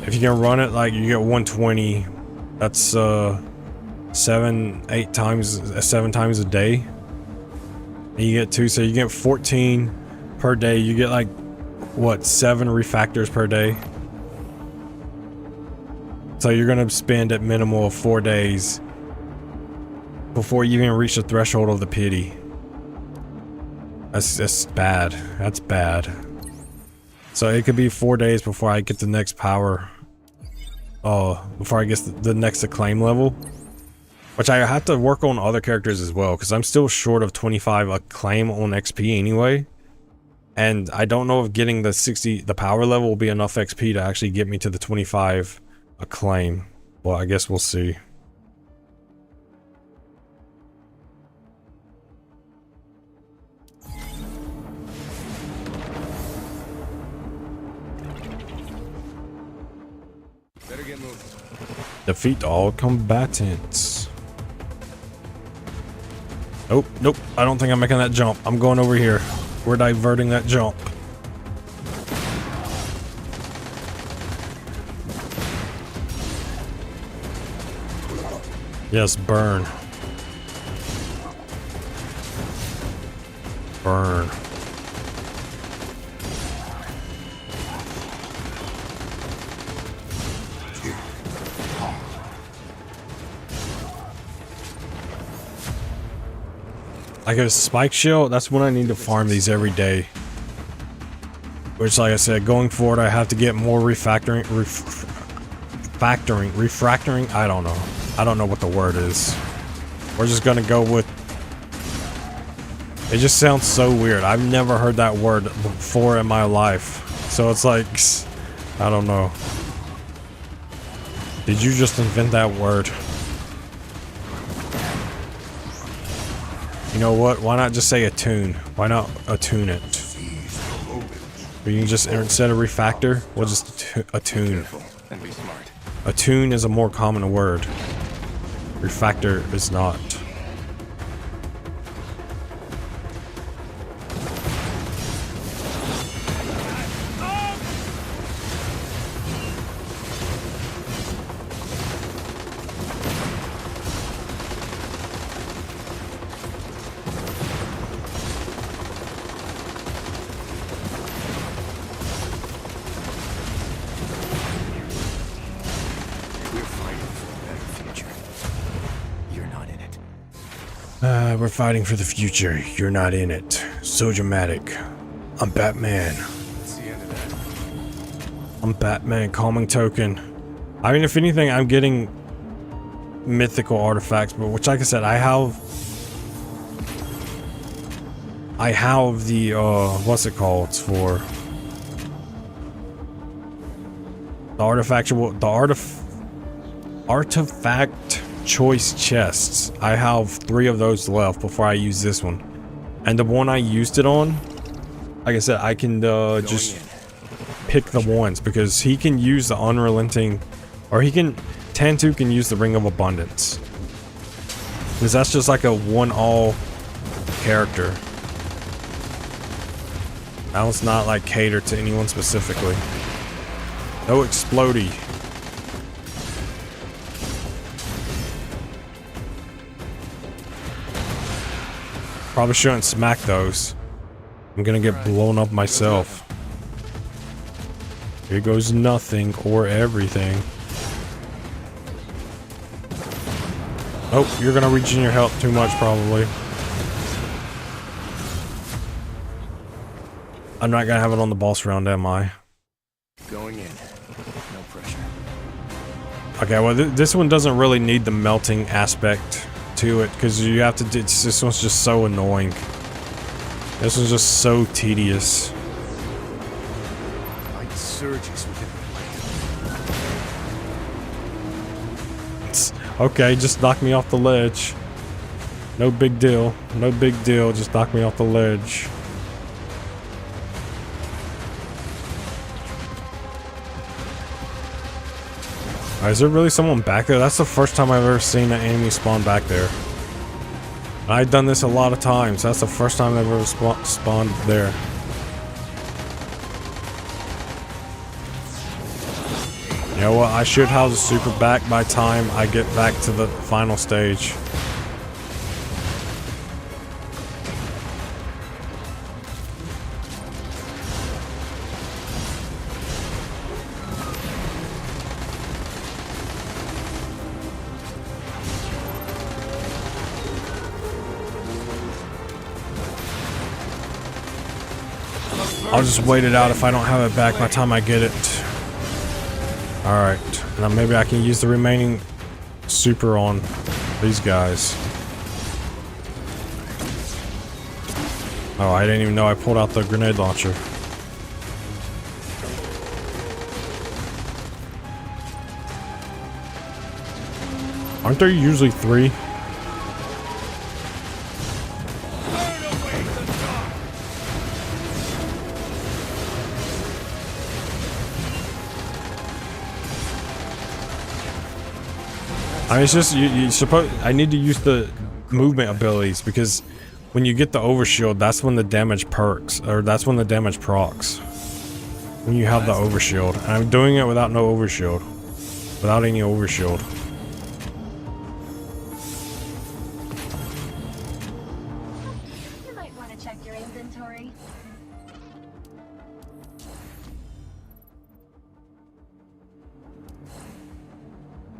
if you can run it, like, you get 120. That's 7 times a day. And you get 2, so you get 14 per day. You get like, what, 7 refactors per day. So you're gonna spend at minimal of 4 days before you even reach the threshold of the pity. That's bad. That's bad. So it could be 4 days before I get the next power. Before I get the next acclaim level. Which I have to work on other characters as well, because I'm still short of 25 acclaim on XP anyway. And I don't know if getting the power level will be enough XP to actually get me to the 25 acclaim. Well, I guess we'll see. Better get moving. Defeat all combatants. Nope, nope. I don't think I'm making that jump. I'm going over here. We're diverting that jump. Yes, burn. Burn. Like a spike shield, that's when I need to farm these every day. Which, like I said, going forward, I have to get more refractoring. I don't know. I don't know what the word is. We're just gonna go with. It just sounds so weird. I've never heard that word before in my life, so it's like, I don't know. Did you just invent that word? You know what? Why not just say attune? Why not attune it? Or you can just, instead of refactor, we'll just attune. Careful and be smart. Attune is a more common word. Refactor is not. We're fighting for the future. You're not in it. So dramatic. I'm Batman. That's the end of that. I'm Batman. Calming token. I mean, if anything, I'm getting mythical artifacts, but which, like I said, I have the what's it called? It's for the artifactual. Artifact choice chests. I have 3 of those left before I use this one. And the one I used it on, like I said, I can just pick the ones because he can use the unrelenting, or Tantu can use the Ring of Abundance. Because that's just like a one-all character. That one's not like catered to anyone specifically. No explodey. Probably shouldn't smack those. I'm gonna get blown up myself. Here goes nothing or everything. Oh, you're gonna reach in your health too much probably. I'm not gonna have it on the boss round, am I? Going in. No pressure. Okay, well this one doesn't really need the melting aspect to it because you have to. This one's just so annoying. This one's just so tedious. Light surges within the blade. Okay, just knock me off the ledge. No big deal. No big deal. Just knock me off the ledge. Is there really someone back there? That's the first time I've ever seen an enemy spawn back there. I've done this a lot of times. That's the first time I've ever spawned there. You know what? I should have the super back by the time I get back to the final stage. I'll just wait it out if I don't have it back by the time I get it. Alright, now maybe I can use the remaining super on these guys. Oh, I didn't even know I pulled out the grenade launcher. Aren't there usually 3? I mean, it's just you suppose I need to use the movement abilities because when you get the overshield, that's when the damage perks, or that's when the damage procs. When you have the overshield, and I'm doing it without no overshield, without any overshield. You might want to check your inventory.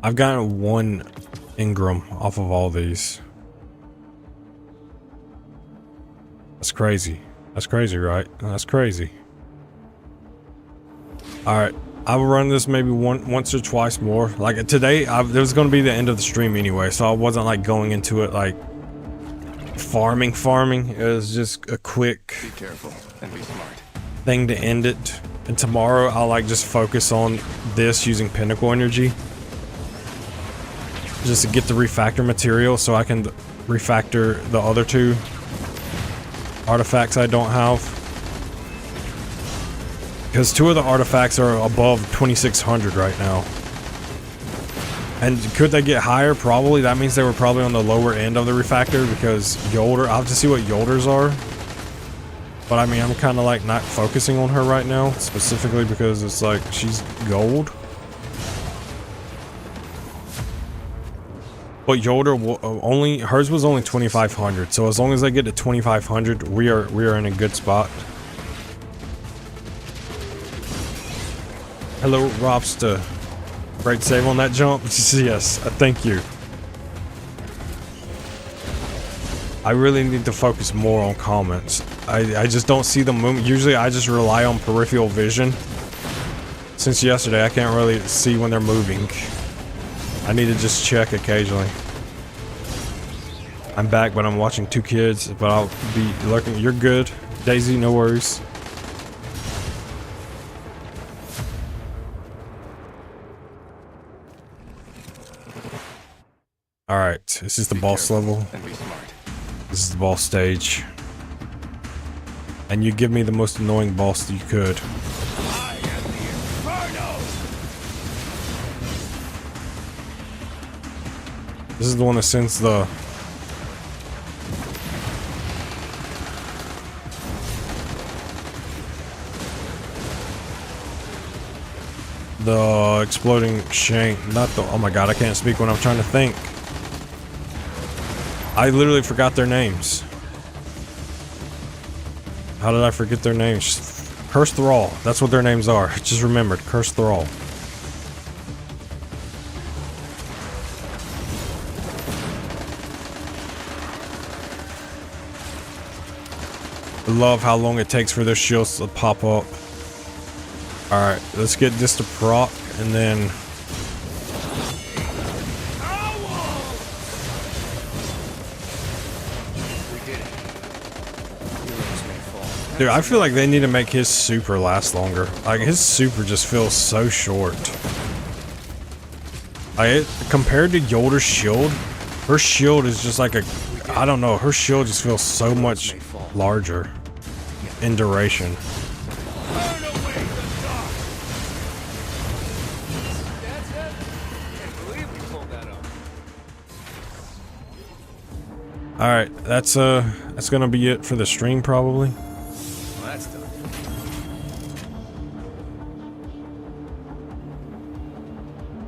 I've gotten 1 Ingram off of all these. That's crazy. That's crazy, right? That's crazy. Alright, I will run this maybe once or twice more. Like today, there was going to be the end of the stream anyway, so I wasn't like going into it like farming. It was just a quick Be careful and be smart. thing to end it. And tomorrow, I'll like just focus on this using Pinnacle Energy. Just to get the refactor material so I can refactor the other 2 artifacts I don't have. Because 2 of the artifacts are above 2600 right now. And could they get higher? Probably. That means they were probably on the lower end of the refactor because Yolder, I'll have to see what Yolders are. But I mean, I'm kind of like not focusing on her right now, specifically because it's like she's gold. But Yolder hers was only 2500, so as long as I get to 2500, we are in a good spot. Hello, Robster. Great save on that jump. Yes, thank you. I really need to focus more on comments. I just don't see the movement. Usually I just rely on peripheral vision. Since yesterday, I can't really see when they're moving. I need to just check occasionally. I'm back, but I'm watching 2 kids, but I'll be lurking. You're good. Daisy, no worries. All right, this is the Be boss careful level. and be smart. This is the boss stage. And you give me the most annoying boss that you could. I am the Inferno! This is the one that sends the... the exploding shank, not the... oh my god, I can't speak when I'm trying to think. I literally forgot their names. How did I forget their names? Curse Thrall, that's what their names are. I just remembered, Curse Thrall. I love how long it takes for their shields to pop up. Alright, let's get this to proc, and then... We did it. Heroes may fall. Dude, I feel like they need to make his super last longer. Like, his super just feels so short. Like, compared to Yolder's shield, her shield is just like a... I don't know, her shield just feels so much larger in duration. Burn away the dark! That's it? Can't believe we pulled that off. Alright, that's gonna be it for the stream probably. Well, that's done.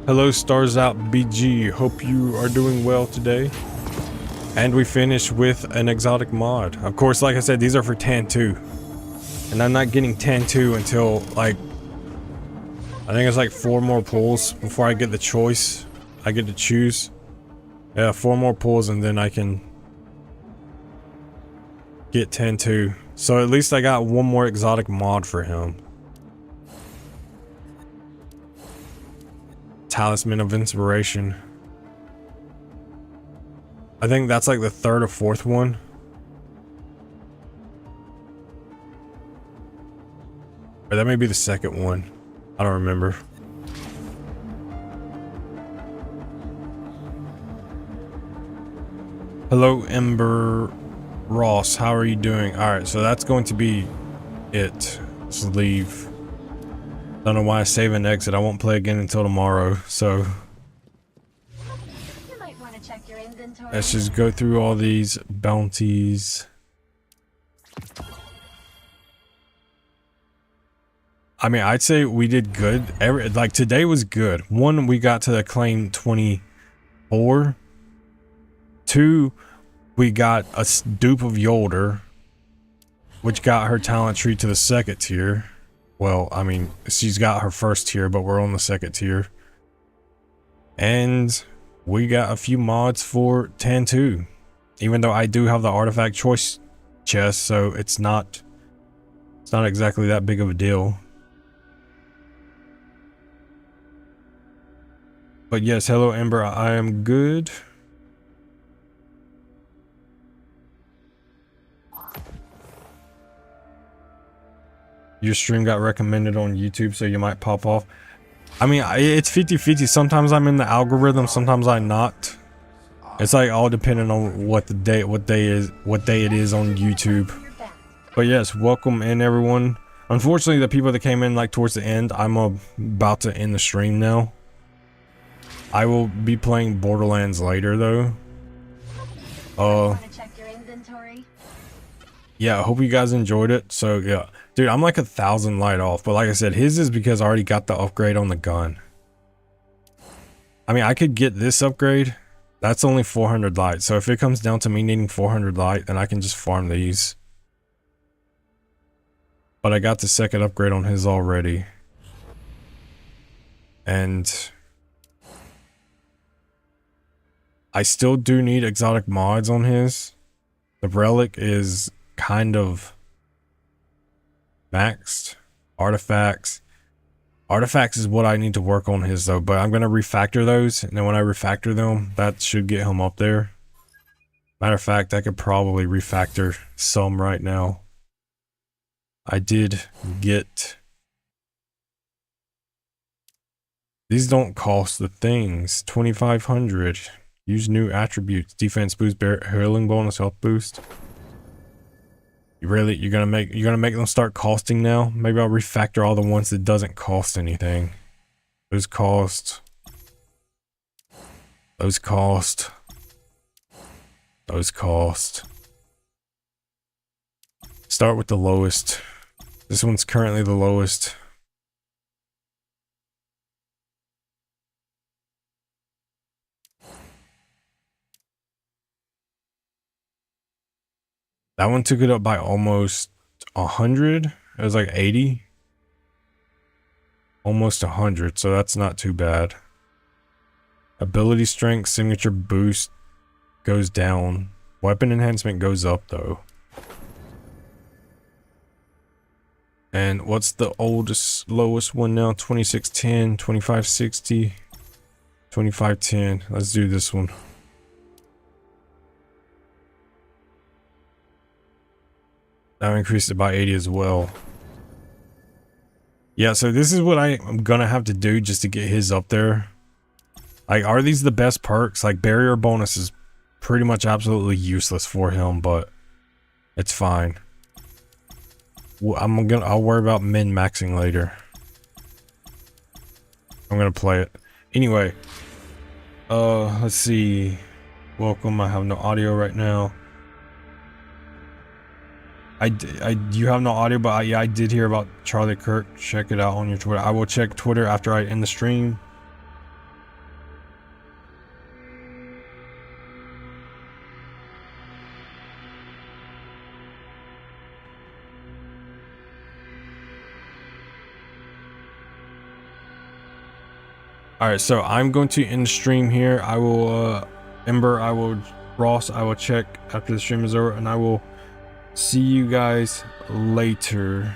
Hello Stars Out BG, hope you are doing well today. And we finished with an exotic mod. Of course, like I said, these are for Tan 2. And I'm not getting Tan 2 until like, I think it's like 4 more pulls before I get the choice. I get to choose. Yeah, 4 more pulls and then I can get Tan 2. So at least I got one more exotic mod for him. Talisman of Inspiration. I think that's like the 3rd or 4th one. Or that may be the 2nd one. I don't remember. Hello, Ember Ross. How are you doing? Alright, so that's going to be it. Let's leave. Don't know why I save and exit. I won't play again until tomorrow, so You might want to check your inventory. let's just go through all these bounties. I mean, I'd say we did good. Like today was good. 1, we got to the claim 24. 2, we got a dupe of Yolder, which got her talent tree to the 2nd tier. Well, I mean, she's got her 1st tier, but we're on the 2nd tier. And we got a few mods for Tan 2. Even though I do have the artifact choice chest, so it's not exactly that big of a deal. But yes, hello Ember, I am good. Your stream got recommended on YouTube, so you might pop off. I mean, it's 50-50. Sometimes I'm in the algorithm, sometimes I'm not. It's like all depending on what day it is on YouTube. But yes, welcome in everyone. Unfortunately, the people that came in like towards the end, I'm about to end the stream now. I will be playing Borderlands later though. Want to check your inventory? Yeah, I hope you guys enjoyed it. So yeah, dude, I'm like 1,000 light off, but like I said, his is because I already got the upgrade on the gun. I mean, I could get this upgrade. That's only 400 light. So if it comes down to me needing 400 light, then I can just farm these. But I got the 2nd upgrade on his already. And I still do need exotic mods on his. The relic is kind of maxed. Artifacts is what I need to work on his though, but I'm gonna refactor those, and then when I refactor them, that should get him up there. Matter of fact, I could probably refactor some right now. I did get... These don't cost the things. 2,500. Use new attributes. Defense boost, healing bonus, health boost. You're gonna make them start costing now? Maybe I'll refactor all the ones that doesn't cost anything. Those cost. Those cost. Those cost. Start with the lowest. This one's currently the lowest. That one took it up by almost 100. It was like 80. Almost 100, so that's not too bad. Ability strength, signature boost goes down. Weapon enhancement goes up though. And what's the lowest one now? 2610, 2560, 2510. Let's do this one. Now increased it by 80 as well. Yeah, so this is what I'm gonna have to do just to get his up there. Like, are these the best perks? Like, barrier bonus is pretty much absolutely useless for him, but it's fine. Well, I'll worry about min-maxing later. I'm gonna play it. Anyway, let's see. Welcome, I have no audio right now. You have no audio, but yeah, I did hear about Charlie Kirk. Check it out on your Twitter. I will check Twitter after I end the stream. Alright, so I'm going to end the stream here. I will, Ember, Ross, I will check after the stream is over, and I will see you guys later.